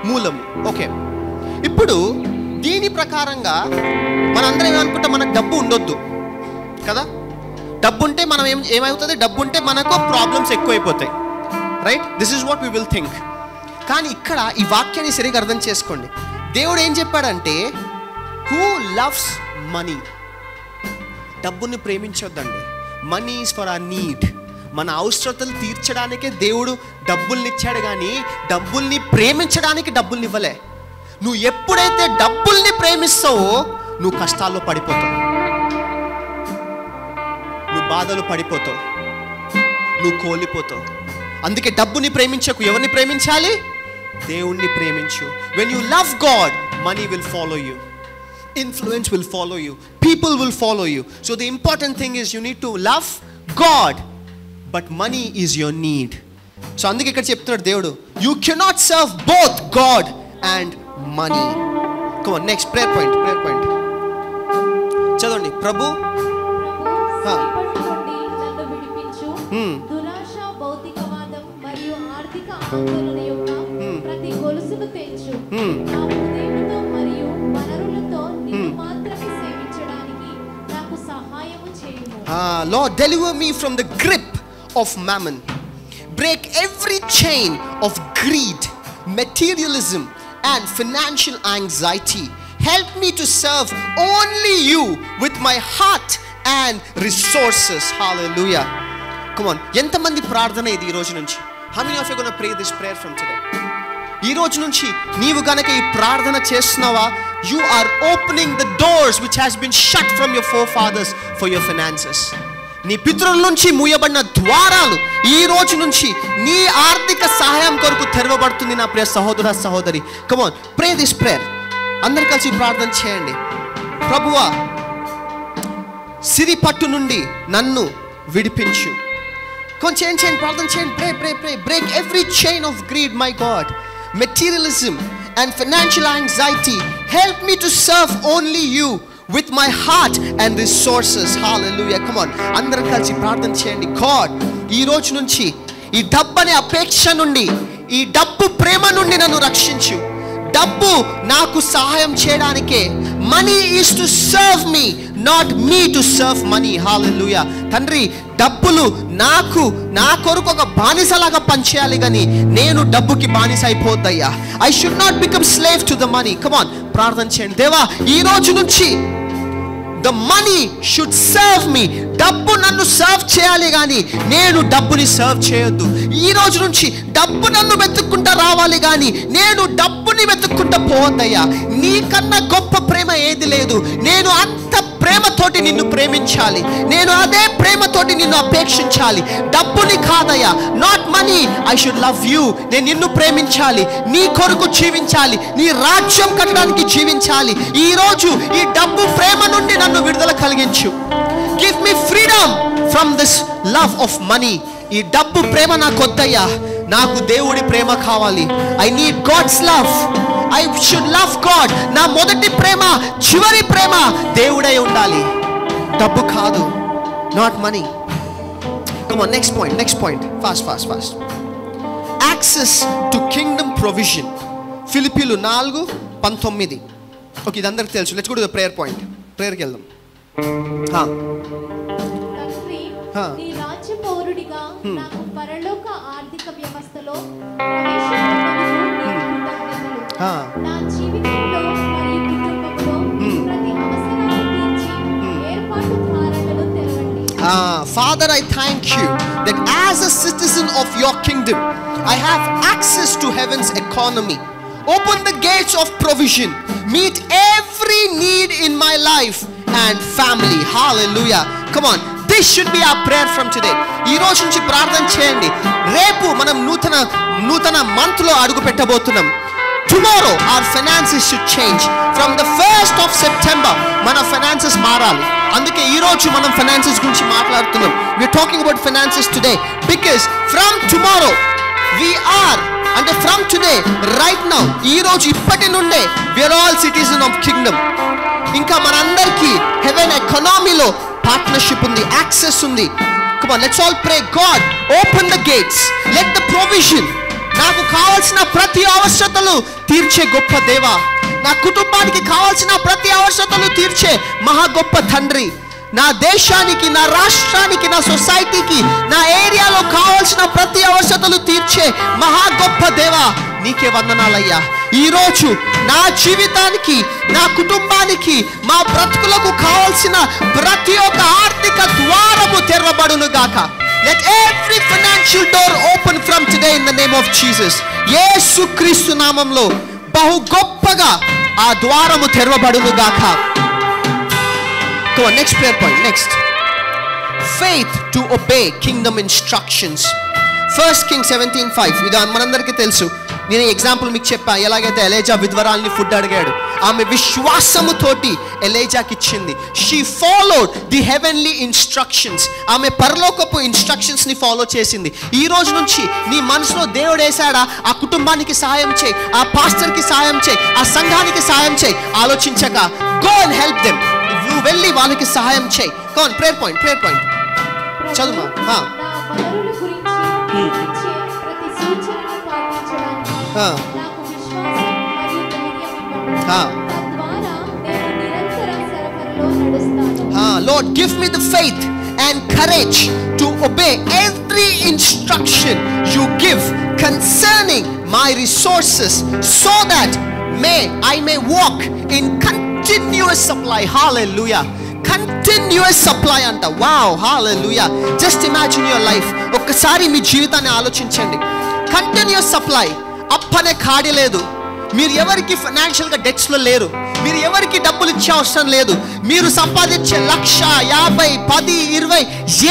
మూలము. ఓకే, ఇప్పుడు దీని ప్రకారంగా మనందరం ఏమనుకుంటాం, మనకు డబ్బు ఉండొద్దు కదా. డబ్బు ఉంటే మనం ఏమవుతుంది, డబ్బు ఉంటే మనకు ప్రాబ్లమ్స్ ఎక్కువైపోతాయి, right? This is what we will think. కానీ ఇక్కడ ఈ వాక్యాన్ని సరిగ్గా అర్థం చేసుకోండి. దేవుడు ఏం చెప్పాడంటే, హూ లవ్స్ మనీ, డబ్బుని ప్రేమించొద్దండి. Money is for our need. మన అవసరతలు తీర్చడానికే దేవుడు డబ్బుల్ని ఇచ్చాడు, కానీ డబ్బుల్ని ప్రేమించడానికి డబ్బుల్ని ఇవ్వలే. నువ్వు ఎప్పుడైతే డబ్బుల్ని ప్రేమిస్తావో నువ్వు కష్టాల్లో పడిపోతావు, నువ్వు బాధలు పడిపోతావు, నువ్వు కోల్పోతావు. అందుకే డబ్బుని ప్రేమించకు. ఎవరిని ప్రేమించాలి? దేవుణ్ణి ప్రేమించు. When you love God, money will follow you, influence will follow you, people will follow you. So the important thing is you need to love God, but money is your need. So అందుకే ఇక్కడ చెప్తున్నాడు దేవుడు, you cannot serve both God and money. Come on, next prayer point. చదవండి. ప్రభు దురాశ, భౌతికవాదం మరియు ఆర్థిక ఆందోళన యొక్క ప్రతి గొలుసును తెంచు. నా హృదయంతో మరియు వనరులతో నిన్ను మాత్రమే సేవించడానికి నాకు సహాయము చేయుము. Lord, deliver me from the grip of mammon. Break every chain of greed, materialism and financial anxiety. Help me to serve only you with my heart and resources. Hallelujah. Come on. ఎంతమంది ప్రార్థన ఇది ఈ రోజు నుంచి? How many of you are going to pray this prayer from today? ఈ రోజు నుంచి నీవు గనక ఈ ప్రార్థన చేస్తున్నావా, you are opening the doors which has been shut from your forefathers for your finances. నీ పితరుల నుంచి మూయబడిన ద్వారాలు ఈ రోజు నుంచి నీ ఆర్థిక సహాయం కొరకు తెరవబడుతుంది నా ప్రియ సహోదర సహోదరి. Come on, pray this prayer. అందరు కలిసి ప్రార్థన చేయండి. ప్రభువా, సిరి పట్టు నుండి నన్ను విడిపించు. కొంచెం చేయండి, ప్రార్థన చేయండి. Pray pray pray. Break every chain of greed, my God, materialism and financial anxiety. Help me to serve only you with my heart and resources. Hallelujah. Come on, అందరం కలిసి ప్రార్థన చేయండి. God, ఈ రోజు నుంచి ఈ డబ్బు అనే అపేక్ష నుండి, ఈ డబ్బు ప్రేమ నుండి నన్ను రక్షించు. డబ్బు నాకు సహాయం చేయడానికే. Money is to serve me, not me to serve money. Hallelujah. తండ్రి, డబ్బులు నాకు నా కొరకు ఒక బానిసలాగా పనిచేయాలి, కానీ నేను డబ్బుకి బానిస అయిపోద్దయ్యా. I should not become slave to the money. Come on, ప్రార్థన చేయండి. దేవా, ఈ రోజు నుంచి the money should serve me. డబ్బు నన్ను సర్వ్ చేయాలి, కానీ నేను డబ్బుని సర్వ్ చేయొద్దు. ఈ రోజు నుంచి డబ్బు నన్ను వెతుక్కుంటా రావాలి, కానీ నేను డబ్బుని వెతుక్కుంటా పోవద్దయ్యా. నీకన్నా గొప్ప ప్రేమ ఏది లేదు. నేను అంత ప్రేమతోటి నిన్ను ప్రేమించాలి, నేను అదే ప్రేమతోటి నిన్ను అపేక్షించాలి. డబ్బుని కాదయ్యా, not money. I should love you. నేను నిన్ను ప్రేమించాలి, నీ కొరకు జీవించాలి, నీ రాజ్యం కట్టడానికి జీవించాలి. ఈ రోజు ఈ డబ్బు ప్రేమ నుండి నన్ను విడుదల కలిగించు. Give me freedom from this love of money. ఈ డబ్బు ప్రేమ నాకు వద్దయ్యా, నాకు దేవుడి ప్రేమ కావాలి. I need God's love. I should love God. నా మొదటి ప్రేమ, చివరి ప్రేమ దేవుడే ఉండాలి, డబ్బు కాదు, not money. Come on, next point. Fast. Access to kingdom provision. ఫిలిప్పీలు 4:19. ఓకే, ఇది అందరికి తెలుసు. Let's go to the prayer point. ప్రేయర్కి వెళ్దాం. తండ్రి, నీ రాజ్య పౌరుడిగా నాకు పరలోక ఆర్థిక వ్యవస్థలో నా జీవితంలో మరియు కుటుంబంలో ప్రతి అవసరాన్ని తీర్చి ఏర్పాటు ద్వారాలను తెరవండి. Father, I thank you that as a citizen of your kingdom, I have access to heaven's economy. Open the gates of provision. Meet every need in my life and family. Hallelujah. Come on. This should be our prayer from today. ఈ రోజు నుంచి ప్రార్థన చేయండి. రేపు మనం నూతన మంత్లో అడుగు పెట్టబోతున్నాం. tomorrow our finances should change. From the 1st of September మన finances మారాలి. అందుకే ఈ రోజు మనం finances గురించి మాట్లాడుతున్నాం. We are talking about finances today because from tomorrow we are, అంటే from today, right now, ఈ రోజు ఇప్పటి నుండే we are all citizens of kingdom. ఇంకా మనందరికీ హెవెన్ ఎకానమీలో పార్ట్నర్షిప్ ఉంది, యాక్సెస్ ఉంది. Come on, let's all pray. God, open the gates. Let the provision, నాకు కావాల్సిన ప్రతి అవసరతలు తీర్చే గొప్ప దేవా, నా కుటుంబానికి కావాల్సిన ప్రతి అవసరతలు తీర్చే మహా గొప్ప తండ్రి, నా దేశానికి, నా రాష్ట్రానికి, నా సొసైటీకి, నా ఏరియాలో కావాల్సిన ప్రతి అవసరతలు తీర్చే మహా గొప్ప దేవా, నీకే వందనాలయ్యా. ఈరోజు నా జీవితానికి, నా కుటుంబానికి, మా బ్రతుకులకు కావాల్సిన ప్రతి ఒక్క ఆర్థిక ద్వారము తెరవబడును గాక. Let every financial door open from today in the name of Jesus. యేసుక్రీస్తు నామములో బహు గొప్పగా ఆ ద్వారము తెరవబడును గాక. Come on, next prayer point. Next, faith to obey kingdom instructions. 1 Kings 17:5. ఇది మనందరికీ తెలుసు. నేను ఎగ్జాంపుల్ మీకు చెప్పా, ఎలాగైతే ఎలీజా విధ్వరాల్ని ఫుడ్ అడిగాడు, ఆమె విశ్వాసముతోటి ఎలీజాకి ఇచ్చింది. She followed the heavenly instructions. ఆమె పరలోకపు ఇన్స్ట్రక్షన్స్ ని ఫాలో చేసింది. ఈ రోజు నుంచి నీ మనసులో దేవుడు వేసాడా, ఆ కుటుంబానికి సహాయం చేయి, ఆ పాస్టర్కి సహాయం చేయి, ఆ సంఘానికి సహాయం చేయి, ఆలోచించక గో అండ్ హెల్ప్ దెమ్. నువ్వు వెళ్ళి వాళ్ళకి సహాయం చేయి. కమ్ ఆన్, ప్రేయర్ పాయింట్ చదువు. వనరుల గురించి ఇచ్చే ప్రతి సూచనను పాటించడానికి నాకు విశ్వాసం మరియు ధైర్యం ఇవ్వండి. తద్వారా నేను నిరంతర సరఫరాలో నడుస్తాను. Lord, give me the faith and courage to obey every instruction you give concerning my resources, so that I may walk in continuous supply. Hallelujah. Continuous supply anta. Wow, hallelujah. Just imagine your life. ఒక్కసారి మీ జీవితాన్ని ఆలోచించండి. Continuous supply. అప్పనే ఖాళీ లేదు. మీరు ఎవరికి ఫైనాన్షియల్గా డెట్స్లో లేరు. మీరు ఎవరికి డబ్బులు ఇచ్చే అవసరం లేదు. మీరు సంపాదించే 1,50,000, 10, 20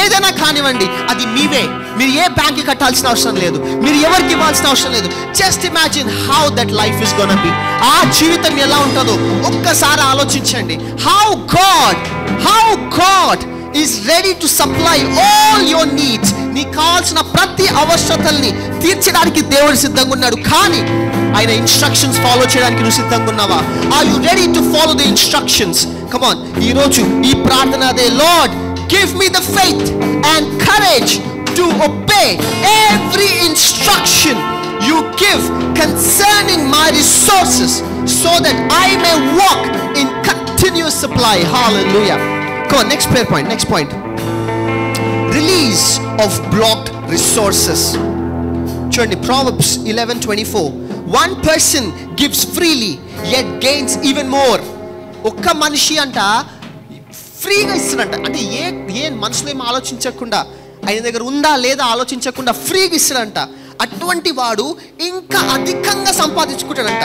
ఏదైనా కానివ్వండి, అది మీవే. మీరు ఏ బ్యాంక్కి కట్టాల్సిన అవసరం లేదు. మీరు ఎవరికి ఇవ్వాల్సిన అవసరం లేదు. Just imagine how that life is gonna B. ఆ జీవితం ఎలా ఉంటుందో ఒక్కసారి ఆలోచించండి. How God is ready to supply all your needs. నీకు కావాల్సిన ప్రతి అవసరతల్ని తీర్చడానికి దేవుడు సిద్ధంగా ఉన్నాడు. కానీ ఆయన ఇన్స్ట్రక్షన్స్ ఫాలో చేయడానికి నువ్వు సిద్ధంగా ఉన్నావా? Are you ready to follow the instructions? Come on, ఈ రోజు ఈ ప్రార్థన అదే. Lord, give me the faith and courage to obey every instruction you give concerning my resources, so that I may walk in continuous supply. Hallelujah. Come on, next prayer point. Next point. Release of blocked resources. Churni, Proverbs 11:24. One person gives freely, yet gains even more. Okka manishi anta ఫ్రీగా ఇస్తాడంట. అంటే ఏ మనసులో ఏం ఆలోచించకుండా, ఆయన దగ్గర ఉందా లేదా ఆలోచించకుండా ఫ్రీగా ఇస్తాడంట. అటువంటి వాడు ఇంకా అధికంగా సంపాదించుకుంటాడంట.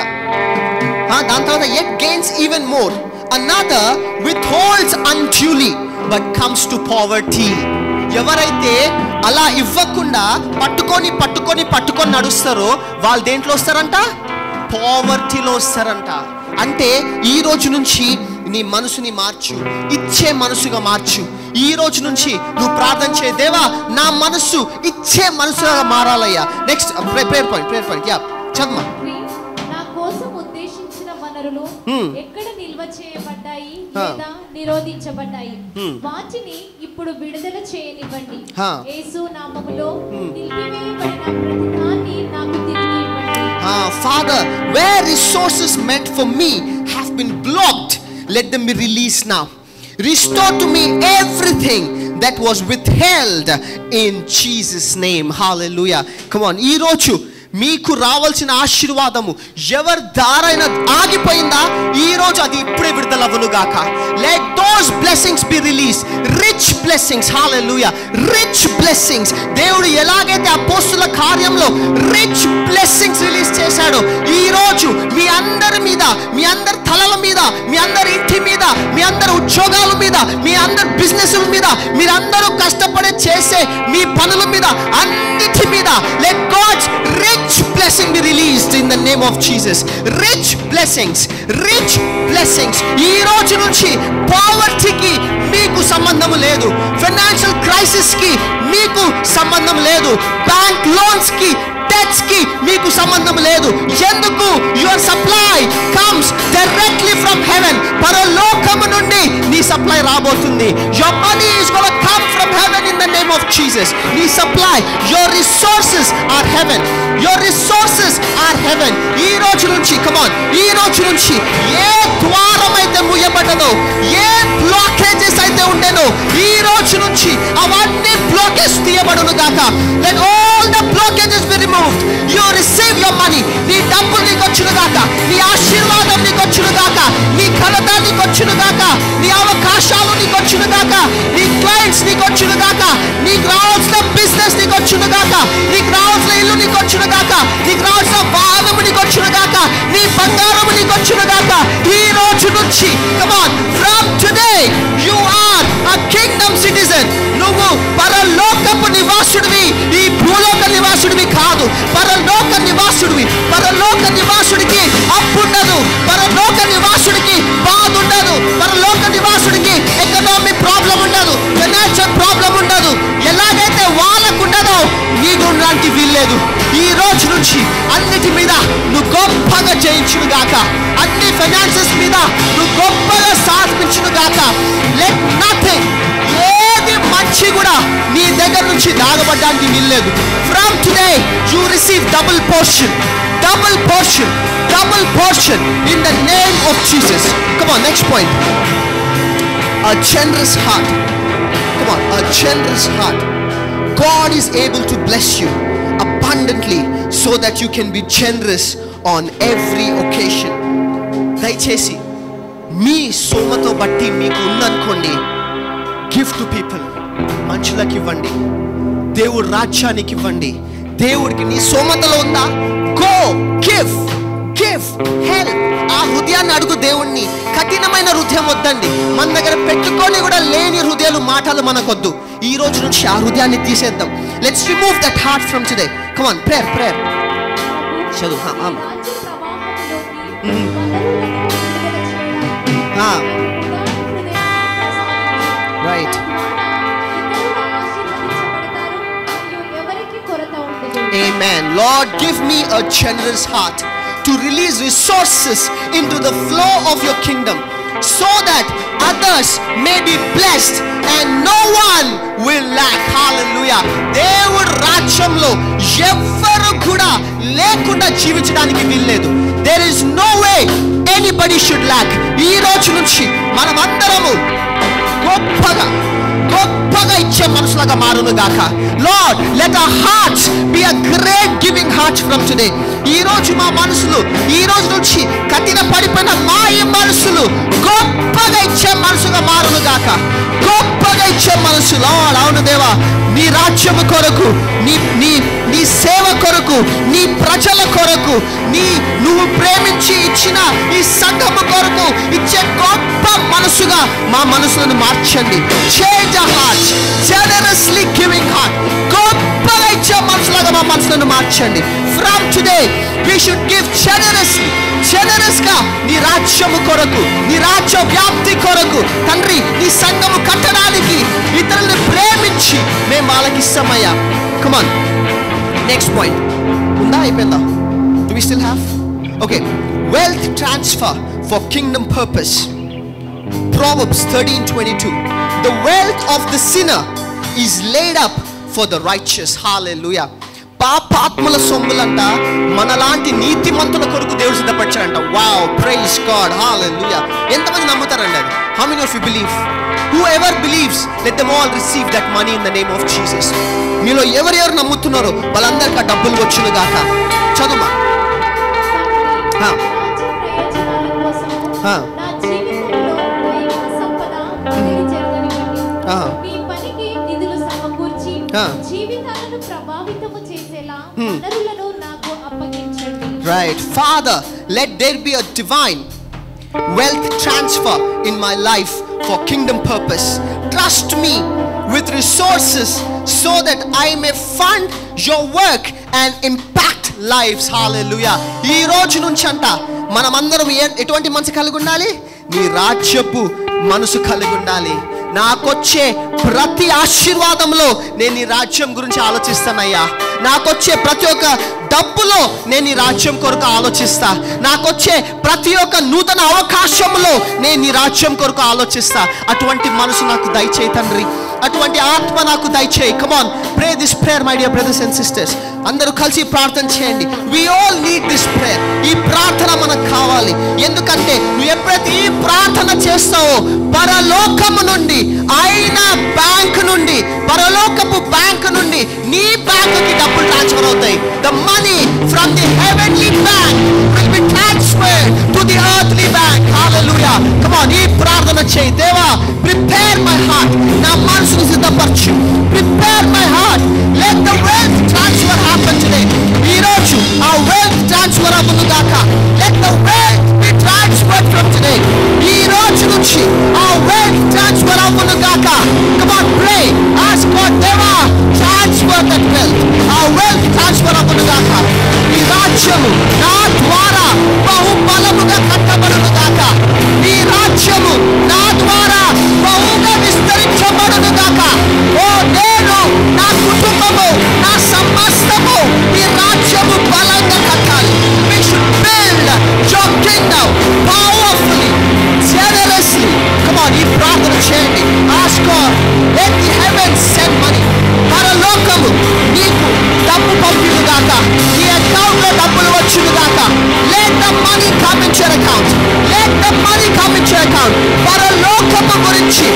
దాని తర్వాత yet gains even more. Another withholds unduly but comes to poverty. ఎవరైతే అలా ఇవ్వకుండా పట్టుకొని నడుస్తారో వాళ్ళు దేంట్లో వస్తారంట? పావర్టీలో వస్తారంట. అంటే ఈ రోజు నుంచి నీ మనసుని మార్చు, ఇచ్చే మనసుగా మార్చు. ఈ రోజు నుంచి నువ్వు ప్రార్థన చేయి, దేవా నా మనసు ఇచ్చే మనసుగా మారాలయ్యా. నెక్స్ట్ ప్రేయర్ పాయింట్ యా చదమ్మా. నా కోసం ఉద్దేశించిన వనరులు ఎక్కడ నిల్వ చేయబడ్డాయి లేదా నిరోధించబడ్డాయి, వాటిని ఇప్పుడు విడుదల చేయనివ్వండి. యేసు నామములో నిలిపివేయబడిన ప్రతిదాన్ని నాకు తిరిగి ఇవ్వండి. Father, where resources meant for me have been blocked, let them be released now. Restore to me everything that was withheld in Jesus name. Hallelujah. Come on, ee roju మీకు రావాల్సిన ఆశీర్వాదము ఎవరి దారైనా ఆగిపోయిందా, ఈ రోజు అది ఇప్పుడే విడుదలవ్వును గాక. Let those blessings be release, rich blessings. Hallelujah, rich blessings. దేవుడు ఎలాగైతే అపోస్తుల కార్యంలో రిచ్ బ్లెస్సింగ్స్ రిలీజ్ చేశాడో, ఈ రోజు మీ అందరి మీద, మీ అందరి తలల మీద, మీ అందరి ఇంటి మీద, మీ అందరి ఉద్యోగాల మీద, మీ అందరి బిజినెస్ల మీద, మీరందరూ కష్టపడి చేసే మీ పనుల మీద, అన్నిటి మీద let God's rich blessing be released in the name of Jesus. Rich blessings, rich blessings. ఈ రోజు నుంచి పావర్టీకి మీకు సంబంధం లేదు, ఫైనాన్షియల్ క్రైసిస్ కి మీకు సంబంధం లేదు, బ్యాంక్ లోన్స్ కి debts కి మీకు సంబంధం లేదు. ఎందుకు? your supply comes directly from heaven. పరలోకము నుండి నీ సప్లై రాబోతుంది. your money is going to come from heaven in the name of Jesus. నీ supply, your resources are heaven, your resources are heaven. ఈ రోజు నుంచి come on, ఈ రోజు నుంచి ఏ ద్వారం అయితే మూయబడ్డదో, ఏ బ్లాకేజెస్ అయితే ఉండేనో, ఈ రోజు నుంచి అవన్నీ బ్లాకేజ్ తీయబడును గాక. let all the blockages be removed. you receive your money. నీ డబ్బు నీకు వచ్చును గాక, నీ ఆశీర్వాదం నీకు వచ్చును గాక, నీ ఘనత నీకు వచ్చును గాక, నీ అవకాశాలు నీకు వచ్చును గాక, నీ క్లయింట్స్ నీకు వచ్చును గాక, నీకు రావాల్సిన బిజినెస్ నీకు వచ్చును గాక, నీకు రావాల్సిన ఇల్లు నీకు వచ్చును గాక, నీకు రావాల్సిన వాహనము నీకు వచ్చును గాక, నీ బంగారము నీకు వచ్చును గాక. ఈ రోజు నుంచి come on, from today you are a kingdom citizen. నువ్వు పరలోకపు నివాసుడివి, ఈ భూలోక నివాసుడివి కాదు. పరలోక నివాసుడివి. పరలోక నివాసుడికి అప్పుండదు, పరలోక నివాసుడికి బాధ ఉండదు, పరలోక నివాసుడికి ఎకనామిక్ ప్రాబ్లం ఉండదు, ఫైనాన్షియల్ ప్రాబ్లం ఉండదు. ఎలాగైతే వాళ్ళకు ఉండదో నీకు ఉండడానికి వీల్లేదు. ఈ రోజు నుంచి అన్నిటి మీద నువ్వు గొప్పగా జయించును గాక, అన్ని ఫైనాన్సెస్ మీద నువ్వు గొప్పగా సాధించును గాక. లెట్ నథింగ్, ఏది మంచి కూడా నీ దగ్గర నుంచి దాగబడ్డానికి వీల్లేదు. From today you receive double portion, double portion, double portion in the name of Jesus. Come on, next point. A generous heart. Come on, a generous heart. God is able to bless you abundantly so that you can be generous on every occasion. దయచేసి మీ సోమతో బట్టి మీకు ఉందనుకోండి, గివ్ టు పీపుల్. మనుషులకు ఇవ్వండి, దేవుడి రాజ్యానికి ఇవ్వండి. దేవుడికి నీ సోమతలో ఉందా? Go give, give, help. ఆ హృదయాన్ని అడుగు దేవుణ్ణి. కఠినమైన హృదయం వద్దండి. మన దగ్గర పెట్టుకొని కూడా లేని హృదయాలు, మాటలు మనకొద్దు. ఈ రోజు నుంచి ఆ హృదయాన్ని తీసేద్దాం. Let's remove that heart from today. Come on, prayer, prayer. చదువు. Right. Amen. Lord, give me a generous heart to release resources into the flow of your kingdom so that others may be blessed and no one will lack. Hallelujah. దేవుడి రాజ్యంలో ఎవ్వరు కూడా లేకుండా జీవించడానికి వీల్లేదు. There is no way anybody should lack. ఈ రోజు నుంచి మనమందరము గొప్పగా ఇచ్చే మనసులాగా మారును గాక. Lord, let our hearts be a great giving heart from today. ఈ రోజు మా మనసులు, ఈ రోజు నుంచి కఠిన పడిపోయిన మా ఈ మనసులు గొప్పగా ఇచ్చే మనసుగా మారును గాక. గొప్పగా ఇచ్చే మనసు. Lord, అవును దేవా, నీ రాజ్యము కొరకు, నీ సేవ కొరకు, నీ ప్రజల కొరకు, నువ్వు ప్రేమించి ఇచ్చిన ఈ సంఘము కొరకు ఇచ్చే గొప్ప మనసుగా మా మనసులను మార్చండి. Change our hearts, generously giving heart. గొప్పగా ఇచ్చే మనసులాగా మా మనసులను మార్చండి. From today we should give generously, generous గా నీ రాజ్యము కొరకు, నీ రాజ్య వ్యాప్తి కొరకు తండ్రి, నీ సంఘము కట్టడానికి ఇతరులను ప్రేమించి మేము వాళ్ళకి ఇస్తామయ్యా. Come on, next point. ఉందా? అయిపోయిందా? Do we still have? Okay. Wealth transfer for kingdom purpose. Proverbs 13:22. The wealth of the sinner is laid up for the righteous. Hallelujah. పాపాత్ముల సొమ్ములంట మనలాంటి నీతిమంతుల కొరకు దేవుడు సిద్ధపరిచాడంట. వావ్, ప్రైజ్ గాడ్, హల్లెలూయా. ఎంతమంది నమ్ముతారండి అది? How many of you believe? Whoever believes, let them all receive that money in the name of Jesus. మీలో ఎవరెవరు నమ్ముతున్నారో వాళ్ళందరికీ ఆ డబ్బులు వచ్చును గాక. చదువుమా. Right. Father, let there be a divine wealth transfer in my life for kingdom purpose. Trust me with resources so that I may fund your work and impact lives. Hallelujah. ఈ రోజు నుంచి అంట మనమందరం ఎటువంటి మనసు కలిగి ఉండాలి? నీ రాజ్యపు మనసు కలిగి ఉండాలి. నాకొచ్చే ప్రతి ఆశీర్వాదంలో నేను ఈ రాజ్యం గురించి ఆలోచిస్తానయ్యా. నాకొచ్చే ప్రతి ఒక్క డబ్బులో నేను ఈ రాజ్యం కొరకు ఆలోచిస్తా. నాకొచ్చే ప్రతి ఒక్క నూతన అవకాశంలో నేను ఈ రాజ్యం కొరకు ఆలోచిస్తా. అటువంటి మనసు నాకు దయచేయి తండ్రి, అటువంటి ఆత్మ నాకు దయచేయి. Come on, pray this prayer my dear brothers and sisters. అందరూ కలిసి ప్రార్థన చేయండి. We all need this prayer. ఈ ప్రార్థన మనకు కావాలి. ఎందుకంటే నువ్వు ఎప్పుడైతే ఈ ప్రార్థన చేస్తావో పరలోకము నుండి, ఆయన బ్యాంక్ నుండి, పరలోకపు బ్యాంక్ నుండి నీ బ్యాంకుకి డబ్బులు ట్రాన్స్ఫర్ అవుతాయి. The money from the heavenly bank will be transferred to the earthly bank. Hallelujah. Come on, ఈ ప్రార్థన చేయి. దేవా, ప్రిపేర్ మై హార్ట్. నా మనసును సిద్ధపరచు. Prepare my heart. Let the wealth transfer happen today. ఈ రోజు ఆ వెల్త్ ట్రాన్స్ఫర్ అవ్వను గాక. Let the wealth be transferred from today. ఈ రోజు నుంచి ఆ వెల్త్ ట్రాన్స్ఫర్ అవ్వను గాక. Come on, pray, ask God, దేవా ట్రాన్స్ఫర్ దట్ వెల్త్. ఆ వెల్త్ ట్రాన్స్ఫర్ అవ్వను గాక. ఈ రాజ్యము నా ద్వారా బహుబలముగా కట్టబడును గాక. ఈ రాజ్యము నా ద్వారా బహుగా విస్తరించబడును గాక. ఓ నేను, నా కుటుంబము, నా సమస్తము ఈ రాజ్యము బలంగా కట్టాలి. We should build your kingdom powerfully, generously. Come on, ఈ ప్రార్థన చేయండి. Ask God, let the heavens send money. పరలోకము నీకు డబ్బు పంపిను గాక. నీ అకౌంట్ లో డబ్బులు వచ్చును గాక. Let the money come into your account. Let the money come into your account. పరలోకము గురించి,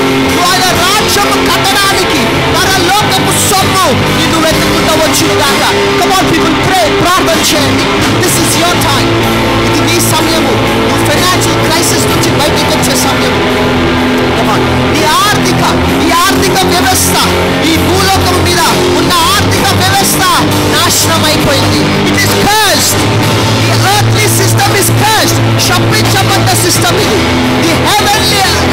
ఆయన రాజ్యము కట్టడానికి పరలోకపు సొమ్ము నిన్ను వెతుకుంటూ వచ్చును గాక. Come on people, pray, ప్రార్థన చేయండి. This is your time. ఇది నీ సమయము. నువ్వు ఫైనాన్షియల్ క్రైసిస్ నుంచి బయటకు వచ్చే సమయము. Come on, ఈ ఆర్థిక వ్యవస్థ, ఈ భూలోకం మీద ఉన్న ఆర్థిక వ్యవస్థ నాశనం అయిపోయింది. It is cursed. The earthly system is cursed. శపించబడ్డ సిస్టమ్ ఇది. The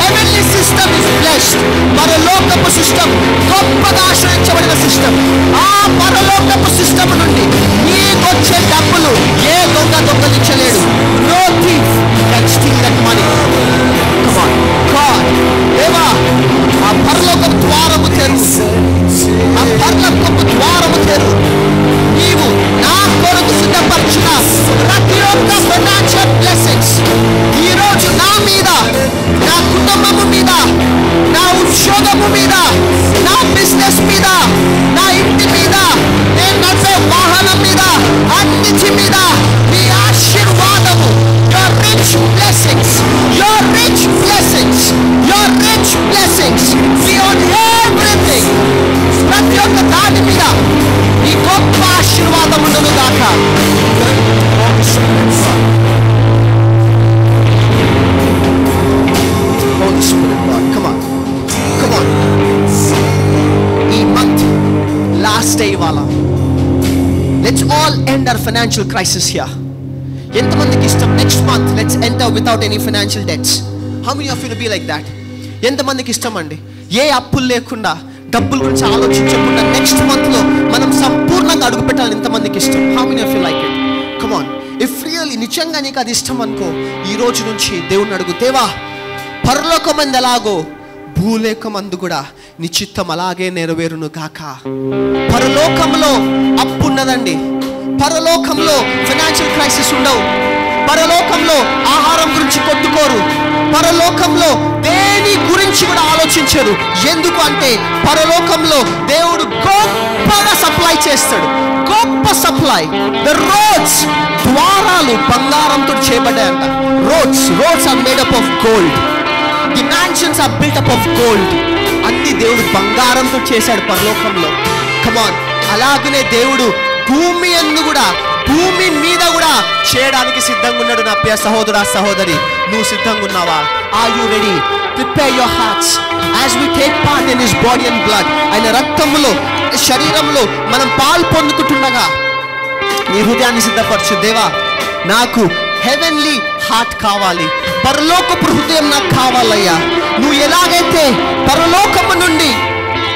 heavenly system is blessed. పరలోకపు సిస్టమ్ గొప్పగా ఆశ్రయించబడిన సిస్టమ్. ఆ పరలోకపు సిస్టమ్ నుండి నీకొచ్చే డబ్బులు ఏ దొంగలించలేడు. No thief can steal that money. Come on God, దేవా ఆ పరలోకపు ద్వారము తెరువు. ఆ పరలోకపు ద్వారము తెరువు. నీవు నా కొరకు సిద్ధపరిచిన ప్రతి ఒక్క ఫైనాన్షియల్ బ్లెస్సింగ్స్ ఈ రోజు నా మీద, నా కుటుంబము మీద, నా ఉద్యోగము మీద, నా బిజినెస్ మీద, నా ఇంటి మీద, నేను నడిపే వాహనం మీద, అన్నిటి మీద నీ ఆశీర్వాదము, your rich blessings, your rich blessings, your rich blessings beyond everything. ప్రతి ఒక్క దాని మీద ఈ గొప్ప ఆశీర్వాదం ఉండను గాక. Holy Spirit, God, come on, come on. ఈ మంత్ లాస్ట్ డే ఇవాళ. Let's all end our financial crisis here. ఎంతమందికి ఇష్టం next month let's enter without any financial debts? How many of you will be like that? ఎంతమందికి ఇష్టం అండి ఏ అప్పులు లేకుండా, డబ్బుల గురించి ఆలోచించకుండా నెక్స్ట్ మంత్ లో మనం సంపూర్ణంగా అడుగు పెట్టాలి? ఎంతమందికి ఇష్టం? How many of you like it? Come on, if really నిజంగా నీకు అది ఇష్టం అనుకో, ఈ రోజు నుంచి దేవుణ్ణి అడుగు, దేవా పరలోకమందు ఎలాగో భూలోకమందు కూడా నీ చిత్తం అలాగే నెరవేరును గాక. పరలోకంలో అప్పు ఉన్నదండి. పరలోకంలో ఫైనాన్షియల్ క్రైసిస్ ఉండవు. పరలోకంలో ఆహారం గురించి కొట్టుకోరు. పరలోకంలో దేని గురించి కూడా ఆలోచించరు. ఎందుకు అంటే పరలోకంలో దేవుడు గొప్పగా సప్లై చేస్తాడు. గొప్ప సప్లై. ద రోడ్స్, ద్వారాలు బంగారంతో చేయబడ్డాయంట. Roads are made up of gold. The mansions are built up of gold. అన్ని దేవుడు బంగారంతో చేశాడు పరలోకంలో. కమాన్, అలాగనే దేవుడు భూమి యందు కూడా, భూమి మీద కూడా చేయడానికి సిద్ధంగా ఉన్నాడు. నా ప్రియ సహోదరా సహోదరి, నువ్వు సిద్ధంగా ఉన్నావా? Are you ready? Prepare your hearts as we take part in his body and blood. ఆయన రక్తములో, శరీరంలో మనం పాలు పొందుకుంటుండగా నీ హృదయాన్ని సిద్ధపరచు. దేవా నాకు హెవెన్లీ హార్ట్ కావాలి, పరలోకపు హృదయం నాకు కావాలయ్యా. నువ్వు ఎలాగైతే పరలోకము నుండి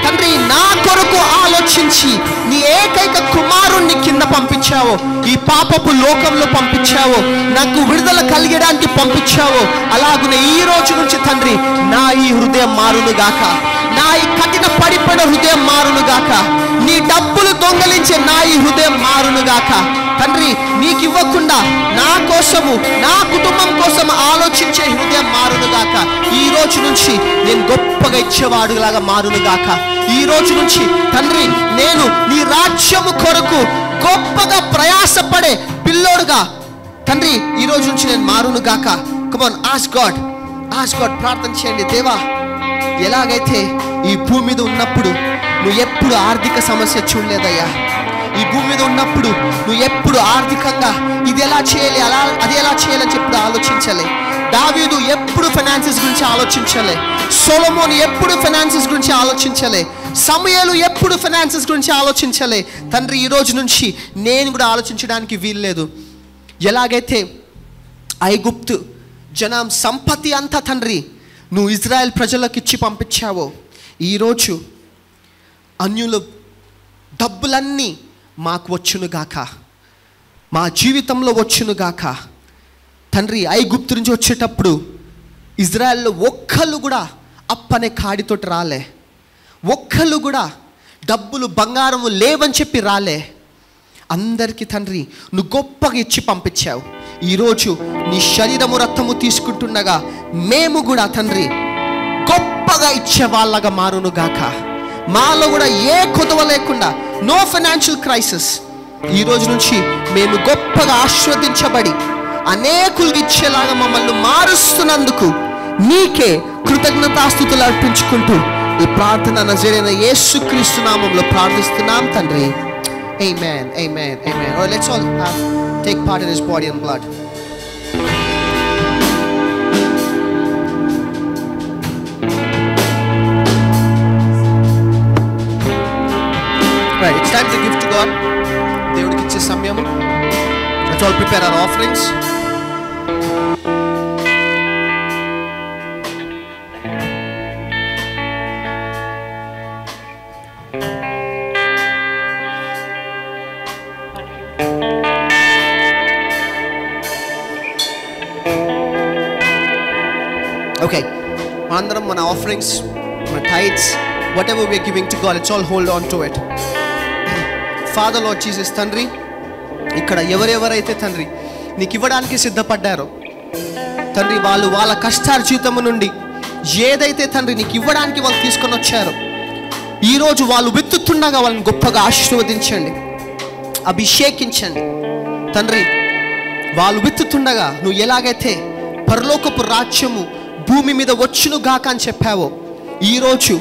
తండ్రి నా కొరకు ఆలోచించి నీ ఏకైక కుమారుణ్ణి కింద పంపించావు, ఈ పాపపు లోకంలో పంపించావు, నాకు విడుదల కలిగడానికి పంపించావు. అలాగునే ఈ రోజు నుంచి తండ్రి నా ఈ హృదయం మారునుగాక, నా ఈ కఠిన పడిపోయిన హృదయం మారునుగాక, నీ డబ్బులు దొంగలించే నా ఈ హృదయం మారునుగాక. తండ్రి నీకు ఇవ్వకుండా నా కోసము నా కుటుంబం కోసం ఆలోచించే హృదయం మారునుగాక. ఈ రోజు నుంచి నేను గొప్పగా ఇచ్చేవాడులాగా మారునుగాక. ఈ రోజు నుంచి తండ్రి నేను నీ రాజ్యము కొరకు గొప్పగా ప్రయాసపడే పిల్లోడుగా తండ్రి ఈ రోజు నుంచి నేను మారునుగాక. కమ్ ఆన్, ఆస్క్ గాడ్, ప్రార్థన చేయండి. దేవా, ఎలాగైతే ఈ భూమి మీద ఉన్నప్పుడు నువ్వు ఎప్పుడు ఆర్థిక సమస్య చూడలేదయ్యా, ఈ భూమి మీద ఉన్నప్పుడు నువ్వు ఎప్పుడు ఆర్థికంగా ఇది ఎలా చేయాలి అది ఎలా చేయాలని చెప్పి ఆలోచించలే. దావీదు ఎప్పుడు ఫైనాన్సెస్ గురించి ఆలోచించలే, సొలొమోను ఎప్పుడు ఫైనాన్సెస్ గురించి ఆలోచించలే, సమూయేలు ఎప్పుడు ఫైనాన్సెస్ గురించి ఆలోచించలే. తండ్రి ఈ రోజు నుంచి నేను కూడా ఆలోచించడానికి వీల్లేదు. ఎలాగైతే ఐగుప్తు జనం సంపత్తి అంతా తండ్రి నువ్వు ఇజ్రాయెల్ ప్రజలకు ఇచ్చి పంపించావో, ఈరోజు అన్యుల డబ్బులన్నీ మాకు వచ్చునుగాక, మా జీవితంలో వచ్చునుగాక. తండ్రి ఐగుప్తు నుంచి వచ్చేటప్పుడు ఇజ్రాయెల్లో ఒక్కళ్ళు కూడా అప్పనే కాడితోటి రాలే, ఒక్కళ్ళు కూడా డబ్బులు బంగారము లేవని చెప్పి రాలే. అందరికీ తండ్రి నువ్వు గొప్పగా ఇచ్చి పంపించావు. ఈరోజు నీ శరీరము రక్తము తీసుకుంటుండగా మేము కూడా తండ్రి గొప్పగా ఇచ్చే వాళ్ళగా మారునుగాక. మాలో కూడా ఏ కొదవ లేకుండా, నో ఫైనాన్షియల్ క్రైసిస్. ఈ రోజు నుంచి మేము గొప్పగా ఆశీర్వదించబడి అనేకులకి ఇచ్చేలాగా మమ్మల్ని మారుస్తున్నందుకు నీకే కృతజ్ఞతాస్తుతులు అర్పించుకుంటూ ఈ ప్రార్థన నజరేయుడైన యేసుక్రీస్తు నామములో ప్రార్థిస్తున్నాం తండ్రి. Amen, amen, amen. All right, let's all take part in his body and blood. Right, it's time to give to God. దేవుడికి ఇచ్చే సమయము. Let's all prepare our offerings. Okay, అందరం మన ఆఫరింగ్స్, మన tights, whatever we are giving to God, let's all hold on to it. Father, Lord Jesus, తండ్రి ఇక్కడ ఎవరెవరైతే తండ్రి నీకు ఇవ్వడానికి సిద్ధపడ్డారో తండ్రి, వాళ్ళు వాళ్ళ కష్టార్జితము నుండి ఏదైతే తండ్రి నీకు ఇవ్వడానికి వాళ్ళు తీసుకొని వచ్చారో, ఈరోజు వాళ్ళు విత్తుతుండగా వాళ్ళని గొప్పగా ఆశీర్వదించండి, అభిషేకించండి తండ్రి. వాళ్ళు విత్తుతుండగా నువ్వు ఎలాగైతే పరలోకపు రాజ్యము భూమి మీద వచ్చునుగాక అని చెప్పావో, ఈరోజు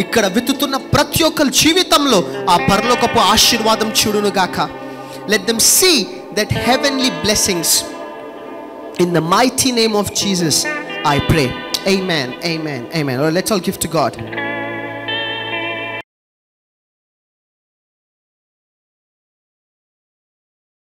ఇక్కడ విత్తుతున్న ప్రతి ఒక్కరి జీవితంలో ఆ పరలోకపు ఆశీర్వాదం చూడునుగాక. Let them see that heavenly blessings. In the mighty name of Jesus, I pray. Amen, amen, amen. Let's all give to God.